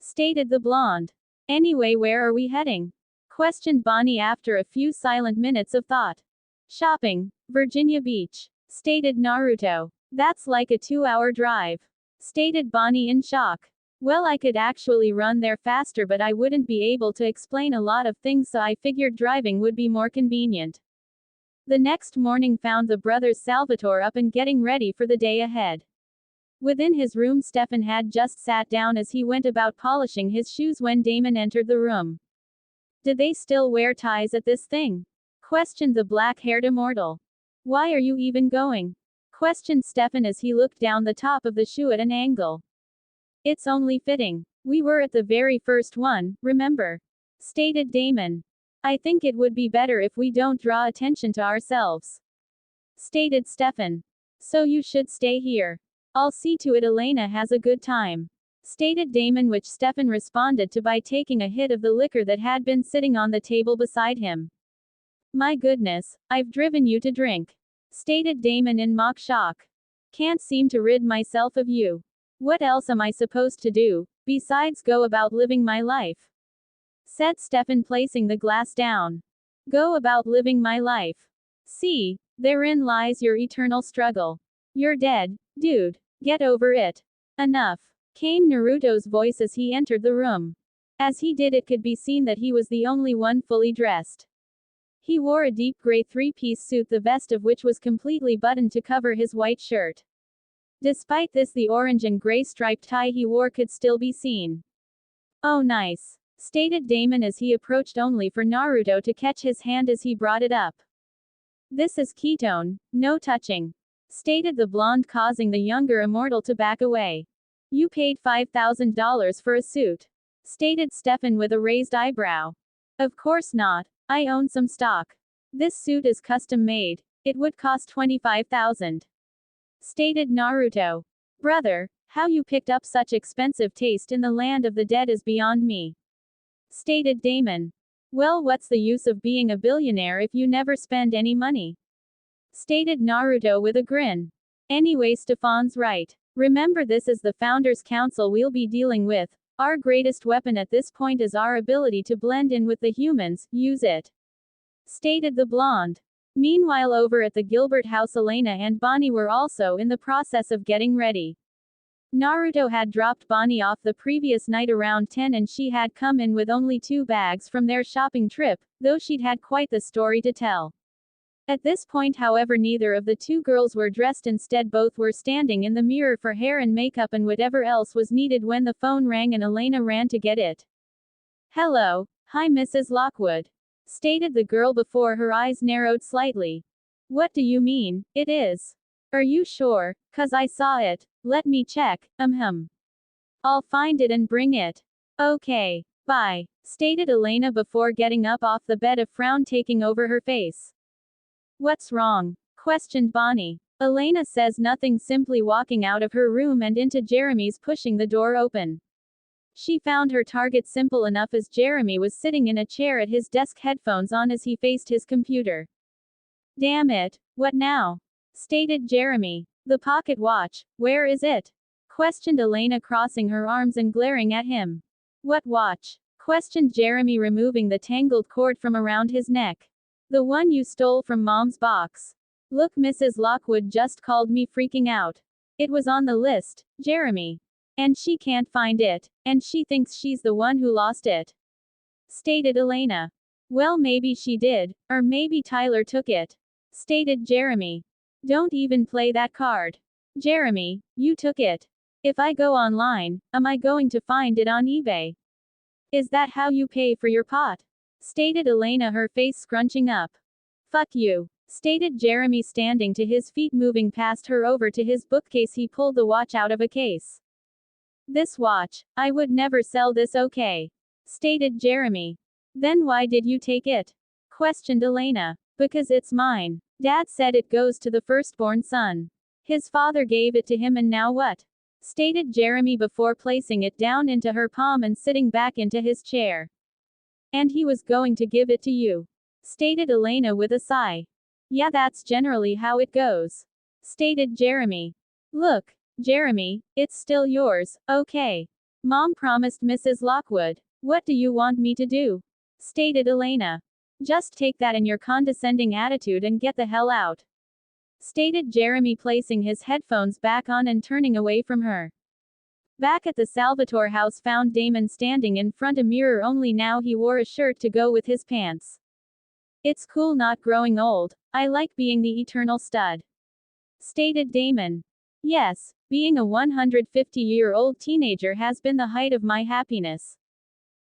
stated the blonde. "Anyway, where are we heading?" questioned Bonnie after a few silent minutes of thought. "Shopping, Virginia Beach," stated Naruto. "That's like a 2-hour drive," stated Bonnie in shock. "Well, I could actually run there faster, but I wouldn't be able to explain a lot of things, so I figured driving would be more convenient." The next morning found the brothers Salvatore up and getting ready for the day ahead. Within his room, Stefan had just sat down as he went about polishing his shoes when Damon entered the room. "Do they still wear ties at this thing?" questioned the black-haired immortal. "Why are you even going?" questioned Stefan as he looked down the top of the shoe at an angle. "It's only fitting. We were at the very first one, remember?" stated Damon. "I think it would be better if we don't draw attention to ourselves," stated Stefan. "So you should stay here. I'll see to it Elena has a good time," stated Damon, which Stefan responded to by taking a hit of the liquor that had been sitting on the table beside him. "My goodness, I've driven you to drink," stated Damon in mock shock. "Can't seem to rid myself of you. What else am I supposed to do, besides go about living my life?" said Stefan, placing the glass down. "Go about living my life? See, therein lies your eternal struggle. You're dead, dude. Get over it." "Enough," came Naruto's voice as he entered the room. As he did, it could be seen that he was the only one fully dressed. He wore a deep gray 3-piece suit, the vest of which was completely buttoned to cover his white shirt. Despite this, the orange and gray striped tie he wore could still be seen. "Oh, nice," stated Damon as he approached, only for Naruto to catch his hand as he brought it up. "This is ketone, no touching," stated the blonde, causing the younger immortal to back away. "You paid $5,000 for a suit," stated Stefan with a raised eyebrow. "Of course not. I own some stock. This suit is custom made. It would cost $25,000. Stated Naruto. Brother, how you picked up such expensive taste in the land of the dead is beyond me. Stated Damon. Well, what's the use of being a billionaire if you never spend any money? Stated Naruto with a grin. Anyway, Stefan's right. Remember, this is the Founders Council we'll be dealing with. Our greatest weapon at this point is our ability to blend in with the humans, use it. Stated the blonde. Meanwhile, over at the Gilbert house, Elena and Bonnie were also in the process of getting ready. Naruto had dropped Bonnie off the previous night around 10 and she had come in with only 2 bags from their shopping trip, though she'd had quite the story to tell. At this point, however, neither of the 2 girls were dressed. Instead, both were standing in the mirror for hair and makeup and whatever else was needed when the phone rang and Elena ran to get it. Hello. Hi, Mrs. Lockwood. Stated the girl before her eyes narrowed slightly. What do you mean, it is? Are you sure? 'Cause I saw it. Let me check. I'll find it and bring it. Okay. Bye. Stated Elena before getting up off the bed, a frown taking over her face. What's wrong? Questioned Bonnie. Elena says nothing, simply walking out of her room and into Jeremy's, pushing the door open. She found her target simple enough, as Jeremy was sitting in a chair at his desk, headphones on as he faced his computer. Damn it, what now? Stated Jeremy. The pocket watch, where is it? Questioned Elena, crossing her arms and glaring at him. What watch? Questioned Jeremy, removing the tangled cord from around his neck. The one you stole from Mom's box. Look, Mrs. Lockwood just called me, freaking out. It was on the list, Jeremy. And she can't find it, and she thinks she's the one who lost it. Stated Elena. Well, maybe she did, or maybe Tyler took it. Stated Jeremy. Don't even play that card. Jeremy, you took it. If I go online, am I going to find it on eBay? Is that how you pay for your pot? Stated Elena, her face scrunching up. Fuck you. Stated Jeremy, standing to his feet, moving past her over to his bookcase. He pulled the watch out of a case. This watch, I would never sell this, okay? Stated Jeremy. Then why did you take it? Questioned Elena. Because it's mine. Dad said it goes to the firstborn son. His father gave it to him, and now what? Stated Jeremy before placing it down into her palm and sitting back into his chair. And he was going to give it to you. Stated Elena with a sigh. Yeah, that's generally how it goes. Stated Jeremy. Look, Jeremy, it's still yours, okay? Mom promised Mrs. Lockwood. What do you want me to do? Stated Elena. Just take that and your condescending attitude and get the hell out. Stated Jeremy, placing his headphones back on and turning away from her. Back at the savageThor house, found Damon standing in front of a mirror, only now he wore a shirt to go with his pants. It's cool not growing old. I like being the eternal stud. Stated Damon. Yes, being a 150-year-old teenager has been the height of my happiness.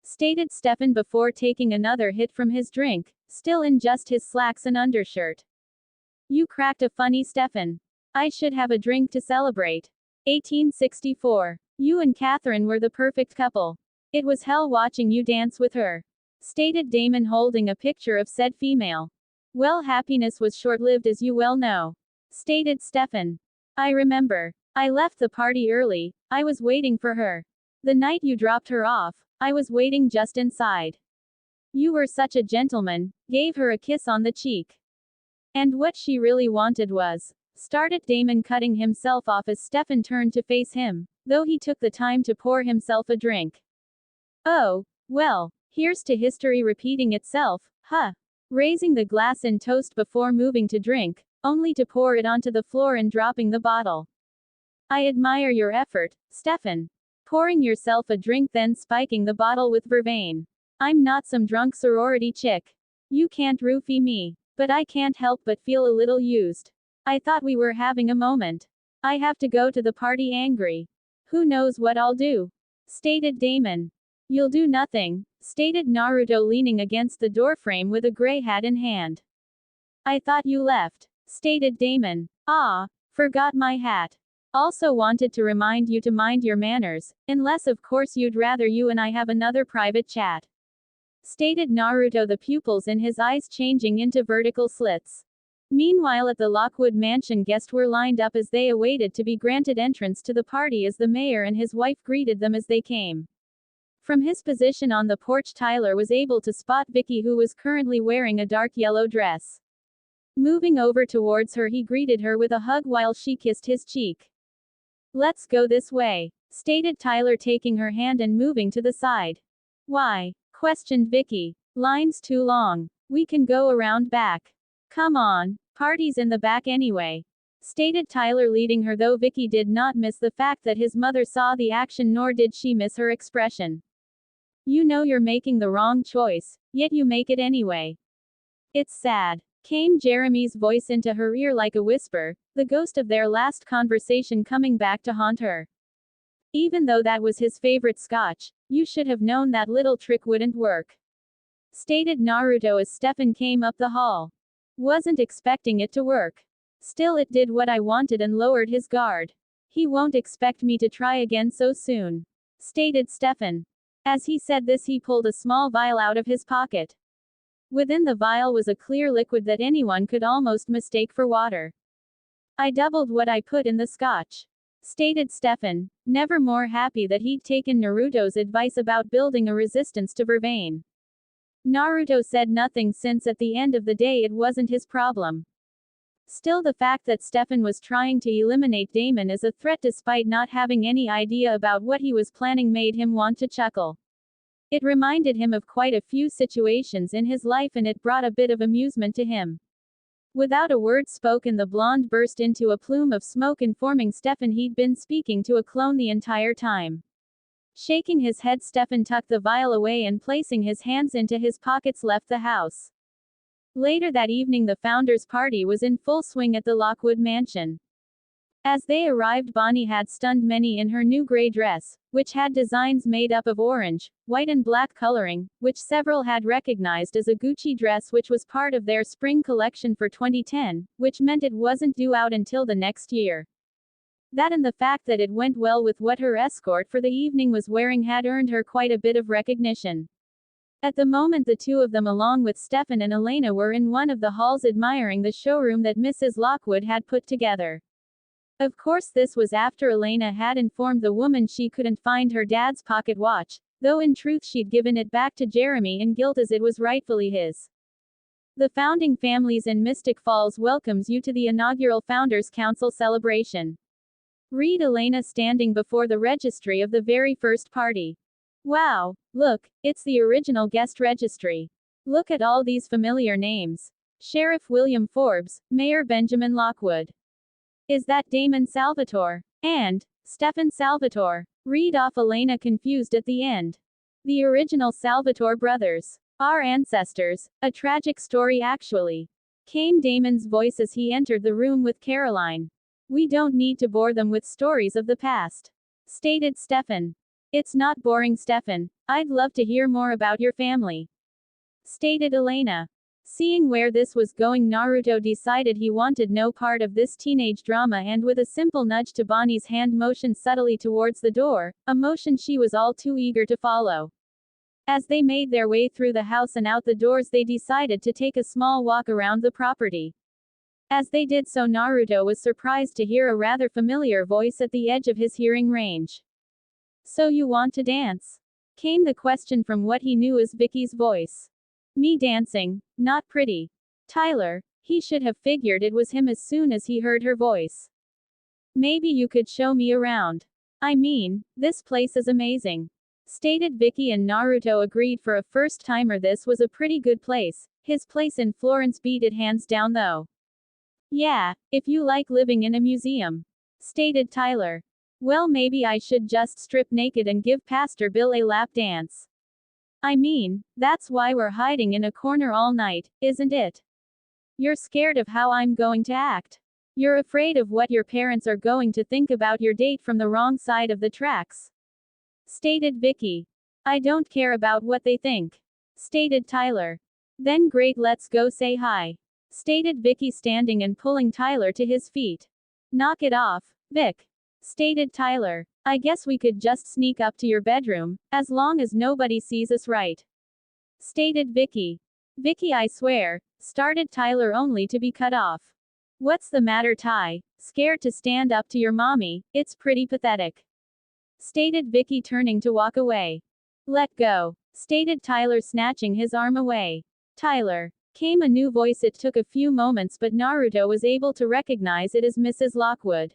Stated Stefan before taking another hit from his drink, still in just his slacks and undershirt. You cracked a funny, Stefan. I should have a drink to celebrate. 1864. You and Catherine were the perfect couple. It was hell watching you dance with her. Stated Damon, holding a picture of said female. Well, happiness was short-lived, as you well know. Stated Stefan. I remember. I left the party early. I was waiting for her. The night you dropped her off, I was waiting just inside. You were such a gentleman, gave her a kiss on the cheek. And what she really wanted was, started Damon, cutting himself off as Stefan turned to face him, though he took the time to pour himself a drink. Oh, well, here's to history repeating itself, huh? Raising the glass in toast before moving to drink, only to pour it onto the floor and dropping the bottle. I admire your effort, Stefan. Pouring yourself a drink, then spiking the bottle with vervain. I'm not some drunk sorority chick. You can't roofie me, but I can't help but feel a little used. I thought we were having a moment. I have to go to the party angry. Who knows what I'll do? Stated Damon. You'll do nothing, stated Naruto, leaning against the doorframe with a gray hat in hand. I thought you left, stated Damon. Ah, forgot my hat. Also wanted to remind you to mind your manners, unless of course you'd rather you and I have another private chat. Stated Naruto, the pupils in his eyes changing into vertical slits. Meanwhile at the Lockwood mansion, guests were lined up as they awaited to be granted entrance to the party as the mayor and his wife greeted them as they came. From his position on the porch, Tyler was able to spot Vicky, who was currently wearing a dark yellow dress. Moving over towards her, he greeted her with a hug while she kissed his cheek. "Let's go this way," stated Tyler, taking her hand and moving to the side. "Why?" questioned Vicky. "Line's too long. We can go around back." "Come on. Party's in the back anyway," stated Tyler, leading her, though Vicky did not miss the fact that his mother saw the action, nor did she miss her expression. "You know you're making the wrong choice, yet you make it anyway. It's sad," came Jeremy's voice into her ear like a whisper, the ghost of their last conversation coming back to haunt her. "Even though that was his favorite scotch, you should have known that little trick wouldn't work," stated Naruto as Stefan came up the hall. "Wasn't expecting it to work. Still, it did what I wanted," and lowered his guard. "He won't expect me to try again so soon," stated Stefan. As he said this, he pulled a small vial out of his pocket. Within the vial was a clear liquid that anyone could almost mistake for water. "I doubled what I put in the scotch," stated Stefan, never more happy that he'd taken Naruto's advice about building a resistance to vervain. Naruto said nothing, since at the end of the day it wasn't his problem. Still, the fact that Stefan was trying to eliminate Damon as a threat despite not having any idea about what he was planning made him want to chuckle. It reminded him of quite a few situations in his life, and it brought a bit of amusement to him. Without a word spoken, the blonde burst into a plume of smoke, informing Stefan he'd been speaking to a clone the entire time. Shaking his head, Stefan tucked the vial away and, placing his hands into his pockets, left the house. Later that evening, the founders' party was in full swing at the Lockwood mansion. As they arrived, Bonnie had stunned many in her new gray dress, which had designs made up of orange, white and black coloring, which several had recognized as a Gucci dress, which was part of their spring collection for 2010, which meant it wasn't due out until the next year. That and the fact that it went well with what her escort for the evening was wearing had earned her quite a bit of recognition. At the moment, the two of them, along with Stefan and Elena, were in one of the halls admiring the showroom that Mrs. Lockwood had put together. Of course, this was after Elena had informed the woman she couldn't find her dad's pocket watch, though in truth she'd given it back to Jeremy in guilt, as it was rightfully his. The founding families in Mystic Falls welcomes you to the inaugural Founders Council celebration. Read Elena, standing before the registry of the very first party. "Wow, look, it's the original guest registry. Look at all these familiar names. Sheriff William Forbes, Mayor Benjamin Lockwood. Is that Damon Salvatore? And Stefan Salvatore?" Read off Elena, confused at the end. "The original Salvatore brothers. Our ancestors. A tragic story, actually," came Damon's voice as he entered the room with Caroline. "We don't need to bore them with stories of the past," stated Stefan. "It's not boring, Stefan. I'd love to hear more about your family," stated Elena. Seeing where this was going, Naruto decided he wanted no part of this teenage drama, and with a simple nudge to Bonnie's hand, motioned subtly towards the door, a motion she was all too eager to follow. As they made their way through the house and out the doors, they decided to take a small walk around the property. As they did so, Naruto was surprised to hear a rather familiar voice at the edge of his hearing range. "So you want to dance?" came the question from what he knew as Vicky's voice. "Me dancing? Not pretty." Tyler. He should have figured it was him as soon as he heard her voice. "Maybe you could show me around. I mean, this place is amazing," stated Vicky, and Naruto agreed. For a first-timer, this was a pretty good place. His place in Florence beat it hands down, though. "Yeah, if you like living in a museum," stated Tyler. "Well, maybe I should just strip naked and give Pastor Bill a lap dance. I mean, that's why we're hiding in a corner all night, isn't it? You're scared of how I'm going to act. You're afraid of what your parents are going to think about your date from the wrong side of the tracks," stated Vicky. "I don't care about what they think," stated Tyler. "Then great, let's go say hi," stated Vicky, standing and pulling Tyler to his feet. "Knock it off, Vic," stated Tyler. "I guess we could just sneak up to your bedroom, as long as nobody sees us, right?" stated Vicky. Vicky, I swear, started Tyler only to be cut off. What's the matter, Ty? Scared to stand up to your mommy? It's pretty pathetic. Stated Vicky, turning to walk away. Let go. Stated Tyler, snatching his arm away. Tyler. Came a new voice. It took a few moments, but Naruto was able to recognize it as Mrs. Lockwood.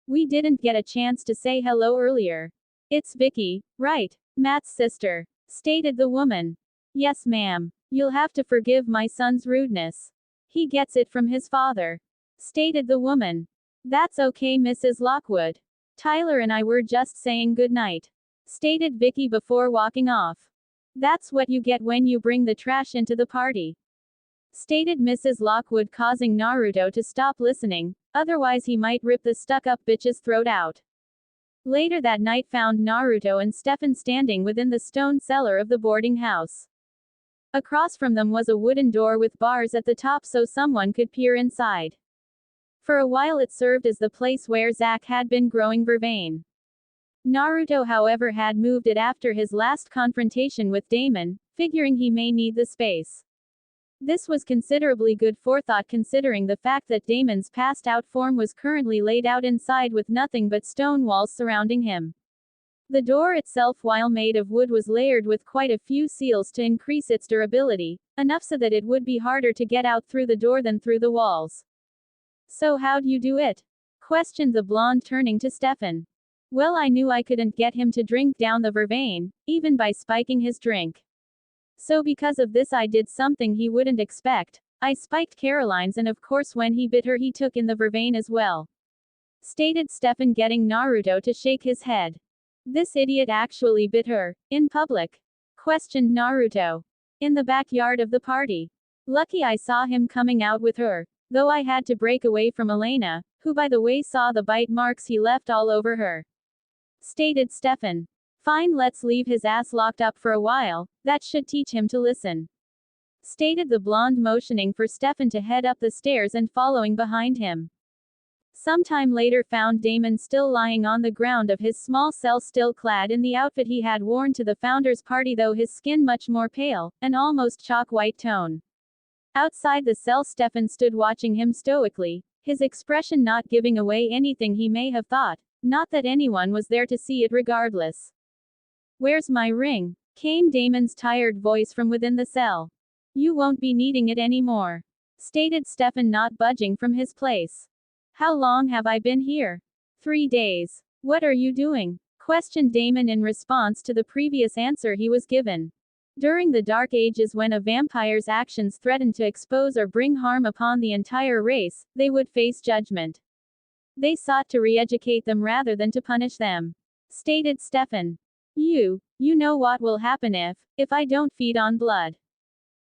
We didn't get a chance to say hello earlier. It's Vicky, right? Matt's sister. Stated the woman. Yes, ma'am. You'll have to forgive my son's rudeness. He gets it from his father. Stated the woman. That's okay, Mrs. Lockwood. Tyler and I were just saying goodnight. Stated Vicky before walking off. That's what you get when you bring the trash into the party. Stated Mrs. Lockwood, causing Naruto to stop listening, otherwise he might rip the stuck-up bitch's throat out. Later that night found Naruto and Stefan standing within the stone cellar of the boarding house. Across from them was a wooden door with bars at the top so someone could peer inside. For a while it served as the place where Zack had been growing vervain. Naruto, however, had moved it after his last confrontation with Damon, figuring he may need the space. This was considerably good forethought considering the fact that Damon's passed out form was currently laid out inside with nothing but stone walls surrounding him. The door itself, while made of wood, was layered with quite a few seals to increase its durability, enough so that it would be harder to get out through the door than through the walls. So how'd you do it? Questioned the blonde, turning to Stefan. Well, I knew I couldn't get him to drink down the vervain, even by spiking his drink. So because of this I did something he wouldn't expect. I spiked Caroline's, and of course when he bit her he took in the vervain as well. Stated Stefan, getting Naruto to shake his head. This idiot actually bit her, in public? Questioned Naruto. In the backyard of the party. Lucky I saw him coming out with her, though I had to break away from Elena, who by the way saw the bite marks he left all over her. Stated Stefan. Fine, let's leave his ass locked up for a while, that should teach him to listen. Stated the blonde, motioning for Stefan to head up the stairs and following behind him. Sometime later found Damon still lying on the ground of his small cell, still clad in the outfit he had worn to the founders' party, though his skin much more pale, an almost chalk white tone. Outside the cell Stefan stood watching him stoically, his expression not giving away anything he may have thought, not that anyone was there to see it regardless. Where's my ring? Came Damon's tired voice from within the cell. You won't be needing it anymore. Stated Stefan, not budging from his place. How long have I been here? 3 days. What are you doing? Questioned Damon in response to the previous answer he was given. During the Dark Ages, when a vampire's actions threatened to expose or bring harm upon the entire race, they would face judgment. They sought to re-educate them rather than to punish them. Stated Stefan. You know what will happen if I don't feed on blood.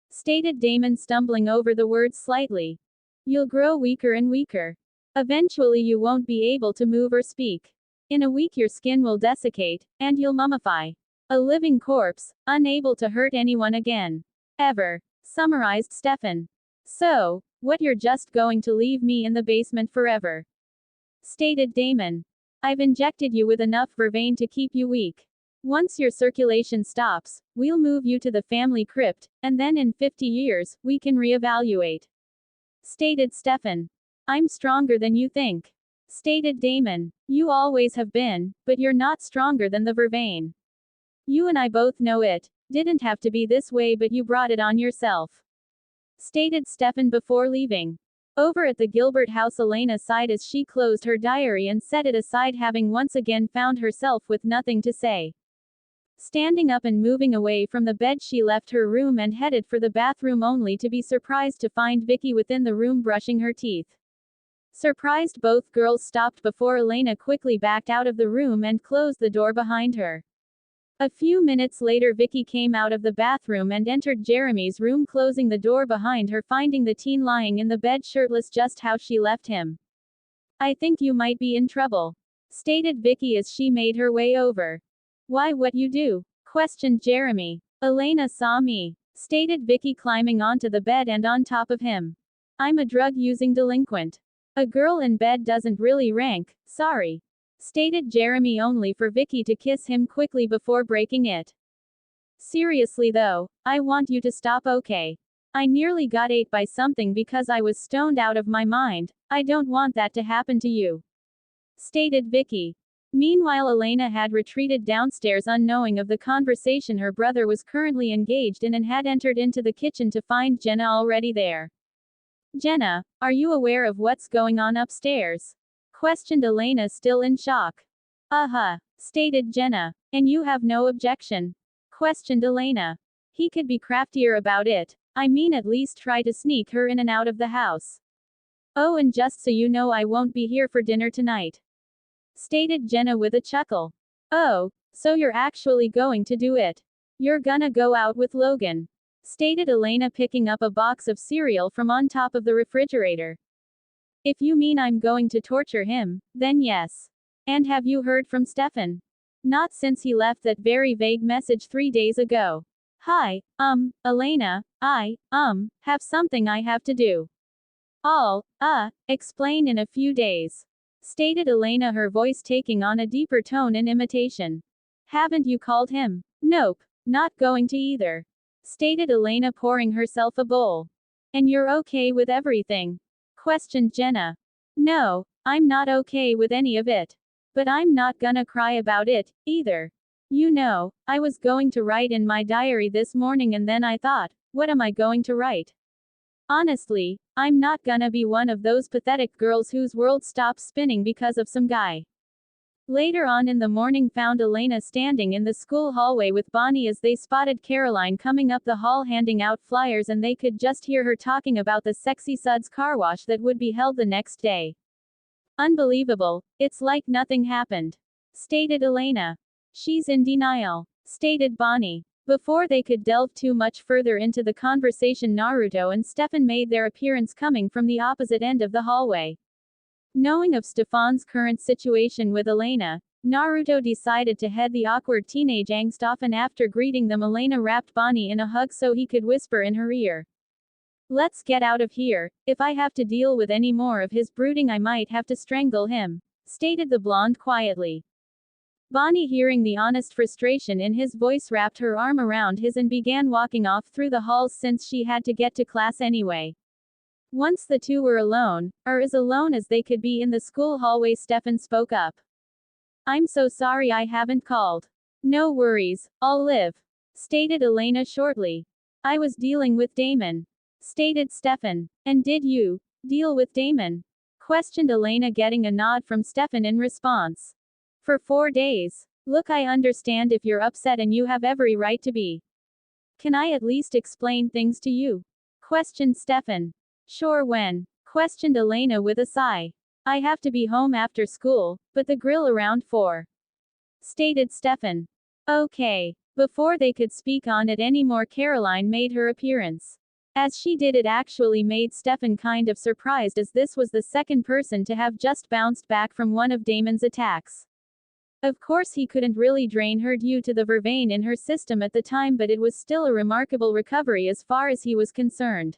Stated Damon, stumbling over the words slightly. You'll grow weaker and weaker. Eventually you won't be able to move or speak. In a week your skin will desiccate, and you'll mummify. A living corpse, unable to hurt anyone again. Ever. Summarized Stefan. So, what, you're just going to leave me in the basement forever? Stated Damon. I've injected you with enough vervain to keep you weak. Once your circulation stops, we'll move you to the family crypt, and then in 50 years, we can reevaluate. Stated Stefan. I'm stronger than you think. Stated Damon. You always have been, but you're not stronger than the vervain. You and I both know it. Didn't have to be this way, but you brought it on yourself. Stated Stefan before leaving. Over at the Gilbert house, Elena sighed as she closed her diary and set it aside, having once again found herself with nothing to say. Standing up and moving away from the bed, she left her room and headed for the bathroom, only to be surprised to find Vicky within the room brushing her teeth. Surprised, both girls stopped before Elena quickly backed out of the room and closed the door behind her. A few minutes later Vicky came out of the bathroom and entered Jeremy's room, closing the door behind her, finding the teen lying in the bed shirtless, just how she left him. I think you might be in trouble. Stated Vicky as she made her way over. Why, what you do? Questioned Jeremy. Elena saw me. Stated Vicky, climbing onto the bed and on top of him. I'm a drug-using delinquent. A girl in bed doesn't really rank, sorry. Stated Jeremy, only for Vicky to kiss him quickly before breaking it. Seriously though, I want you to stop, okay? I nearly got ate by something because I was stoned out of my mind. I don't want that to happen to you," stated Vicky. Meanwhile, Elena had retreated downstairs unknowing of the conversation her brother was currently engaged in and had entered into the kitchen to find Jenna already there. "Jenna, are you aware of what's going on upstairs?" questioned Elena, still in shock. "Uh-huh," stated Jenna. "And you have no objection?" questioned Elena. "He could be craftier about it. I mean, at least try to sneak her in and out of the house." "Oh, and just so you know, I won't be here for dinner tonight," stated Jenna with a chuckle. "Oh, so you're actually going to do it? You're gonna go out with Logan," stated Elena, picking up a box of cereal from on top of the refrigerator. "If you mean I'm going to torture him, then yes. And have you heard from Stefan?" "Not since he left that very vague message 3 days ago. Hi, Elena, I, have something I have to do. I'll, explain in a few days," stated Elena, her voice taking on a deeper tone in imitation. "Haven't you called him?" "Nope, not going to either," stated Elena, pouring herself a bowl. "And you're okay with everything?" questioned Jenna. "No, I'm not okay with any of it. But I'm not gonna cry about it, either. You know, I was going to write in my diary this morning and then I thought, what am I going to write? Honestly, I'm not gonna be one of those pathetic girls whose world stops spinning because of some guy." Later on in the morning found Elena standing in the school hallway with Bonnie as they spotted Caroline coming up the hall handing out flyers, and they could just hear her talking about the Sexy Suds car wash that would be held the next day. "Unbelievable, it's like nothing happened," stated Elena. "She's in denial," stated Bonnie. Before they could delve too much further into the conversation, Naruto and Stefan made their appearance, coming from the opposite end of the hallway. Knowing of Stefan's current situation with Elena, Naruto decided to head the awkward teenage angst off, and after greeting them, Elena wrapped Bonnie in a hug so he could whisper in her ear, "Let's get out of here. If I have to deal with any more of his brooding, I might have to strangle him," stated the blonde quietly. Bonnie, hearing the honest frustration in his voice, wrapped her arm around his and began walking off through the halls since she had to get to class anyway. Once the two were alone, or as alone as they could be in the school hallway, Stefan spoke up. "I'm so sorry I haven't called." "No worries, I'll live," stated Elena shortly. "I was dealing with Damon," stated Stefan. "And did you deal with Damon?" questioned Elena, getting a nod from Stefan in response. "For 4 days. Look, I understand if you're upset and you have every right to be. Can I at least explain things to you?" questioned Stefan. "Sure, when?" questioned Elena with a sigh. "I have to be home after school, but the grill around 4, stated Stefan. "Okay." Before they could speak on it anymore, Caroline made her appearance. As she did, it actually made Stefan kind of surprised, as this was the second person to have just bounced back from one of Damon's attacks. Of course, he couldn't really drain her due to the vervain in her system at the time, but it was still a remarkable recovery as far as he was concerned.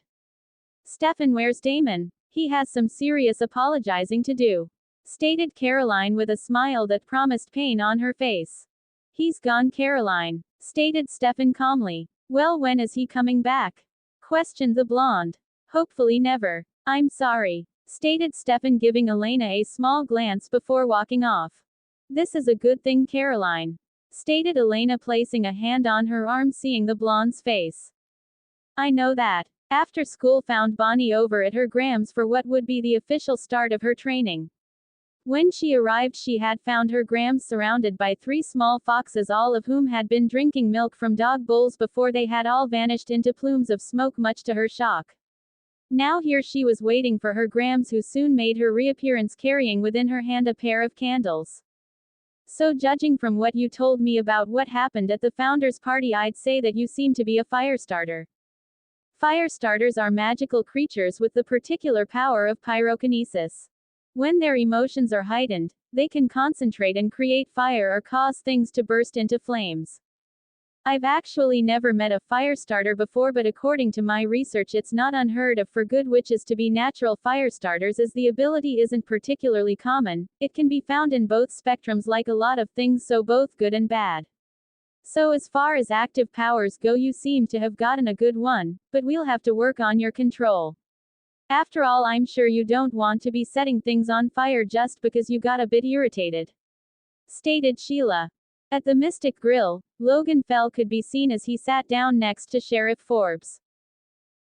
"Stefan, where's Damon? He has some serious apologizing to do," stated Caroline with a smile that promised pain on her face. "He's gone, Caroline," stated Stefan calmly. "Well, when is he coming back?" questioned the blonde. "Hopefully never. I'm sorry," stated Stefan, giving Elena a small glance before walking off. "This is a good thing, Caroline," stated Elena, placing a hand on her arm, seeing the blonde's face. "I know that." After school found Bonnie over at her Grams for what would be the official start of her training. When she arrived, she had found her Grams surrounded by 3 small foxes, all of whom had been drinking milk from dog bowls before they had all vanished into plumes of smoke, much to her shock. Now here she was waiting for her Grams, who soon made her reappearance carrying within her hand a pair of candles. "So judging from what you told me about what happened at the founders' party, I'd say that you seem to be a firestarter." Firestarters are magical creatures with the particular power of pyrokinesis. When their emotions are heightened, they can concentrate and create fire or cause things to burst into flames. "I've actually never met a firestarter before, but according to my research, it's not unheard of for good witches to be natural firestarters, as the ability isn't particularly common. It can be found in both spectrums, like a lot of things, so both good and bad." So as far as active powers go, you seem to have gotten a good one, but we'll have to work on your control. After all, I'm sure you don't want to be setting things on fire just because you got a bit irritated," stated Sheila. At the Mystic Grill, Logan Fell could be seen as he sat down next to Sheriff Forbes.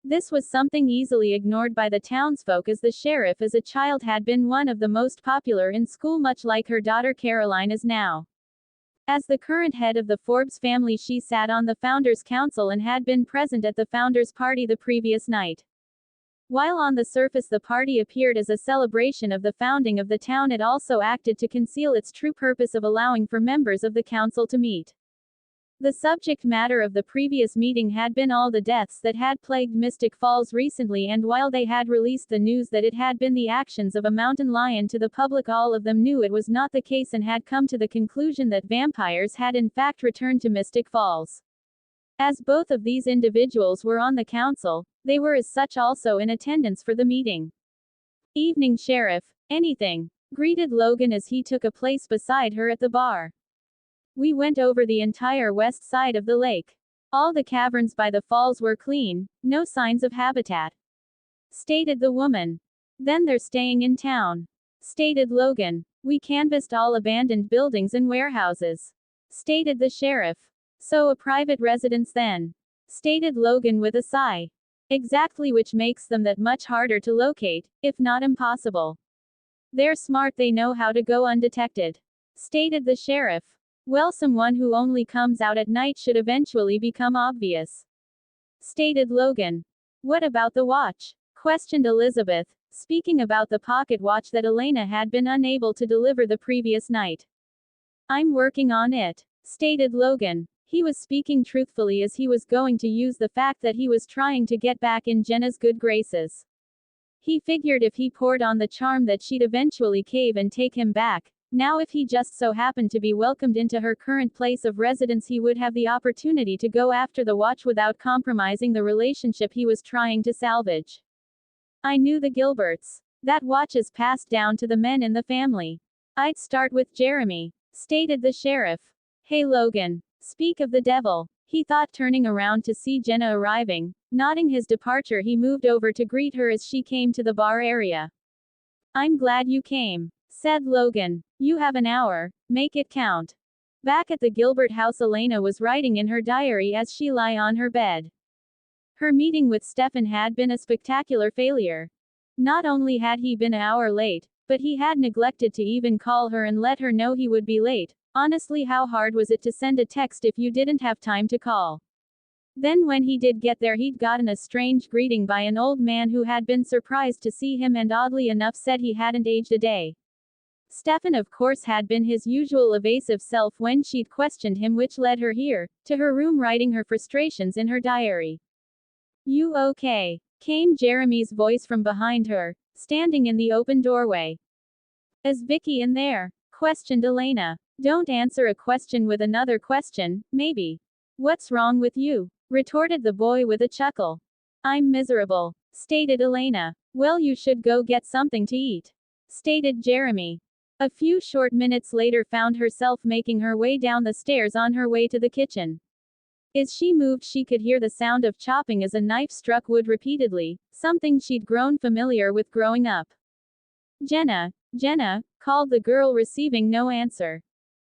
This was something easily ignored by the townsfolk, as the sheriff as a child had been one of the most popular in school, much like her daughter Caroline is now. As the current head of the Forbes family, she sat on the Founders Council and had been present at the Founders Party the previous night. While on the surface the party appeared as a celebration of the founding of the town, it also acted to conceal its true purpose of allowing for members of the council to meet. The subject matter of the previous meeting had been all the deaths that had plagued Mystic Falls recently, and while they had released the news that it had been the actions of a mountain lion to the public, all of them knew it was not the case and had come to the conclusion that vampires had in fact returned to Mystic Falls. As both of these individuals were on the council, they were as such also in attendance for the meeting. "Evening, Sheriff. Anything?" greeted Logan as he took a place beside her at the bar. "We went over the entire west side of the lake. All the caverns by the falls were clean, no signs of habitat," stated the woman. "Then they're staying in town," stated Logan. "We canvassed all abandoned buildings and warehouses," stated the sheriff. "So a private residence then," stated Logan with a sigh. "Exactly, which makes them that much harder to locate, if not impossible. They're smart, they know how to go undetected," stated the sheriff. "Well, someone who only comes out at night should eventually become obvious," stated Logan. "What about the watch?" questioned Elizabeth, speaking about the pocket watch that Elena had been unable to deliver the previous night. "I'm working on it," stated Logan. He was speaking truthfully, as he was going to use the fact that he was trying to get back in Jenna's good graces. He figured if he poured on the charm that she'd eventually cave and take him back. Now if he just so happened to be welcomed into her current place of residence, he would have the opportunity to go after the watch without compromising the relationship he was trying to salvage. "I knew the Gilberts. That watch is passed down to the men in the family. I'd start with Jeremy," stated the sheriff. "Hey Logan. Speak of the devil," he thought, turning around to see Jenna arriving. Nodding his departure, he moved over to greet her as she came to the bar area. "I'm glad you came," said Logan. "You have an hour. Make it count." Back at the Gilbert house, Elena was writing in her diary as she lay on her bed. Her meeting with Stefan had been a spectacular failure. Not only had he been an hour late, but he had neglected to even call her and let her know he would be late. Honestly, how hard was it to send a text if you didn't have time to call? Then when he did get there, he'd gotten a strange greeting by an old man who had been surprised to see him and oddly enough said he hadn't aged a day. Stefan, of course, had been his usual evasive self when she'd questioned him, which led her here, to her room, writing her frustrations in her diary. "You okay?" came Jeremy's voice from behind her, standing in the open doorway. "Is Vicky in there?" questioned Elena. "Don't answer a question with another question, maybe." "What's wrong with you?" retorted the boy with a chuckle. "I'm miserable," stated Elena. "Well, you should go get something to eat," stated Jeremy. A few short minutes later found herself making her way down the stairs on her way to the kitchen. As she moved, she could hear the sound of chopping as a knife struck wood repeatedly, something she'd grown familiar with growing up. "Jenna, Jenna," called the girl, receiving no answer.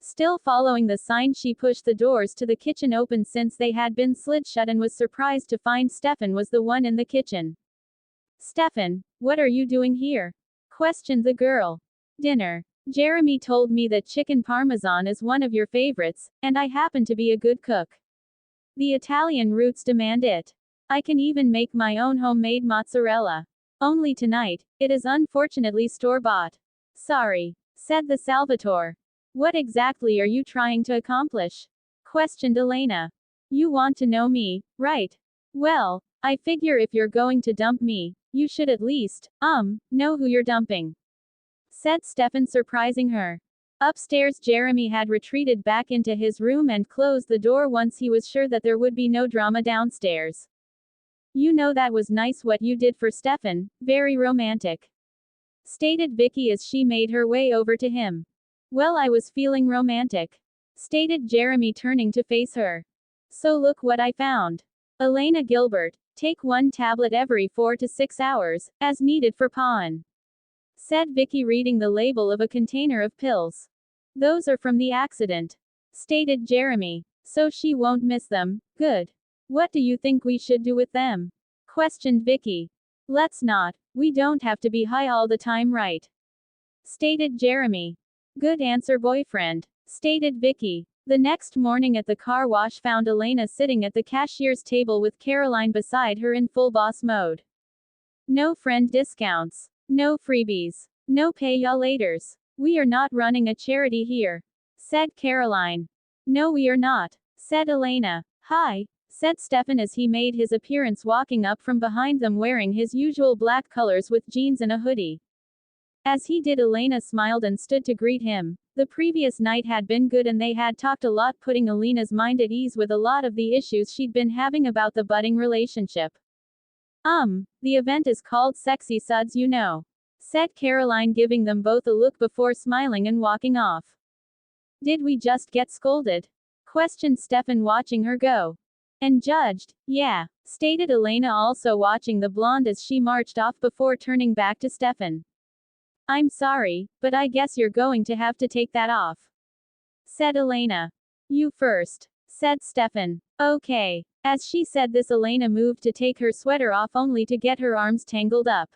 Still following the sign, she pushed the doors to the kitchen open since they had been slid shut and was surprised to find Stefan was the one in the kitchen. "Stefan, what are you doing here?" questioned the girl. "Dinner. Jeremy told me that chicken parmesan is one of your favorites, and I happen to be a good cook. The Italian roots demand it. I can even make my own homemade mozzarella. Only tonight, it is unfortunately store-bought." "Sorry," said the savageThor. "What exactly are you trying to accomplish?" questioned Elena. "You want to know me, right? Well, I figure if you're going to dump me, you should at least, know who you're dumping," said Stefan, surprising her. Upstairs, Jeremy had retreated back into his room and closed the door once he was sure that there would be no drama downstairs. "You know, that was nice what you did for Stefan, very romantic," stated Vicky as she made her way over to him. "Well, I was feeling romantic," stated Jeremy, turning to face her. So look what I found. Elena Gilbert, take one tablet every 4 to 6 hours, as needed for pawn, said Vicky, reading the label of a container of pills. Those are from the accident, stated Jeremy. So she won't miss them. Good. What do you think we should do with them? Questioned Vicky. Let's not. We don't have to be high all the time, right? Stated Jeremy. Good answer, boyfriend, stated Vicky. The next morning at the car wash found Elena sitting at the cashier's table with Caroline beside her in full boss mode. No friend discounts. No freebies. No pay ya laters. We are not running a charity here, said Caroline. No, we are not, said Elena. Hi, said Stefan as he made his appearance, walking up from behind them wearing his usual black colors with jeans and a hoodie. As he did, Elena smiled and stood to greet him. The previous night had been good and they had talked a lot, putting Elena's mind at ease with a lot of the issues she'd been having about the budding relationship. The event is called Sexy Suds, you know, said Caroline, giving them both a look before smiling and walking off. Did we just get scolded? Questioned Stefan, watching her go. And judged? Yeah, stated Elena, also watching the blonde as she marched off before turning back to Stefan. I'm sorry, but I guess you're going to have to take that off, said Elena. You first, said Stefan. Okay. As she said this, Elena moved to take her sweater off, only to get her arms tangled up.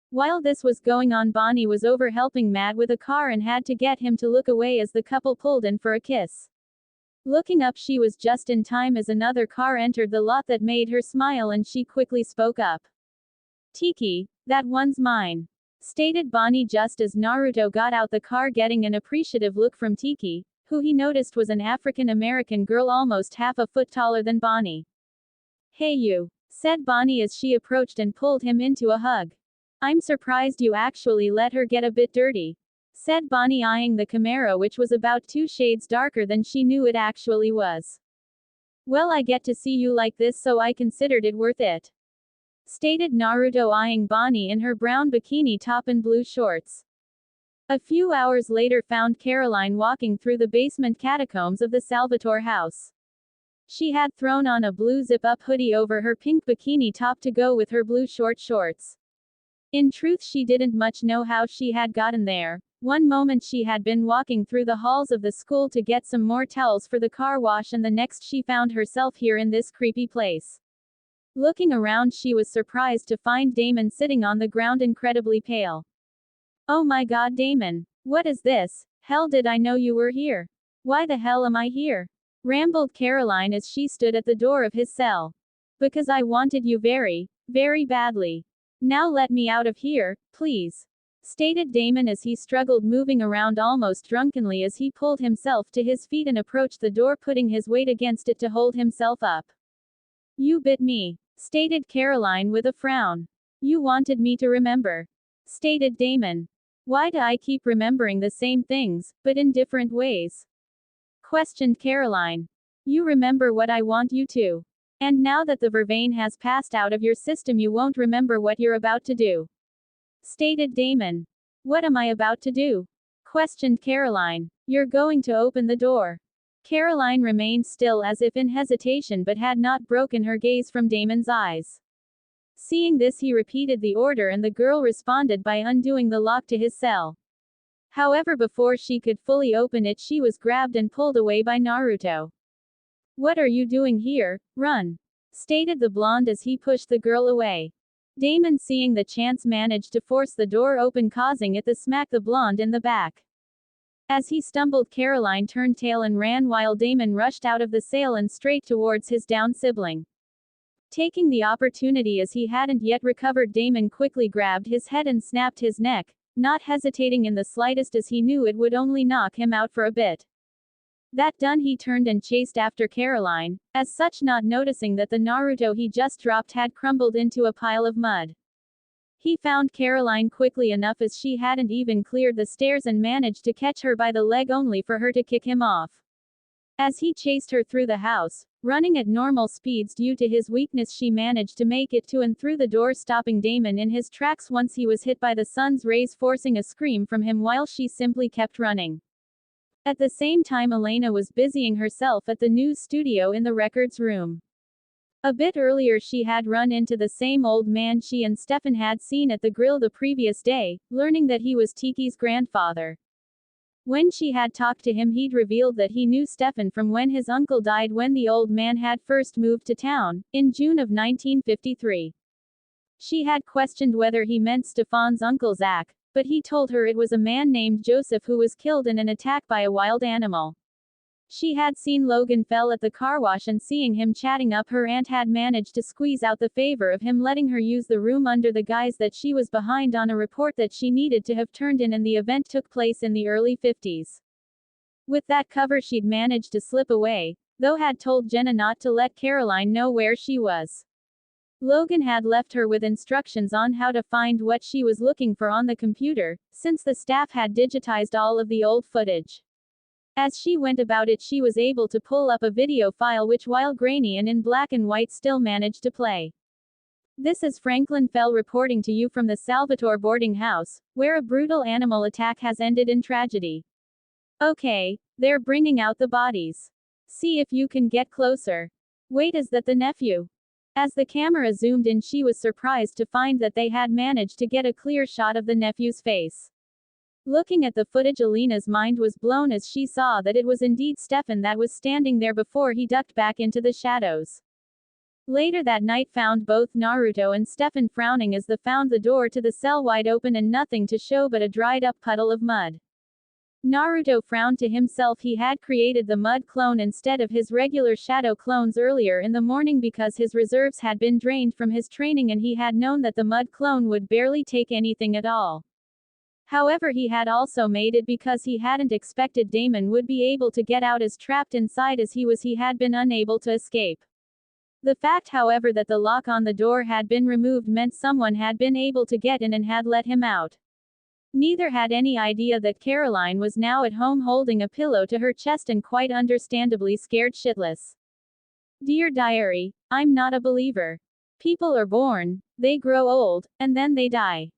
While this was going on, Bonnie was over helping Matt with a car and had to get him to look away as the couple pulled in for a kiss. Looking up, she was just in time as another car entered the lot that made her smile, and she quickly spoke up. Tiki, that one's mine, stated Bonnie just as Naruto got out the car, getting an appreciative look from Tiki, who he noticed was an African American girl almost half a foot taller than Bonnie. Hey you, said Bonnie as she approached and pulled him into a hug. I'm surprised you actually let her get a bit dirty, said Bonnie, eyeing the Camaro, which was about 2 shades darker than she knew it actually was. Well, I get to see you like this, so I considered it worth it, stated Naruto, eyeing Bonnie in her brown bikini top and blue shorts. A few hours later found Caroline walking through the basement catacombs of the savageThor house. She had thrown on a blue zip-up hoodie over her pink bikini top to go with her blue short shorts. In truth, she didn't much know how she had gotten there. One moment she had been walking through the halls of the school to get some more towels for the car wash, and the next she found herself here in this creepy place. Looking around, she was surprised to find Damon sitting on the ground, incredibly pale. Oh my god, Damon. What is this? Hell, did I know you were here? Why the hell am I here? Rambled Caroline as she stood at the door of his cell. Because I wanted you very, very badly. Now let me out of here, please, stated Damon as he struggled, moving around almost drunkenly as he pulled himself to his feet and approached the door, putting his weight against it to hold himself up. You bit me, stated Caroline with a frown. You wanted me to remember, stated Damon. Why do I keep remembering the same things, but in different ways? Questioned Caroline. You remember what I want you to. And now that the vervain has passed out of your system, you won't remember what you're about to do, stated Damon. What am I about to do? Questioned Caroline. You're going to open the door. Caroline remained still as if in hesitation, but had not broken her gaze from Damon's eyes. Seeing this, he repeated the order and the girl responded by undoing the lock to his cell. However, before she could fully open it, she was grabbed and pulled away by Naruto. What are you doing here? Run, stated the blonde as he pushed the girl away. Damon, seeing the chance, managed to force the door open, causing it to smack the blonde in the back. As he stumbled, Caroline turned tail and ran while Damon rushed out of the cell and straight towards his downed sibling. Taking the opportunity as he hadn't yet recovered, Damon quickly grabbed his head and snapped his neck, not hesitating in the slightest as he knew it would only knock him out for a bit. That done, he turned and chased after Caroline, as such not noticing that the Naruto he just dropped had crumbled into a pile of mud. He found Caroline quickly enough as she hadn't even cleared the stairs and managed to catch her by the leg, only for her to kick him off. As he chased her through the house, running at normal speeds due to his weakness, she managed to make it to and through the door, stopping Damon in his tracks once he was hit by the sun's rays, forcing a scream from him while she simply kept running. At the same time, Elena was busying herself at the news studio in the records room. A bit earlier, she had run into the same old man she and Stefan had seen at the grill the previous day, learning that he was Tiki's grandfather. When she had talked to him, he'd revealed that he knew Stefan from when his uncle died when the old man had first moved to town, in June of 1953. She had questioned whether he meant Stefan's uncle Zach, but he told her it was a man named Joseph who was killed in an attack by a wild animal. She had seen Logan Fell at the car wash, and seeing him chatting up her aunt had managed to squeeze out the favor of him letting her use the room under the guise that she was behind on a report that she needed to have turned in, and the event took place in the early 50s. With that cover she'd managed to slip away, though had told Jenna not to let Caroline know where she was. Logan had left her with instructions on how to find what she was looking for on the computer, since the staff had digitized all of the old footage. As she went about it, she was able to pull up a video file which, while grainy and in black and white, still managed to play. This is Franklin Fell reporting to you from the savageThor boarding house, where a brutal animal attack has ended in tragedy. Okay, they're bringing out the bodies. See if you can get closer. Wait, is that the nephew? As the camera zoomed in, she was surprised to find that they had managed to get a clear shot of the nephew's face. Looking at the footage, Elena's mind was blown as she saw that it was indeed Stefan that was standing there before he ducked back into the shadows. Later that night found both Naruto and Stefan frowning as they found the door to the cell wide open and nothing to show but a dried up puddle of mud. Naruto frowned to himself. He had created the mud clone instead of his regular shadow clones earlier in the morning because his reserves had been drained from his training, and he had known that the mud clone would barely take anything at all. However, he had also made it because he hadn't expected Damon would be able to get out, as trapped inside as he was. He had been unable to escape. The fact, however, that the lock on the door had been removed meant someone had been able to get in and had let him out. Neither had any idea that Caroline was now at home holding a pillow to her chest and quite understandably scared shitless. Dear Diary, I'm not a believer. People are born, they grow old, and then they die.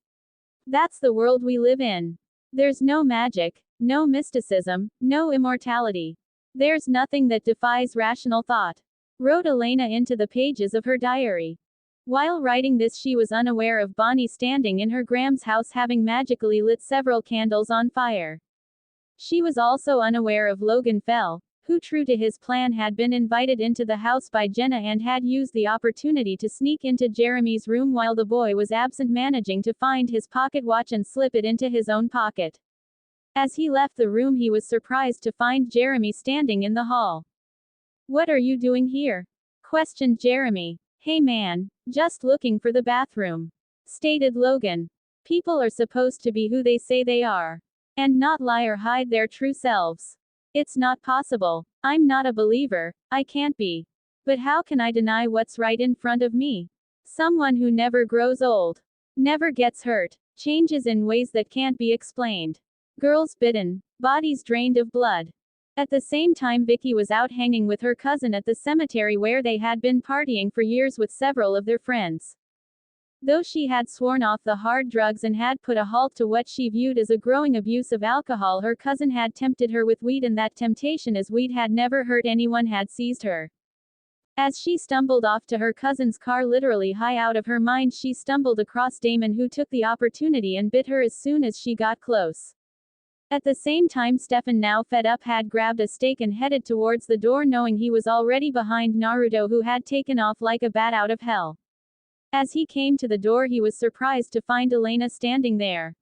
That's the world we live in. There's no magic, no mysticism, no immortality. There's nothing that defies rational thought, wrote Elena into the pages of her diary. While writing this, she was unaware of Bonnie standing in her Graham's house, having magically lit several candles on fire. She was also unaware of Logan Fell, who, true to his plan, had been invited into the house by Jenna and had used the opportunity to sneak into Jeremy's room while the boy was absent, managing to find his pocket watch and slip it into his own pocket. As he left the room, he was surprised to find Jeremy standing in the hall. "What are you doing here?" questioned Jeremy. "Hey man, just looking for the bathroom," stated Logan. "People are supposed to be who they say they are, and not lie or hide their true selves. It's not possible. I'm not a believer, I can't be. But how can I deny what's right in front of me? Someone who never grows old, never gets hurt, changes in ways that can't be explained. Girls bitten, bodies drained of blood." At the same time, Vicky was out hanging with her cousin at the cemetery where they had been partying for years with several of their friends. Though she had sworn off the hard drugs and had put a halt to what she viewed as a growing abuse of alcohol, her cousin had tempted her with weed, and that temptation, as weed had never hurt anyone, had seized her. As she stumbled off to her cousin's car, literally high out of her mind, she stumbled across Damon, who took the opportunity and bit her as soon as she got close. At the same time, Stefan, now fed up, had grabbed a stake and headed towards the door, knowing he was already behind Naruto, who had taken off like a bat out of hell. As he came to the door, he was surprised to find Elena standing there.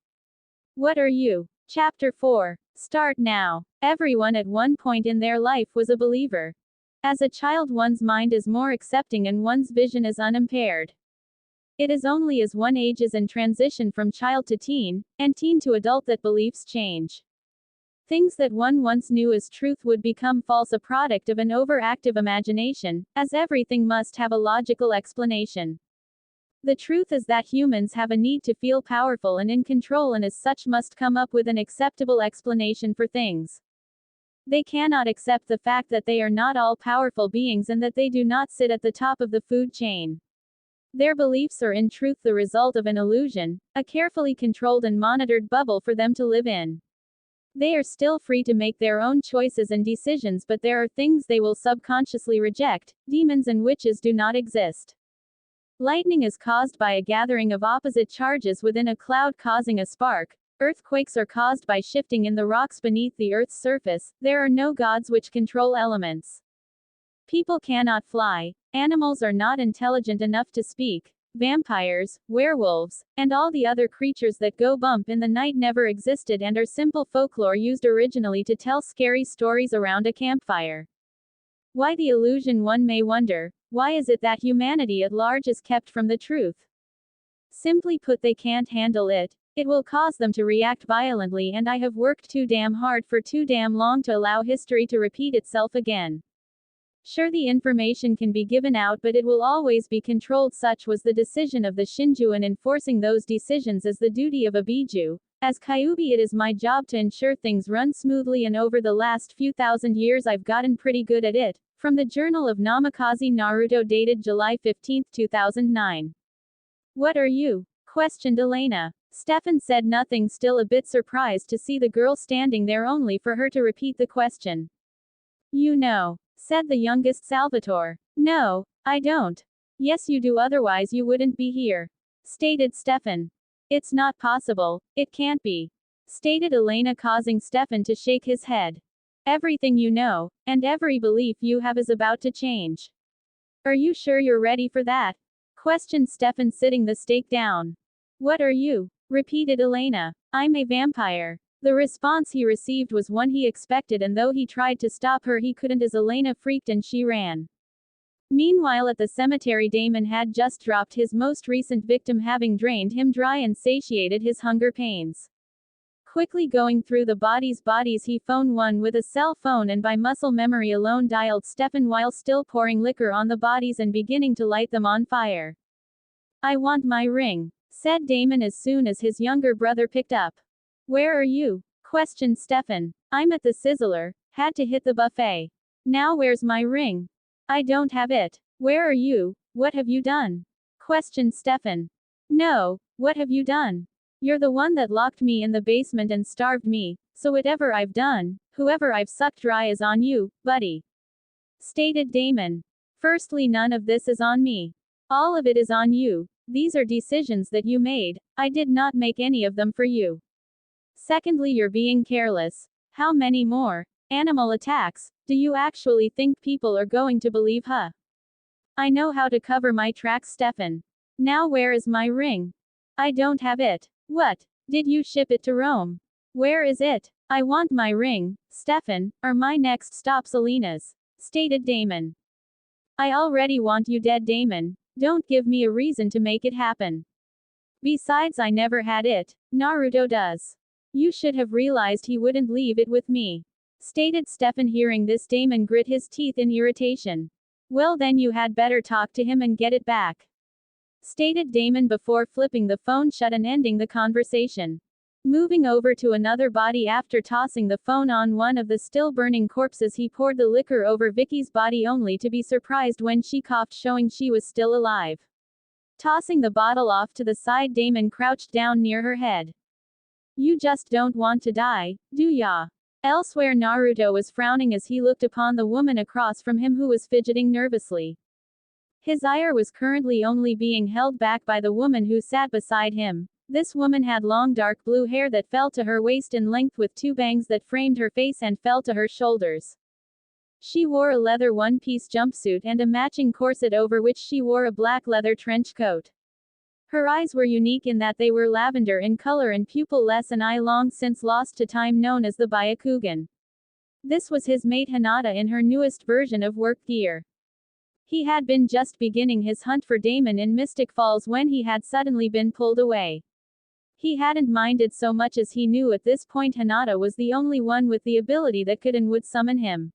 "What are you?" Chapter 4. Start now. Everyone at one point in their life was a believer. As a child, one's mind is more accepting and one's vision is unimpaired. It is only as one ages and transition from child to teen, and teen to adult, that beliefs change. Things that one once knew as truth would become false, a product of an overactive imagination, as everything must have a logical explanation. The truth is that humans have a need to feel powerful and in control, and as such must come up with an acceptable explanation for things. They cannot accept the fact that they are not all powerful beings and that they do not sit at the top of the food chain. Their beliefs are in truth the result of an illusion, a carefully controlled and monitored bubble for them to live in. They are still free to make their own choices and decisions, but there are things they will subconsciously reject. Demons and witches do not exist. Lightning is caused by a gathering of opposite charges within a cloud causing a spark. Earthquakes are caused by shifting in the rocks beneath the Earth's surface. There are no gods which control elements. People cannot fly. Animals are not intelligent enough to speak. Vampires, werewolves, and all the other creatures that go bump in the night never existed and are simple folklore used originally to tell scary stories around a campfire. Why the illusion, one may wonder? Why is it that humanity at large is kept from the truth? Simply put, they can't handle it. It will cause them to react violently, and I have worked too damn hard for too damn long to allow history to repeat itself again. Sure, the information can be given out, but it will always be controlled. Such was the decision of the Shinju, and enforcing those decisions is the duty of a Biju. As Kyuubi, it is my job to ensure things run smoothly, and over the last few thousand years I've gotten pretty good at it. From the Journal of Namikaze Naruto, dated July 15, 2009. What are you? Questioned Elena. Stefan said nothing, still a bit surprised to see the girl standing there, only for her to repeat the question. You know, said the youngest savageThor. No, I don't. Yes you do, otherwise you wouldn't be here, stated Stefan. It's not possible, it can't be, stated Elena, causing Stefan to shake his head. Everything you know, and every belief you have is about to change. Are you sure you're ready for that? Questioned Stefan, sitting the stake down. What are you? Repeated Elena. I'm a vampire. The response he received was one he expected, and though he tried to stop her, he couldn't, as Elena freaked and she ran. Meanwhile, at the cemetery, Damon had just dropped his most recent victim, having drained him dry and satiated his hunger pains. Quickly going through the bodies, he phoned one with a cell phone and by muscle memory alone dialed Stefan while still pouring liquor on the bodies and beginning to light them on fire. I want my ring, said Damon as soon as his younger brother picked up. Where are you? Questioned Stefan. I'm at the Sizzler, had to hit the buffet. Now where's my ring? I don't have it. Where are you? What have you done? Questioned Stefan. No, what have you done? You're the one that locked me in the basement and starved me, so whatever I've done, whoever I've sucked dry is on you, buddy, stated Damon. Firstly, none of this is on me. All of it is on you. These are decisions that you made. I did not make any of them for you. Secondly, you're being careless. How many more animal attacks do you actually think people are going to believe, huh? I know how to cover my tracks, Stefan. Now where is my ring? I don't have it. What? Did you ship it to Rome? Where is it? I want my ring, Stefan, or my next stop Selena's, stated Damon. I already want you dead, Damon. Don't give me a reason to make it happen. Besides, I never had it. Naruto does. You should have realized he wouldn't leave it with me, stated Stefan. Hearing this, Damon grit his teeth in irritation. Well then, you had better talk to him and get it back, stated Damon before flipping the phone shut and ending the conversation. Moving over to another body, after tossing the phone on one of the still burning corpses, he poured the liquor over Vicky's body, only to be surprised when she coughed, showing she was still alive. Tossing the bottle off to the side, Damon crouched down near her head. You just don't want to die, do ya? Elsewhere, Naruto was frowning as he looked upon the woman across from him, who was fidgeting nervously. His ire was currently only being held back by the woman who sat beside him. This woman had long dark blue hair that fell to her waist in length, with two bangs that framed her face and fell to her shoulders. She wore a leather one-piece jumpsuit and a matching corset, over which she wore a black leather trench coat. Her eyes were unique in that they were lavender in color and pupil-less, an eye long since lost to time, known as the Byakugan. This was his mate Hinata in her newest version of work gear. He had been just beginning his hunt for Damon in Mystic Falls when he had suddenly been pulled away. He hadn't minded so much as he knew at this point Hinata was the only one with the ability that could and would summon him.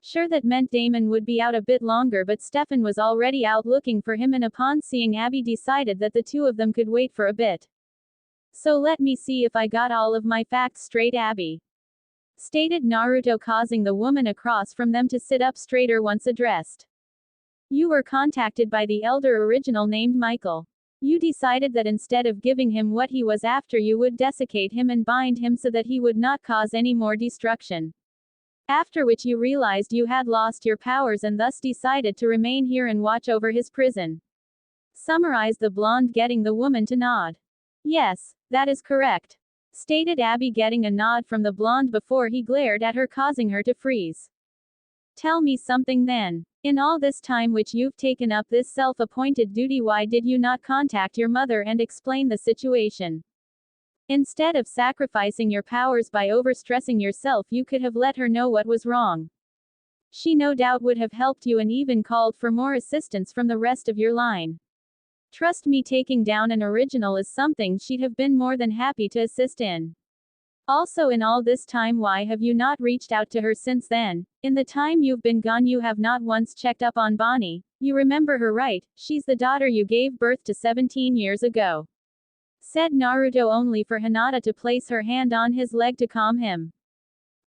Sure, that meant Damon would be out a bit longer, but Stefan was already out looking for him, and upon seeing Abby decided that the two of them could wait for a bit. So let me see if I got all of my facts straight, Abby, stated Naruto, causing the woman across from them to sit up straighter once addressed. You were contacted by the elder original named Michael. You decided that instead of giving him what he was after, you would desiccate him and bind him so that he would not cause any more destruction. After which you realized you had lost your powers and thus decided to remain here and watch over his prison. Summarized the blonde, getting the woman to nod. Yes, that is correct, stated Abby, getting a nod from the blonde before he glared at her, causing her to freeze. Tell me something then. In all this time which you've taken up this self-appointed duty, why did you not contact your mother and explain the situation? Instead of sacrificing your powers by overstressing yourself, you could have let her know what was wrong. She no doubt would have helped you and even called for more assistance from the rest of your line. Trust me, taking down an original is something she'd have been more than happy to assist in. Also, in all this time, why have you not reached out to her since then? In the time you've been gone, you have not once checked up on Bonnie. You remember her, right? She's the daughter you gave birth to 17 years ago. Said Naruto, only for Hinata to place her hand on his leg to calm him.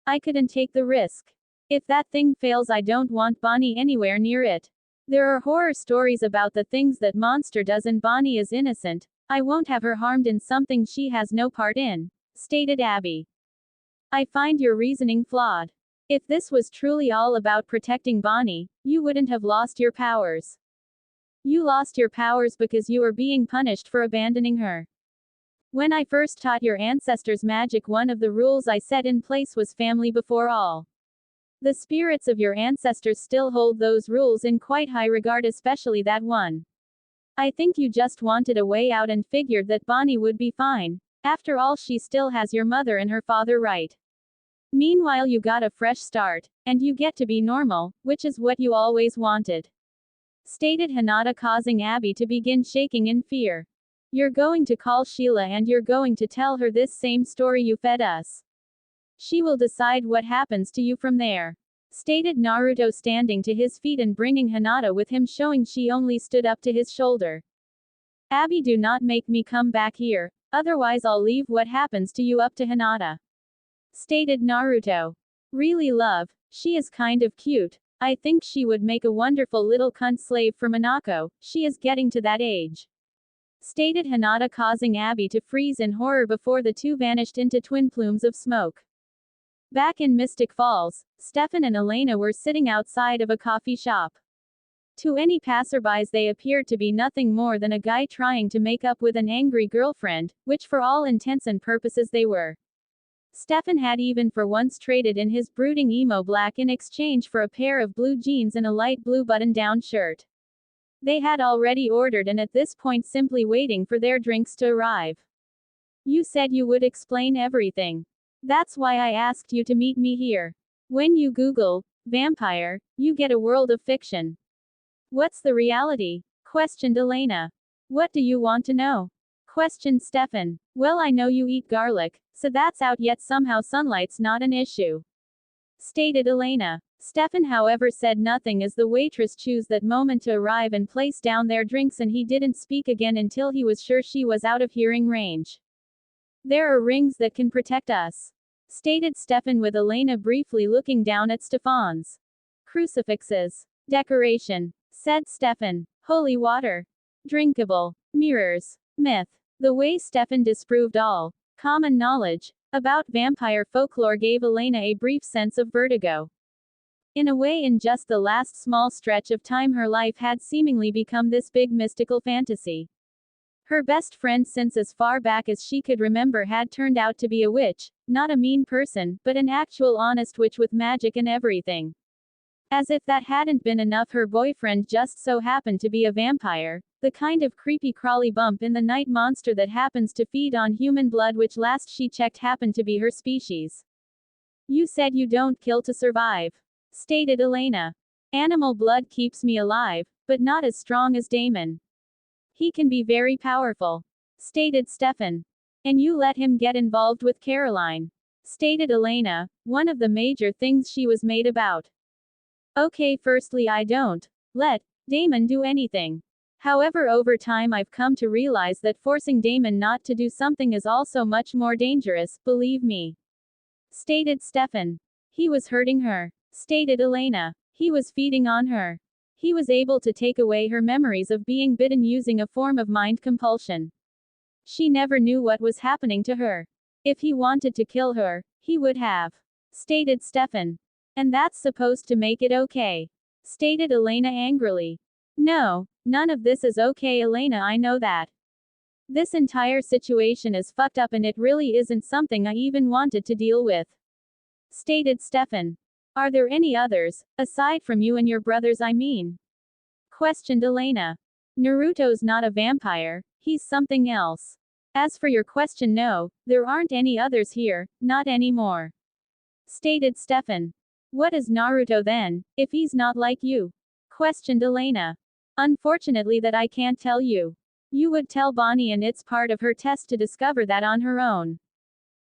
I couldn't take the risk. If that thing fails, I don't want Bonnie anywhere near it. There are horror stories about the things that monster does, and Bonnie is innocent. I won't have her harmed in something she has no part in, stated Abby. I find your reasoning flawed. If this was truly all about protecting Bonnie, you wouldn't have lost your powers. You lost your powers because you were being punished for abandoning her. When I first taught your ancestors magic, one of the rules I set in place was family before all. The spirits of your ancestors still hold those rules in quite high regard, especially that one. I think you just wanted a way out and figured that Bonnie would be fine. After all, she still has your mother and her father, right? Meanwhile, you got a fresh start, and you get to be normal, which is what you always wanted. Stated Hinata, causing Abby to begin shaking in fear. You're going to call Sheila and you're going to tell her this same story you fed us. She will decide what happens to you from there. Stated Naruto, standing to his feet and bringing Hinata with him, showing she only stood up to his shoulder. Abby, do not make me come back here, otherwise I'll leave what happens to you up to Hinata. Stated Naruto. Really, love, she is kind of cute. I think she would make a wonderful little cunt slave for Minako. She is getting to that age. Stated Hinata, causing Abby to freeze in horror before the two vanished into twin plumes of smoke. Back in Mystic Falls, Stefan and Elena were sitting outside of a coffee shop. To any passerbys, they appeared to be nothing more than a guy trying to make up with an angry girlfriend, which for all intents and purposes they were. Stefan had even for once traded in his brooding emo black in exchange for a pair of blue jeans and a light blue button-down shirt. They had already ordered and at this point simply waiting for their drinks to arrive. You said you would explain everything. That's why I asked you to meet me here. When you Google vampire, you get a world of fiction. What's the reality? Questioned Elena. What do you want to know? Questioned Stefan. Well, I know you eat garlic, so that's out, yet somehow sunlight's not an issue. Stated Elena. Stefan, however, said nothing as the waitress chose that moment to arrive and place down their drinks, and he didn't speak again until he was sure she was out of hearing range. There are rings that can protect us, stated Stefan, with Elena briefly looking down at Stefan's crucifixes. Decoration, said Stefan. Holy water. Drinkable. Mirrors. Myth. The way Stefan disproved all common knowledge about vampire folklore gave Elena a brief sense of vertigo. In a way, in just the last small stretch of time, her life had seemingly become this big mystical fantasy. Her best friend since as far back as she could remember had turned out to be a witch, not a mean person, but an actual honest witch with magic and everything. As if that hadn't been enough, her boyfriend just so happened to be a vampire, the kind of creepy crawly bump in the night monster that happens to feed on human blood, which last she checked happened to be her species. You said you don't kill to survive, stated Elena. Animal blood keeps me alive, but not as strong as Damon. He can be very powerful, stated Stefan. And you let him get involved with Caroline, stated Elena, one of the major things she was made about. Okay, firstly, I don't let Damon do anything. However, over time I've come to realize that forcing Damon not to do something is also much more dangerous, believe me, stated Stefan. He was hurting her, stated Elena. He was feeding on her. He was able to take away her memories of being bitten using a form of mind compulsion. She never knew what was happening to her. If he wanted to kill her, he would have, stated Stefan. And that's supposed to make it okay, stated Elena angrily. No, none of this is okay, Elena, I know that. This entire situation is fucked up and it really isn't something I even wanted to deal with, stated Stefan. Are there any others, aside from you and your brothers, I mean? Questioned Elena. Naruto's not a vampire, he's something else. As for your question, no, there aren't any others here, not anymore, stated Stefan. What is Naruto then, if he's not like you? Questioned Elena. Unfortunately, that I can't tell you. You would tell Bonnie, and it's part of her test to discover that on her own,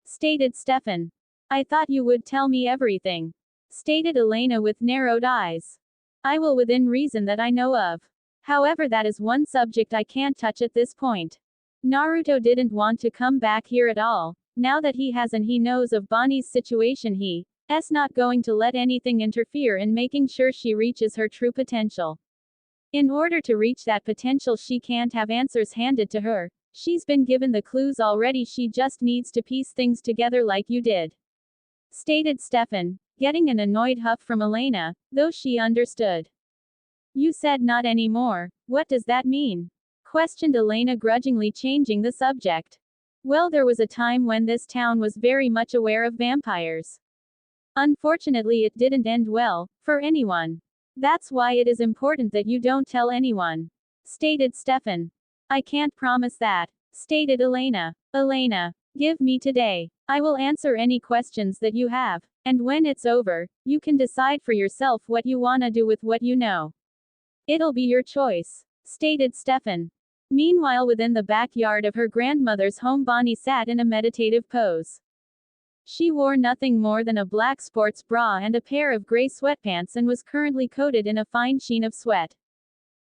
stated Stefan. I thought you would tell me everything, stated Elena with narrowed eyes. I will within reason that I know of. However, that is one subject I can't touch at this point. Naruto didn't want to come back here at all. Now that he has and he knows of Bonnie's situation, he's not going to let anything interfere in making sure she reaches her true potential. In order to reach that potential, she can't have answers handed to her. She's been given the clues already, she just needs to piece things together like you did, stated Stefan, getting an annoyed huff from Elena, though she understood. You said not anymore, what does that mean? Questioned Elena, grudgingly changing the subject. Well, there was a time when this town was very much aware of vampires. Unfortunately, it didn't end well, for anyone. That's why it is important that you don't tell anyone, stated Stefan. I can't promise that, stated Elena. Elena, give me today. I will answer any questions that you have, and when it's over, you can decide for yourself what you wanna do with what you know. It'll be your choice, stated Stefan. Meanwhile, within the backyard of her grandmother's home, Bonnie sat in a meditative pose. She wore nothing more than a black sports bra and a pair of gray sweatpants and was currently coated in a fine sheen of sweat.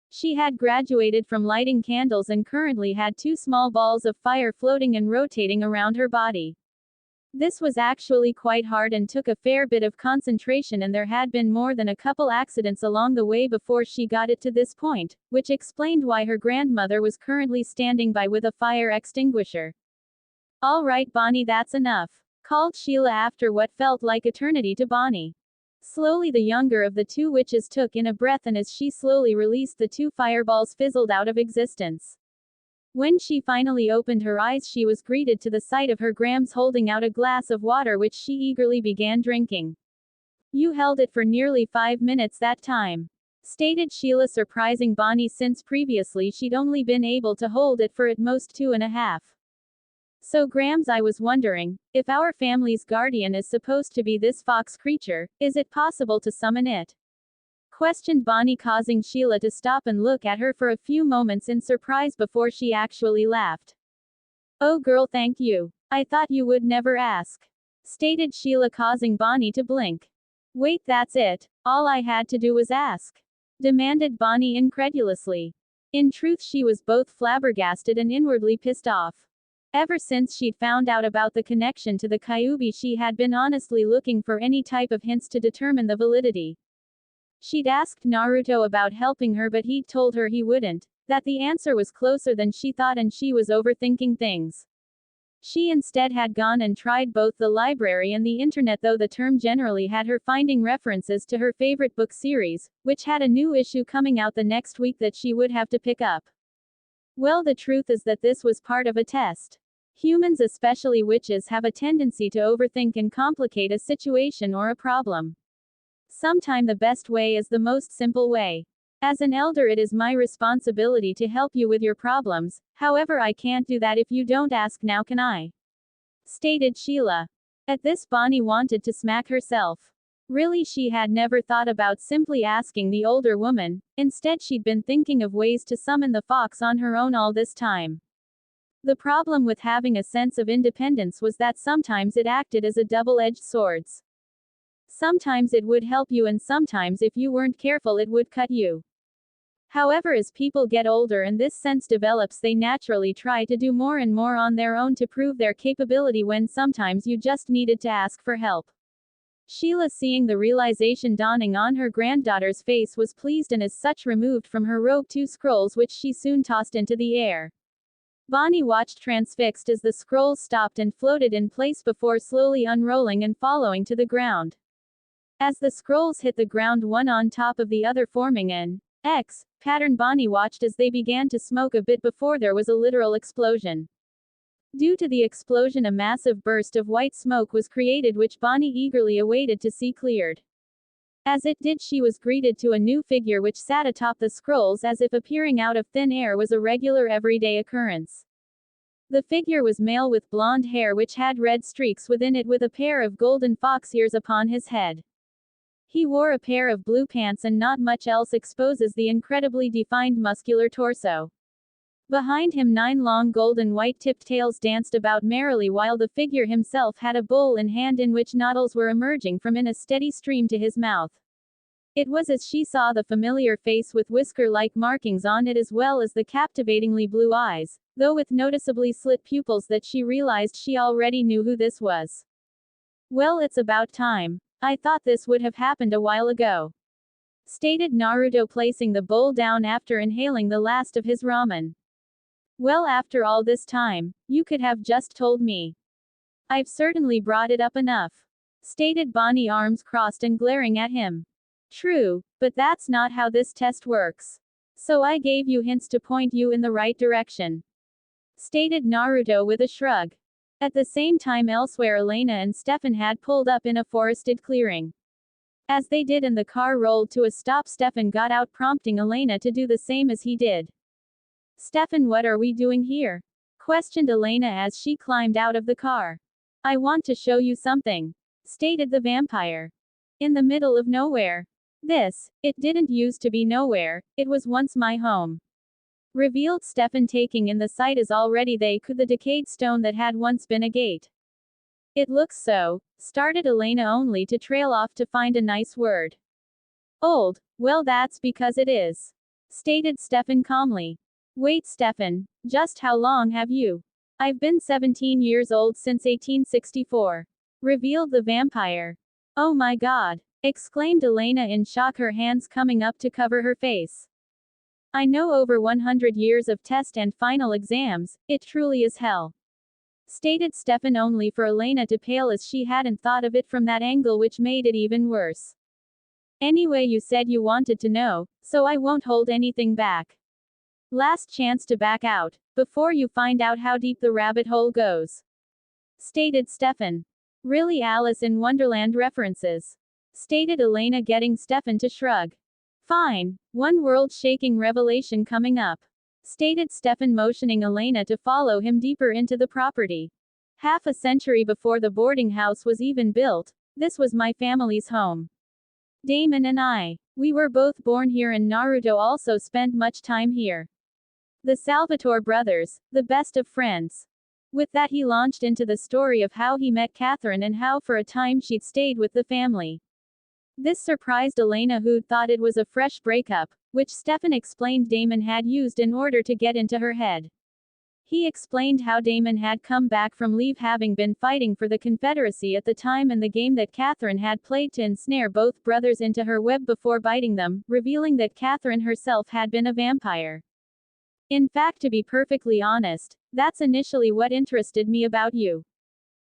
She had graduated from lighting candles and currently had 2 small balls of fire floating and rotating around her body. This was actually quite hard and took a fair bit of concentration, and there had been more than a couple accidents along the way before she got it to this point, which explained why her grandmother was currently standing by with a fire extinguisher. All right, Bonnie, that's enough, called Sheila after what felt like eternity to Bonnie. Slowly, the younger of the 2 witches took in a breath, and as she slowly released, the 2 fireballs fizzled out of existence. When she finally opened her eyes, she was greeted to the sight of her Grams holding out a glass of water, which she eagerly began drinking. You held it for nearly 5 minutes that time, stated Sheila, surprising Bonnie since previously she'd only been able to hold it for at most 2.5. So Grams, I was wondering, if our family's guardian is supposed to be this fox creature, is it possible to summon it? Questioned Bonnie, causing Sheila to stop and look at her for a few moments in surprise before she actually laughed. Oh girl, thank you. I thought you would never ask, stated Sheila, causing Bonnie to blink. Wait, that's it? All I had to do was ask? Demanded Bonnie incredulously. In truth, she was both flabbergasted and inwardly pissed off. Ever since she'd found out about the connection to the Kyuubi, she had been honestly looking for any type of hints to determine the validity. She'd asked Naruto about helping her, but he'd told her he wouldn't, that the answer was closer than she thought, and she was overthinking things. She instead had gone and tried both the library and the internet, though the term generally had her finding references to her favorite book series, which had a new issue coming out the next week that she would have to pick up. Well, the truth is that this was part of a test. Humans, especially witches, have a tendency to overthink and complicate a situation or a problem. Sometimes the best way is the most simple way. As an elder, it is my responsibility to help you with your problems, however I can't do that if you don't ask now, can I? Stated Sheila. At this, Bonnie wanted to smack herself. Really, she had never thought about simply asking the older woman. Instead, she'd been thinking of ways to summon the fox on her own all this time. The problem with having a sense of independence was that sometimes it acted as a double-edged sword. Sometimes it would help you, and sometimes if you weren't careful it would cut you. However, as people get older and this sense develops, they naturally try to do more and more on their own to prove their capability, when sometimes you just needed to ask for help. Sheila, seeing the realization dawning on her granddaughter's face, was pleased and as such removed from her robe 2 scrolls which she soon tossed into the air. Bonnie watched transfixed as the scrolls stopped and floated in place before slowly unrolling and following to the ground. As the scrolls hit the ground one on top of the other forming an X pattern, Bonnie watched as they began to smoke a bit before there was a literal explosion. Due to the explosion, a massive burst of white smoke was created which Bonnie eagerly awaited to see cleared. As it did, she was greeted to a new figure which sat atop the scrolls as if appearing out of thin air was a regular everyday occurrence. The figure was male with blonde hair which had red streaks within it with a pair of golden fox ears upon his head. He wore a pair of blue pants and not much else exposes the incredibly defined muscular torso. Behind him 9 long golden white-tipped tails danced about merrily while the figure himself had a bowl in hand in which noodles were emerging from in a steady stream to his mouth. It was as she saw the familiar face with whisker-like markings on it as well as the captivatingly blue eyes, though with noticeably slit pupils, that she realized she already knew who this was. "Well, it's about time. I thought this would have happened a while ago," stated Naruto, placing the bowl down after inhaling the last of his ramen. "Well, after all this time, you could have just told me. I've certainly brought it up enough," stated Bonnie, arms crossed and glaring at him. "True, but that's not how this test works. So I gave you hints to point you in the right direction," stated Naruto with a shrug. At the same time, elsewhere, Elena and Stefan had pulled up in a forested clearing. As they did and the car rolled to a stop, Stefan got out, prompting Elena to do the same as he did. "Stefan, what are we doing here?" questioned Elena as she climbed out of the car. "I want to show you something," stated the vampire. "In the middle of nowhere. It didn't used to be nowhere, it was once my home," revealed Stefan, taking in the sight as already they could the decayed stone that had once been a gate. "It looks so," started Elena, only to trail off to find a nice word. "Old, well that's because it is," stated Stefan calmly. "Wait, Stefan, just how long have you?" "I've been 17 years old since 1864, revealed the vampire. "Oh my god," exclaimed Elena in shock, her hands coming up to cover her face. "I know, over 100 years of test and final exams, it truly is hell," stated Stefan, only for Elena to pale as she hadn't thought of it from that angle, which made it even worse. "Anyway, you said you wanted to know, so I won't hold anything back. Last chance to back out, before you find out how deep the rabbit hole goes," stated Stefan. "Really, Alice in Wonderland references," stated Elena, getting Stefan to shrug. "Fine, one world-shaking revelation coming up," stated Stefan, motioning Elena to follow him deeper into the property. "Half a century before the boarding house was even built, this was my family's home. Damon and I, we were both born here, and Naruto also spent much time here. The savageThor brothers, the best of friends." With that, he launched into the story of how he met Catherine and how for a time she'd stayed with the family. This surprised Elena, who'd thought it was a fresh breakup, which Stefan explained Damon had used in order to get into her head. He explained how Damon had come back from leave, having been fighting for the Confederacy at the time, and the game that Catherine had played to ensnare both brothers into her web before biting them, revealing that Catherine herself had been a vampire. "In fact, to be perfectly honest, that's initially what interested me about you,"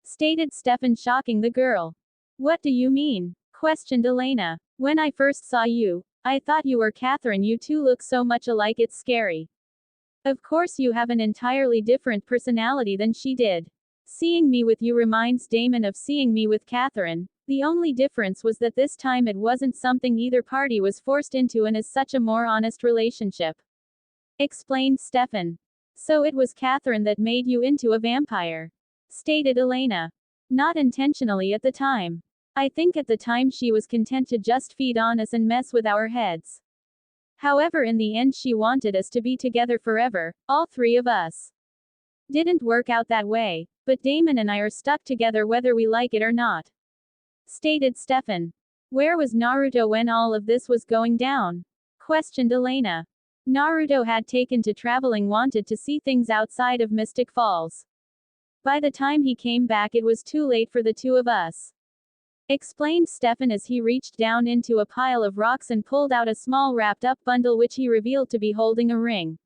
stated Stefan, shocking the girl. "What do you mean?" questioned Elena. "When I first saw you, I thought you were Catherine. You two look so much alike, it's scary. Of course, you have an entirely different personality than she did. Seeing me with you reminds Damon of seeing me with Catherine. The only difference was that this time it wasn't something either party was forced into and is such a more honest relationship," explained Stefan. "So it was Catherine that made you into a vampire," stated Elena. "Not intentionally at the time. I think at the time she was content to just feed on us and mess with our heads. However, in the end she wanted us to be together forever, all 3 of us. Didn't work out that way, but Damon and I are stuck together whether we like it or not," stated Stefan. "Where was Naruto when all of this was going down?" questioned Elena. "Naruto had taken to traveling, wanted to see things outside of Mystic Falls. By the time he came back, it was too late for the 2 of us," explained Stefan as he reached down into a pile of rocks and pulled out a small wrapped-up bundle which he revealed to be holding a ring.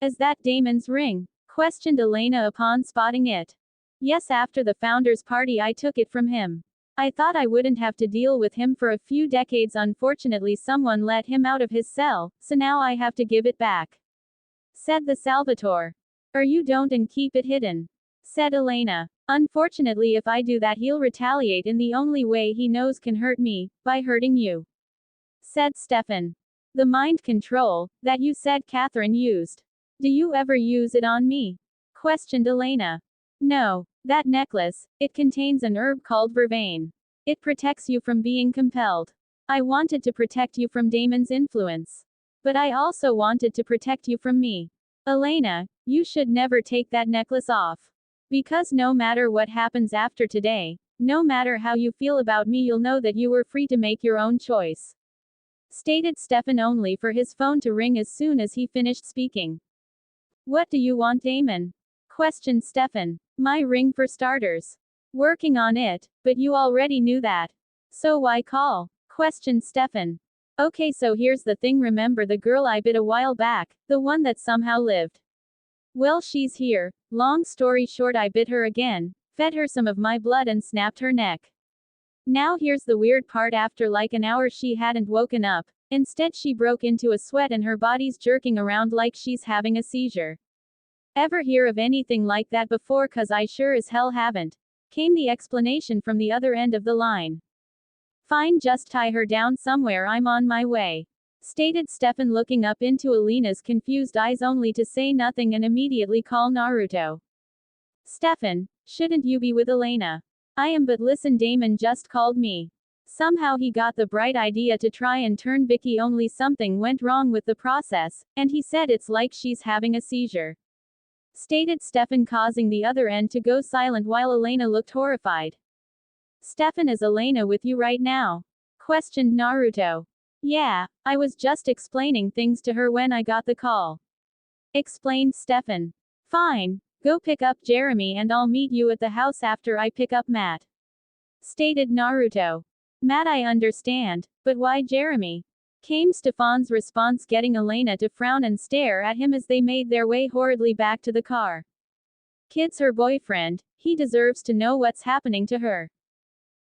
Is that Damon's ring? Questioned Elena upon spotting it. Yes, after the founders' party I took it from him. I thought I wouldn't have to deal with him for a few decades. Unfortunately someone let him out of his cell, so now I have to give it back. Said the savageThor. Or you don't and keep it hidden. Said Elena. Unfortunately if I do that he'll retaliate in the only way he knows can hurt me, by hurting you. Said Stefan. The mind control, that you said Catherine used. Do you ever use it on me? Questioned Elena. No. That necklace, it contains an herb called vervain. It protects you from being compelled. I wanted to protect you from Damon's influence. But I also wanted to protect you from me. Elena, you should never take that necklace off. Because no matter what happens after today, no matter how you feel about me, you'll know that you were free to make your own choice. Stated Stefan, only for his phone to ring as soon as he finished speaking. What do you want, Damon? Questioned Stefan. My ring for starters. Working on it, but you already knew that. So why call? Questioned Stefan. Okay, so here's the thing, remember the girl I bit a while back, the one that somehow lived? Well, she's here. Long story short, I bit her again, fed her some of my blood and snapped her neck. Now here's the weird part, after like an hour she hadn't woken up. Instead she broke into a sweat and her body's jerking around like she's having a seizure. Ever hear of anything like that before? Cause I sure as hell haven't. Came the explanation from the other end of the line. Fine, just tie her down somewhere, I'm on my way. Stated Stefan, looking up into Elena's confused eyes only to say nothing and immediately call Naruto. Stefan, shouldn't you be with Elena? I am, but listen, Damon just called me. Somehow he got the bright idea to try and turn Vicky, only something went wrong with the process, and he said it's like she's having a seizure. Stated Stefan, causing the other end to go silent while Elena looked horrified. Stefan, is Elena with you right now? Questioned Naruto. Yeah, I was just explaining things to her when I got the call. Explained Stefan. Fine, go pick up Jeremy and I'll meet you at the house after I pick up Matt. Stated Naruto. Matt, I understand, but why Jeremy? Came Stefan's response, getting Elena to frown and stare at him as they made their way horridly back to the car. Kid's her boyfriend, he deserves to know what's happening to her.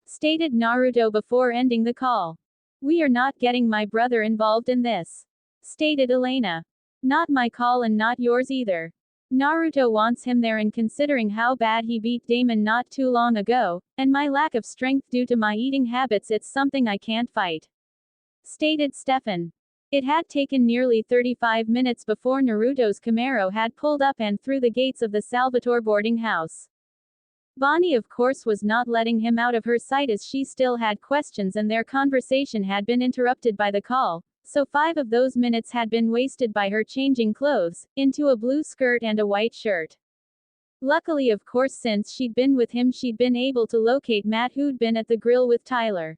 Stated Naruto before ending the call. We are not getting my brother involved in this. Stated Elena. Not my call and not yours either. Naruto wants him there, and considering how bad he beat Damon not too long ago, and my lack of strength due to my eating habits, it's something I can't fight. Stated Stefan. It had taken nearly 35 minutes before Naruto's Camaro had pulled up and through the gates of the savageThor boarding house. Bonnie, of course, was not letting him out of her sight as she still had questions, and their conversation had been interrupted by the call, so 5 of those minutes had been wasted by her changing clothes, into a blue skirt and a white shirt. Luckily, of course, since she'd been with him, she'd been able to locate Matt, who'd been at the grill with Tyler.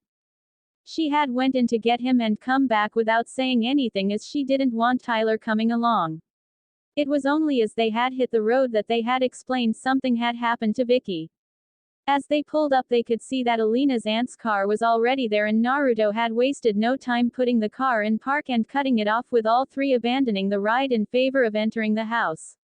She had went in to get him and come back without saying anything, as she didn't want Tyler coming along. It was only as they had hit the road that they had explained something had happened to Vicky. As they pulled up, they could see that Elena's aunt's car was already there, and Naruto had wasted no time putting the car in park and cutting it off, with all 3 abandoning the ride in favor of entering the house.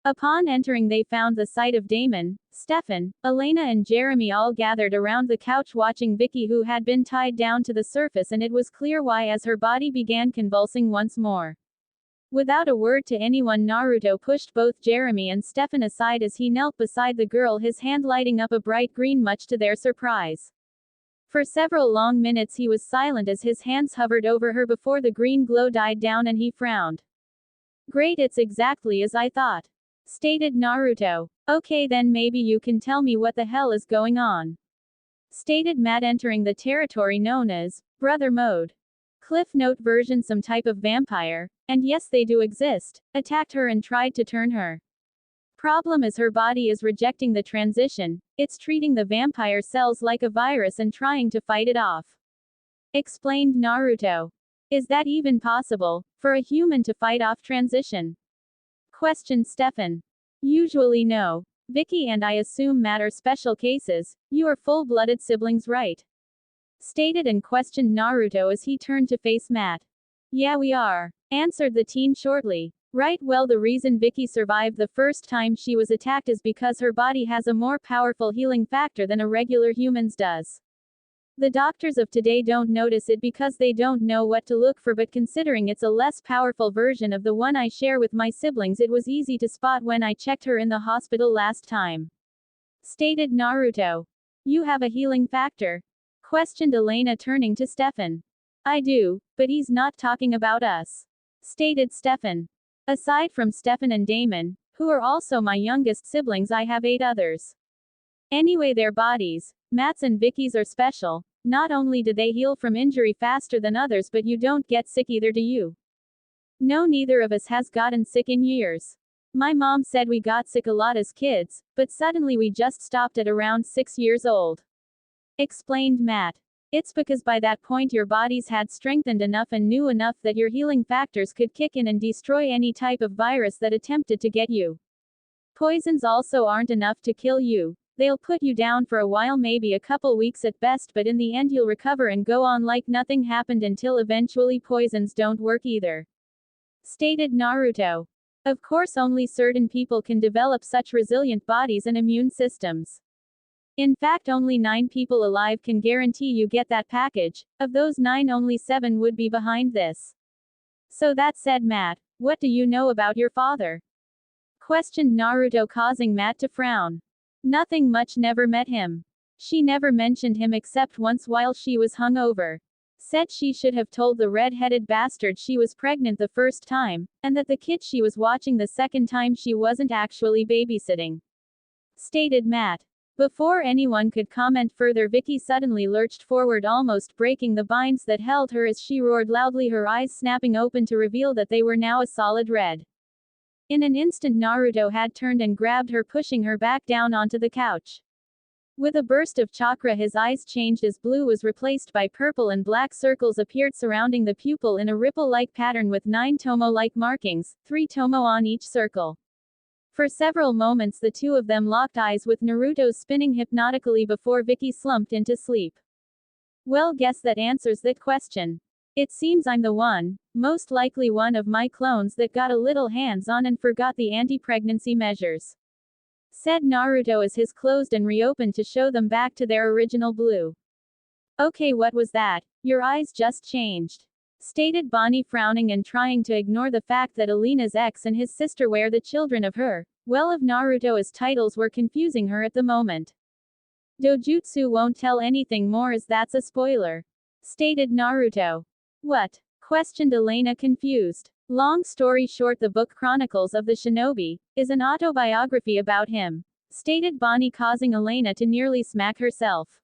Upon entering, they found the sight of Damon, Stefan, Elena and Jeremy all gathered around the couch watching Vicky, who had been tied down to the surface, and it was clear why as her body began convulsing once more. Without a word to anyone, Naruto pushed both Jeremy and Stefan aside as he knelt beside the girl, his hand lighting up a bright green, much to their surprise. For several long minutes he was silent as his hands hovered over her before the green glow died down and he frowned. Great, it's exactly as I thought. Stated Naruto. Okay, then maybe you can tell me what the hell is going on. Stated Matt, entering the territory known as brother mode. Cliff note version: some type of vampire, and yes, they do exist, attacked her and tried to turn her. Problem is her body is rejecting the transition, it's treating the vampire cells like a virus and trying to fight it off. Explained Naruto. Is that even possible, for a human to fight off transition? Questioned Stefan. Usually no. Vicky and I assume Matt are special cases. You are full-blooded siblings, right? Stated and questioned Naruto as he turned to face Matt. Yeah, we are, answered the teen shortly. Right, well, the reason Vicky survived the first time she was attacked is because her body has a more powerful healing factor than a regular human's does. The doctors of today don't notice it because they don't know what to look for, but considering it's a less powerful version of the one I share with my siblings, it was easy to spot when I checked her in the hospital last time. Stated Naruto. You have a healing factor? Questioned Elena, turning to Stefan. I do, but he's not talking about us. Stated Stefan. Aside from Stefan and Damon, who are also my youngest siblings, I have 8 others. Anyway, their bodies, Matt's and Vicky's, are special. Not only do they heal from injury faster than others, but you don't get sick either, do you? No, neither of us has gotten sick in years. My mom said we got sick a lot as kids, but suddenly we just stopped at around 6 years old. Explained Matt. It's because by that point your bodies had strengthened enough and knew enough that your healing factors could kick in and destroy any type of virus that attempted to get you. Poisons also aren't enough to kill you. They'll put you down for a while, maybe a couple weeks at best, but in the end you'll recover and go on like nothing happened until eventually poisons don't work either. Stated Naruto. Of course, only certain people can develop such resilient bodies and immune systems. In fact, only 9 people alive can guarantee you get that package. Of those 9, only 7 would be behind this. So that said, Matt, what do you know about your father? Questioned Naruto, causing Matt to frown. Nothing much, never met him. She never mentioned him except once while she was hungover. Said she should have told the red-headed bastard she was pregnant the first time, and that the kid she was watching the second time she wasn't actually babysitting. Stated Matt. Before anyone could comment further, Vicky suddenly lurched forward, almost breaking the binds that held her as she roared loudly, her eyes snapping open to reveal that they were now a solid red. In an instant, Naruto had turned and grabbed her, pushing her back down onto the couch. With a burst of chakra, his eyes changed as blue was replaced by purple and black circles appeared surrounding the pupil in a ripple-like pattern with 9 tomo-like markings, 3 tomo on each circle. For several moments the two of them locked eyes, with Naruto spinning hypnotically before Vicky slumped into sleep. Well, guess that answers that question. It seems I'm the one, most likely one of my clones, that got a little hands-on and forgot the anti-pregnancy measures. Said Naruto as his closed and reopened to show them back to their original blue. Okay, what was that? Your eyes just changed. Stated Bonnie, frowning and trying to ignore the fact that Alina's ex and his sister were the children of her, well, of Naruto, as titles were confusing her at the moment. Dojutsu won't tell anything more as that's a spoiler. Stated Naruto. What? Questioned Elena, confused. Long story short, the book Chronicles of the Shinobi is an autobiography about him. Stated Bonnie, causing Elena to nearly smack herself.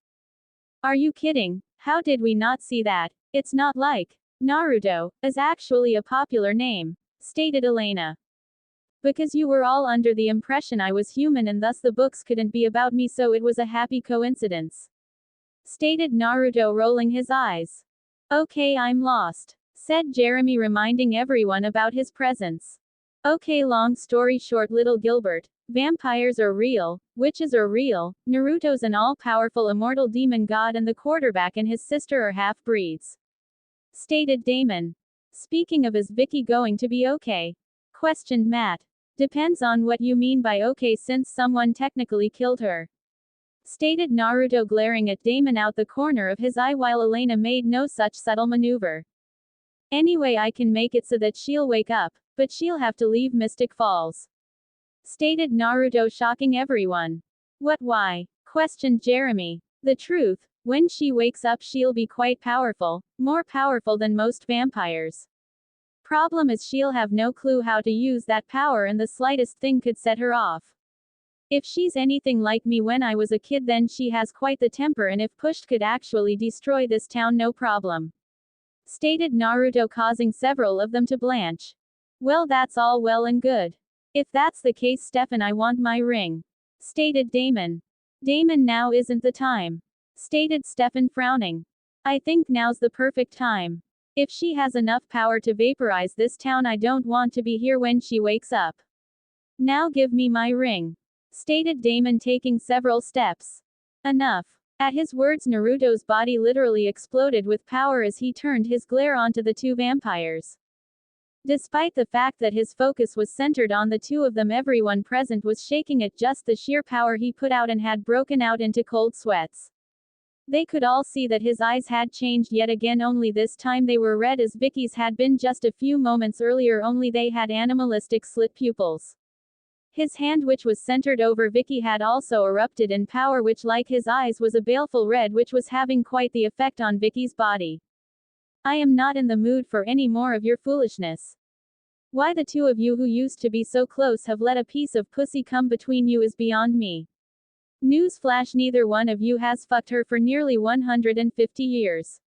Are you kidding? How did we not see that? It's not like Naruto is actually a popular name. Stated Elena. Because you were all under the impression I was human and thus the books couldn't be about me, so it was a happy coincidence. Stated Naruto, rolling his eyes. Okay, I'm lost. Said Jeremy, reminding everyone about his presence. Okay, long story short, little Gilbert, vampires are real, witches are real, Naruto's an all-powerful immortal demon god, and the quarterback and his sister are half-breeds. Stated Damon. Speaking of, is Vicky going to be okay? Questioned Matt. Depends on what you mean by okay, since someone technically killed her. Stated Naruto, glaring at Damon out the corner of his eye while Elena made no such subtle maneuver. Anyway, I can make it so that she'll wake up, but she'll have to leave Mystic Falls. Stated Naruto, shocking everyone. What, why? Questioned Jeremy. The truth, when she wakes up she'll be quite powerful, more powerful than most vampires. Problem is she'll have no clue how to use that power, and the slightest thing could set her off. If she's anything like me when I was a kid, then she has quite the temper, and if pushed could actually destroy this town no problem. Stated Naruto, causing several of them to blanch. Well, that's all well and good. If that's the case, Stefan, I want my ring. Stated Damon. Damon, now isn't the time. Stated Stefan, frowning. I think now's the perfect time. If she has enough power to vaporize this town, I don't want to be here when she wakes up. Now give me my ring. stated Damon, taking several steps. Enough. At his words, Naruto's body literally exploded with power as he turned his glare onto the two vampires. Despite the fact that his focus was centered on the two of them, everyone present was shaking at just the sheer power he put out and had broken out into cold sweats. They could all see that his eyes had changed yet again, only this time they were red as Vicky's had been just a few moments earlier, only they had animalistic slit pupils. His hand, which was centered over Vicky, had also erupted in power, which, like his eyes, was a baleful red, which was having quite the effect on Vicky's body. I am not in the mood for any more of your foolishness. Why the two of you who used to be so close have let a piece of pussy come between you is beyond me. Newsflash: neither one of you has fucked her for nearly 150 years.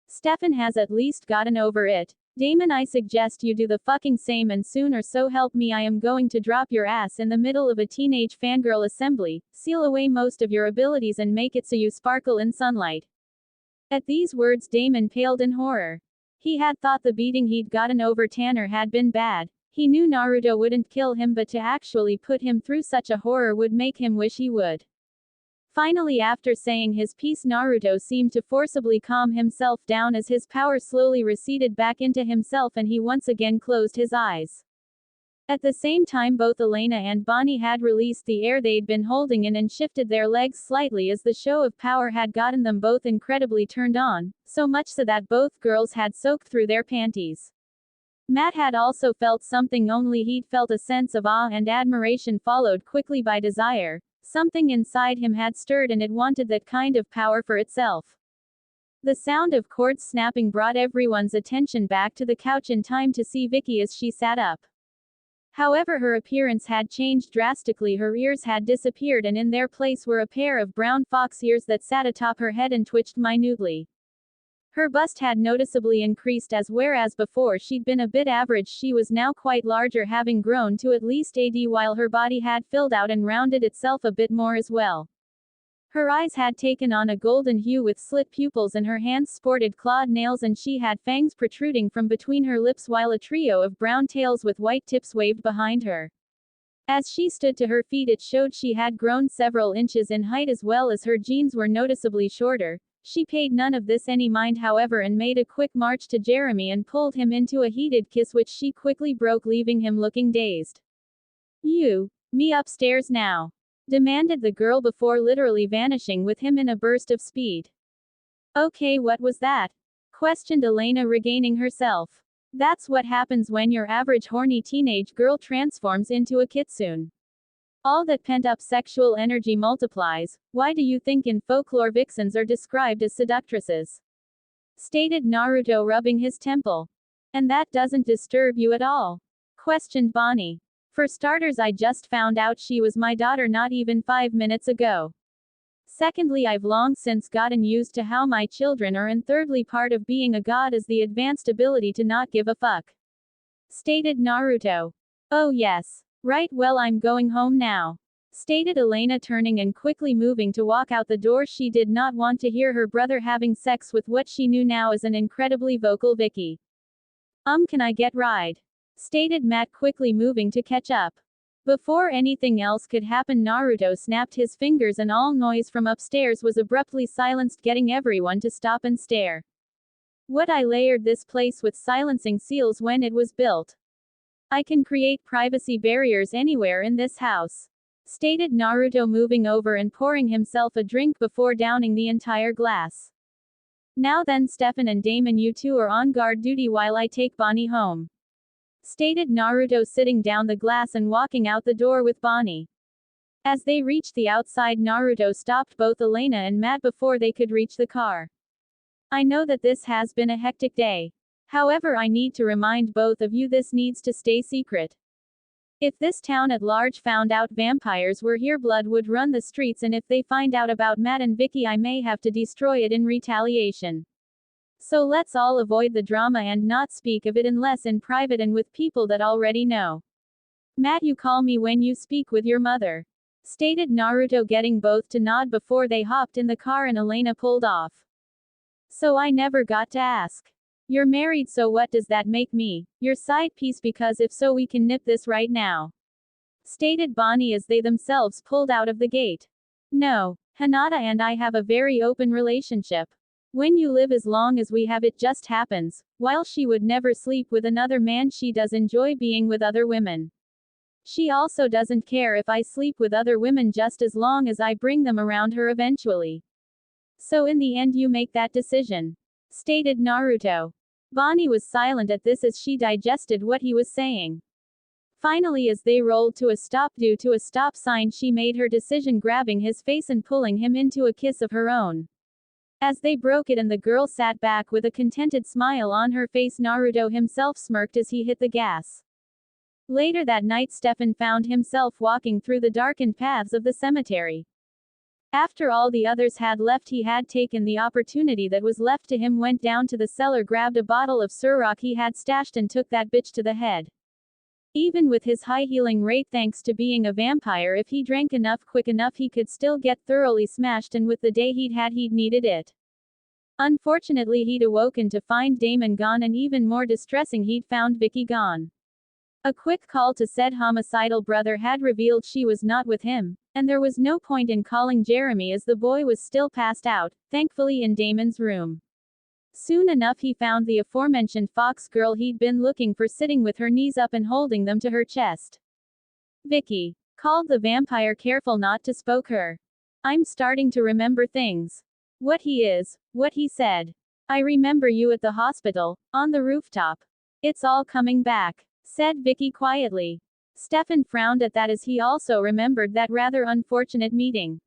Stefan has at least gotten over it. Damon, I suggest you do the fucking same, and soon, or so help me I am going to drop your ass in the middle of a teenage fangirl assembly, seal away most of your abilities and make it so you sparkle in sunlight. At these words, Damon paled in horror. He had thought the beating he'd gotten over Tanner had been bad. He knew Naruto wouldn't kill him, but to actually put him through such a horror would make him wish he would. Finally, after saying his piece, Naruto seemed to forcibly calm himself down as his power slowly receded back into himself and he once again closed his eyes. At the same time, both Elena and Bonnie had released the air they'd been holding in and shifted their legs slightly as the show of power had gotten them both incredibly turned on, so much so that both girls had soaked through their panties. Matt had also felt something, only he'd felt a sense of awe and admiration followed quickly by desire. Something inside him had stirred and it wanted that kind of power for itself. The sound of cords snapping brought everyone's attention back to the couch in time to see Vicky as she sat up. However, her appearance had changed drastically. Her ears had disappeared and in their place were a pair of brown fox ears that sat atop her head and twitched minutely. Her bust had noticeably increased, as whereas before she'd been a bit average, she was now quite larger, having grown to at least AD, while her body had filled out and rounded itself a bit more as well. Her eyes had taken on a golden hue with slit pupils and her hands sported clawed nails, and she had fangs protruding from between her lips, while a trio of brown tails with white tips waved behind her. As she stood to her feet, it showed she had grown several inches in height, as well as her jeans were noticeably shorter. She paid none of this any mind, however, and made a quick march to Jeremy and pulled him into a heated kiss, which she quickly broke, leaving him looking dazed. Me upstairs now, demanded the girl before literally vanishing with him in a burst of speed. Okay, what was that? Questioned Elena, regaining herself. That's what happens when your average horny teenage girl transforms into a kitsune. All that pent-up sexual energy multiplies. Why do you think in folklore vixens are described as seductresses? Stated Naruto, rubbing his temple. And that doesn't disturb you at all? Questioned Bonnie. For starters, I just found out she was my daughter not even 5 minutes ago. Secondly, I've long since gotten used to how my children are, and thirdly, part of being a god is the advanced ability to not give a fuck. Stated Naruto. Oh yes. Right, well, I'm going home now. Stated Elena, turning and quickly moving to walk out the door. She did not want to hear her brother having sex with what she knew now as an incredibly vocal Vicky. Can I get ride? Stated Matt, quickly moving to catch up. Before anything else could happen, Naruto snapped his fingers and all noise from upstairs was abruptly silenced, getting everyone to stop and stare. What? I layered this place with silencing seals when it was built. I can create privacy barriers anywhere in this house. Stated Naruto, moving over and pouring himself a drink before downing the entire glass. Now then, Stefan and Damon, you two are on guard duty while I take Bonnie home. Stated Naruto, sitting down the glass and walking out the door with Bonnie. As they reached the outside, Naruto stopped both Elena and Matt before they could reach the car. I know that this has been a hectic day. However, I need to remind both of you this needs to stay secret. If this town at large found out vampires were here, blood would run the streets, and if they find out about Matt and Vicky, I may have to destroy it in retaliation. So let's all avoid the drama and not speak of it unless in private and with people that already know. Matt, you call me when you speak with your mother. Stated Naruto, getting both to nod before they hopped in the car and Elena pulled off. So I never got to ask. You're married, so what does that make me? Your side piece? Because if so, we can nip this right now. stated Bonnie as they themselves pulled out of the gate. No, Hinata and I have a very open relationship. When you live as long as we have, it just happens. While she would never sleep with another man, she does enjoy being with other women. She also doesn't care if I sleep with other women just as long as I bring them around her eventually. So in the end you make that decision, stated Naruto. Bonnie was silent at this as she digested what he was saying. Finally, as they rolled to a stop due to a stop sign, she made her decision, grabbing his face and pulling him into a kiss of her own. As they broke it and the girl sat back with a contented smile on her face, Naruto himself smirked as he hit the gas. Later that night, Stefan found himself walking through the darkened paths of the cemetery. After all the others had left, he had taken the opportunity that was left to him, went down to the cellar, grabbed a bottle of Surrock he had stashed and took that bitch to the head. Even with his high healing rate thanks to being a vampire, if he drank enough quick enough he could still get thoroughly smashed, and with the day he'd needed it. Unfortunately, he'd awoken to find Damon gone, and even more distressing, he'd found Vicky gone. A quick call to said homicidal brother had revealed she was not with him, and there was no point in calling Jeremy as the boy was still passed out, thankfully in Damon's room. Soon enough he found the aforementioned fox girl he'd been looking for, sitting with her knees up and holding them to her chest. "Vicky," called the vampire, careful not to spoke her. "I'm starting to remember things. What he said. I remember you at the hospital, on the rooftop. It's all coming back," said Vicky quietly. Stefan frowned at that as he also remembered that rather unfortunate meeting.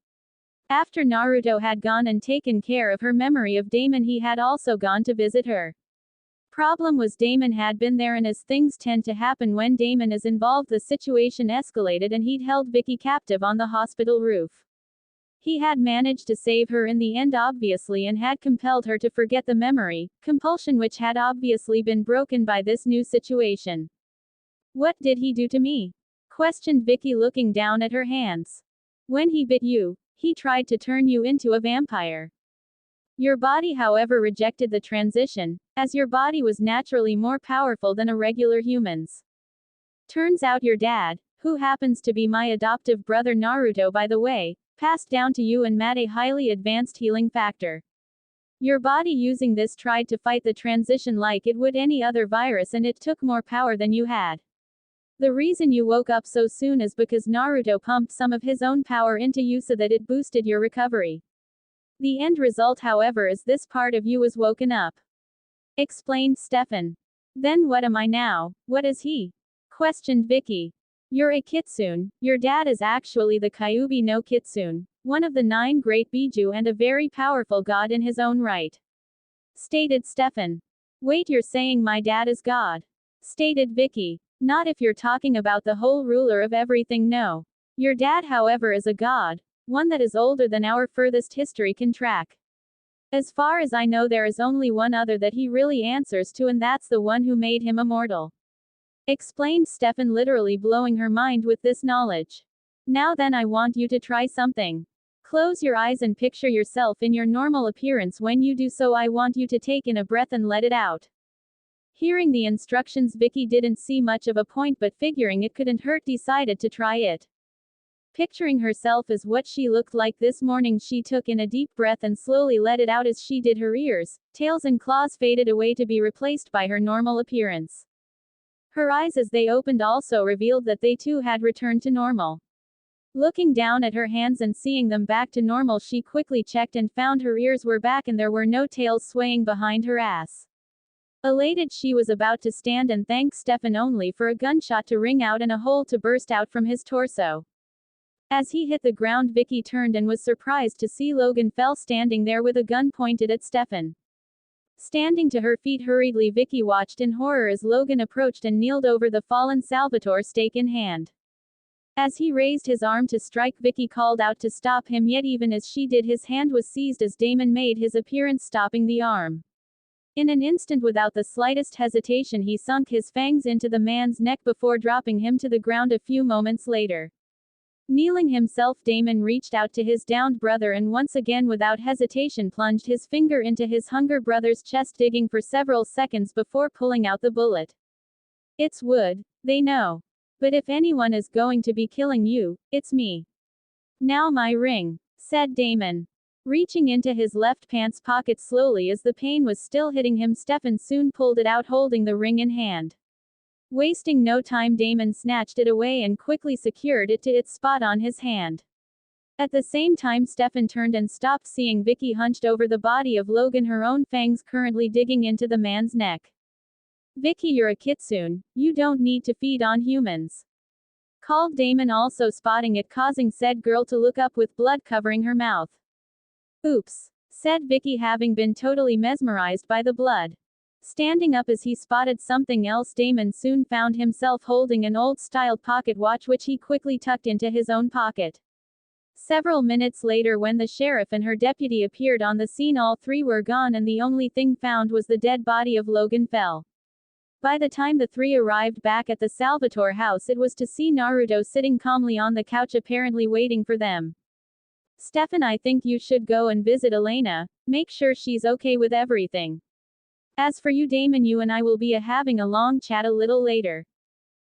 After Naruto had gone and taken care of her memory of Damon, he had also gone to visit her. Problem was Damon had been there, and as things tend to happen when Damon is involved, the situation escalated and he'd held Vicky captive on the hospital roof. He had managed to save her in the end obviously, and had compelled her to forget the memory, compulsion which had obviously been broken by this new situation. "What did he do to me?" questioned Vicky, looking down at her hands. "When he bit you, he tried to turn you into a vampire. Your body, however, rejected the transition, as your body was naturally more powerful than a regular human's. Turns out your dad, who happens to be my adoptive brother Naruto by the way, passed down to you and Matt a highly advanced healing factor. Your body using this tried to fight the transition like it would any other virus, and it took more power than you had. The reason you woke up so soon is because Naruto pumped some of his own power into you so that it boosted your recovery. The end result, however, is this part of you is woken up," explained Stefan. "Then what am I now? What is he?" questioned Vicky. "You're a kitsune. Your dad is actually the Kyuubi no Kitsune, one of the 9 great Biju and a very powerful god in his own right," stated Stefan. "Wait, you're saying my dad is God?" stated Vicky. "Not if you're talking about the whole ruler of everything, no. Your dad, however, is a god, one that is older than our furthest history can track. As far as I know, there is only one other that he really answers to, and that's the one who made him immortal," explained Stefan, literally blowing her mind with this knowledge. "Now then, I want you to try something. Close your eyes and picture yourself in your normal appearance. When you do so, I want you to take in a breath and let it out." Hearing the instructions, Vicky didn't see much of a point, but figuring it couldn't hurt, decided to try it. Picturing herself as what she looked like this morning, she took in a deep breath and slowly let it out. As she did, her ears, tails and claws faded away to be replaced by her normal appearance. Her eyes, as they opened, also revealed that they too had returned to normal. Looking down at her hands and seeing them back to normal, she quickly checked and found her ears were back and there were no tails swaying behind her ass. Elated, she was about to stand and thank Stefan, only for a gunshot to ring out and a hole to burst out from his torso. As he hit the ground, Vicky turned and was surprised to see Logan Fell standing there with a gun pointed at Stefan. Standing to her feet hurriedly, Vicky watched in horror as Logan approached and kneeled over the fallen savageThor, stake in hand. As he raised his arm to strike, Vicky called out to stop him, yet even as she did, his hand was seized as Damon made his appearance, stopping the arm. In an instant, without the slightest hesitation, he sunk his fangs into the man's neck before dropping him to the ground a few moments later. Kneeling himself, Damon reached out to his downed brother and once again without hesitation plunged his finger into his hunger brother's chest, digging for several seconds before pulling out the bullet. "It's wood, they know," But if anyone is going to be killing you, it's me. Now my ring, said Damon. Reaching into his left pants pocket slowly as the pain was still hitting him, Stefan soon pulled it out holding the ring in hand. Wasting no time, Damon snatched it away and quickly secured it to its spot on his hand. At the same time, Stefan turned and stopped, seeing Vicky hunched over the body of Logan, her own fangs currently digging into the man's neck. Vicky, you're a kitsune, you don't need to feed on humans, called Damon, also spotting it, causing said girl to look up with blood covering her mouth. Oops, said Vicky, having been totally mesmerized by the blood. Standing up as he spotted something else, Damon soon found himself holding an old-style pocket watch which he quickly tucked into his own pocket. Several minutes later, when the sheriff and her deputy appeared on the scene, all three were gone and the only thing found was the dead body of Logan Fell. By the time the three arrived back at the savageThor house, it was to see Naruto sitting calmly on the couch, apparently waiting for them. Stefan, I think you should go and visit Elena, make sure she's okay with everything. As for you, Damon, you and I will be having a long chat a little later,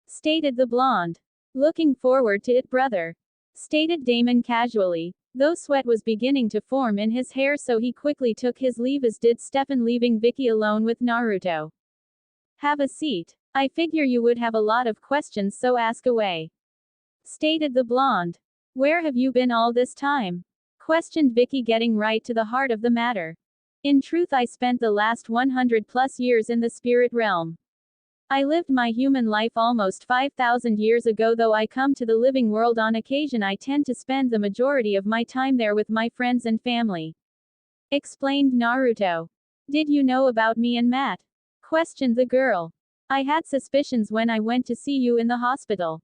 stated the blonde. Looking forward to it, brother, stated Damon casually, though sweat was beginning to form in his hair, so he quickly took his leave, as did Stefan, leaving Vicky alone with Naruto. Have a seat. I figure you would have a lot of questions, so ask away, stated the blonde. Where have you been all this time? Questioned Vicky, getting right to the heart of the matter. In truth, I spent the last 100+ years in the spirit realm. I lived my human life almost 5,000 years ago, though I come to the living world on occasion. I tend to spend the majority of my time there with my friends and family, explained Naruto. Did you know about me and Matt? Questioned the girl. I had suspicions when I went to see you in the hospital.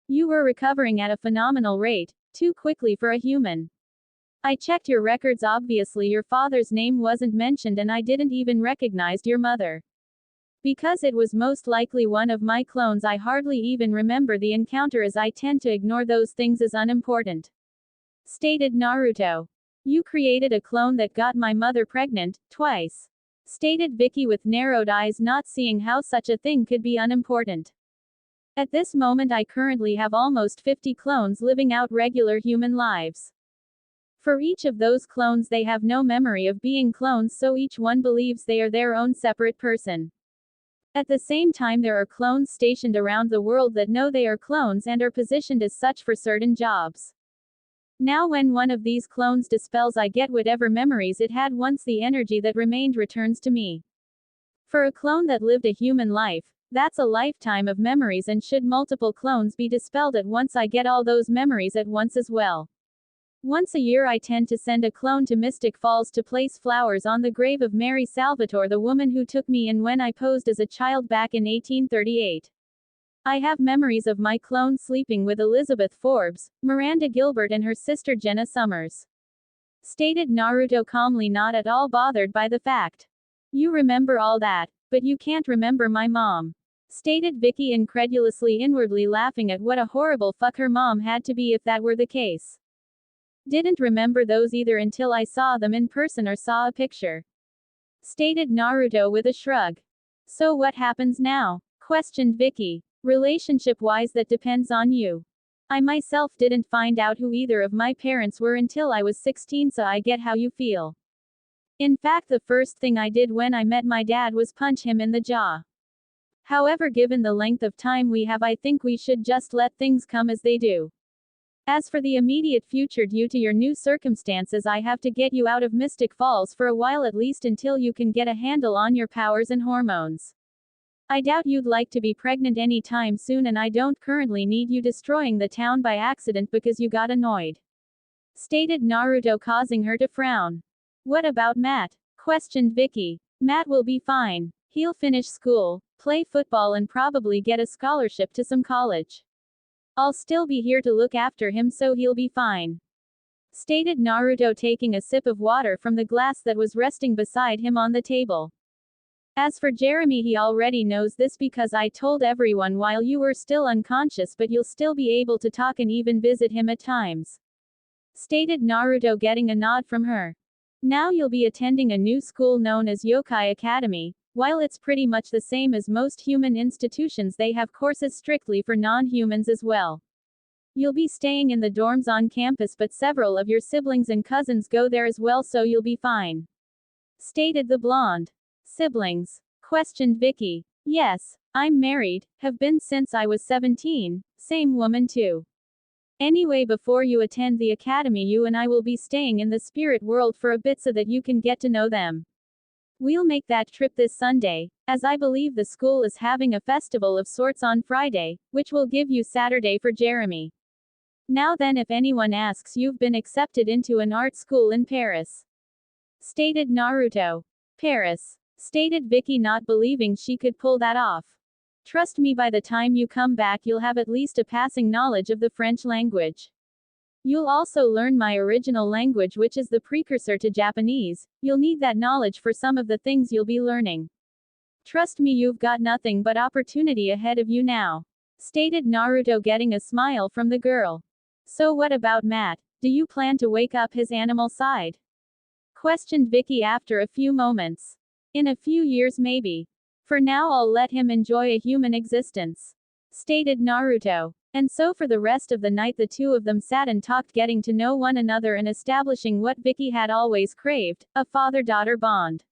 You were recovering at a phenomenal rate, too quickly for a human. I checked your records, obviously your father's name wasn't mentioned, and I didn't even recognize your mother. Because it was most likely one of my clones, I hardly even remember the encounter, as I tend to ignore those things as unimportant, stated Naruto. You created a clone that got my mother pregnant, twice, stated Vicky with narrowed eyes, not seeing how such a thing could be unimportant. At this moment, I currently have almost 50 clones living out regular human lives. For each of those clones, they have no memory of being clones, so each one believes they are their own separate person. At the same time, there are clones stationed around the world that know they are clones and are positioned as such for certain jobs. Now when one of these clones dispels, I get whatever memories it had once. The energy that remained returns to me. For a clone that lived a human life, that's a lifetime of memories, and should multiple clones be dispelled at once, I get all those memories at once as well. Once a year I tend to send a clone to Mystic Falls to place flowers on the grave of Mary Salvatore, the woman who took me in when I posed as a child back in 1838. I have memories of my clone sleeping with Elizabeth Forbes, Miranda Gilbert and her sister Jenna Summers, stated Naruto calmly, not at all bothered by the fact. You remember all that, but you can't remember my mom, stated Vicky incredulously, inwardly laughing at what a horrible fuck her mom had to be if that were the case. Didn't remember those either until I saw them in person or saw a picture, stated Naruto with a shrug. So what happens now? Questioned Vicky. Relationship-wise, that depends on you. I myself didn't find out who either of my parents were until I was 16, so I get how you feel. In fact, the first thing I did when I met my dad was punch him in the jaw. However, given the length of time we have, I think we should just let things come as they do. As for the immediate future, due to your new circumstances, I have to get you out of Mystic Falls for a while, at least until you can get a handle on your powers and hormones. I doubt you'd like to be pregnant anytime soon, and I don't currently need you destroying the town by accident because you got annoyed, stated Naruto, causing her to frown. What about Matt? Questioned Vicky. Matt will be fine. He'll finish school, play football and probably get a scholarship to some college. I'll still be here to look after him, so he'll be fine, stated Naruto, taking a sip of water from the glass that was resting beside him on the table. As for Jeremy, he already knows this because I told everyone while you were still unconscious, but you'll still be able to talk and even visit him at times, stated Naruto, getting a nod from her. Now you'll be attending a new school known as Yokai Academy, While it's pretty much the same as most human institutions, they have courses strictly for non-humans as well. You'll be staying in the dorms on campus, but several of your siblings and cousins go there as well, so you'll be fine, stated the blonde. Siblings? Questioned Vicky. Yes, I'm married, have been since I was 17, same woman too. Anyway, before you attend the academy, you and I will be staying in the spirit world for a bit so that you can get to know them. We'll make that trip this Sunday, as I believe the school is having a festival of sorts on Friday, which will give you Saturday for Jeremy. Now then, if anyone asks, you've been accepted into an art school in Paris, stated Naruto. Paris, stated Vicky, not believing she could pull that off. Trust me, by the time you come back you'll have at least a passing knowledge of the French language. You'll also learn my original language, which is the precursor to Japanese. You'll need that knowledge for some of the things you'll be learning. Trust me, you've got nothing but opportunity ahead of you now, stated Naruto, getting a smile from the girl. So what about Matt? Do you plan to wake up his animal side? Questioned Vicky after a few moments. In a few years maybe. For now I'll let him enjoy a human existence, stated Naruto. And so for the rest of the night the two of them sat and talked, getting to know one another and establishing what Vicky had always craved, a father-daughter bond.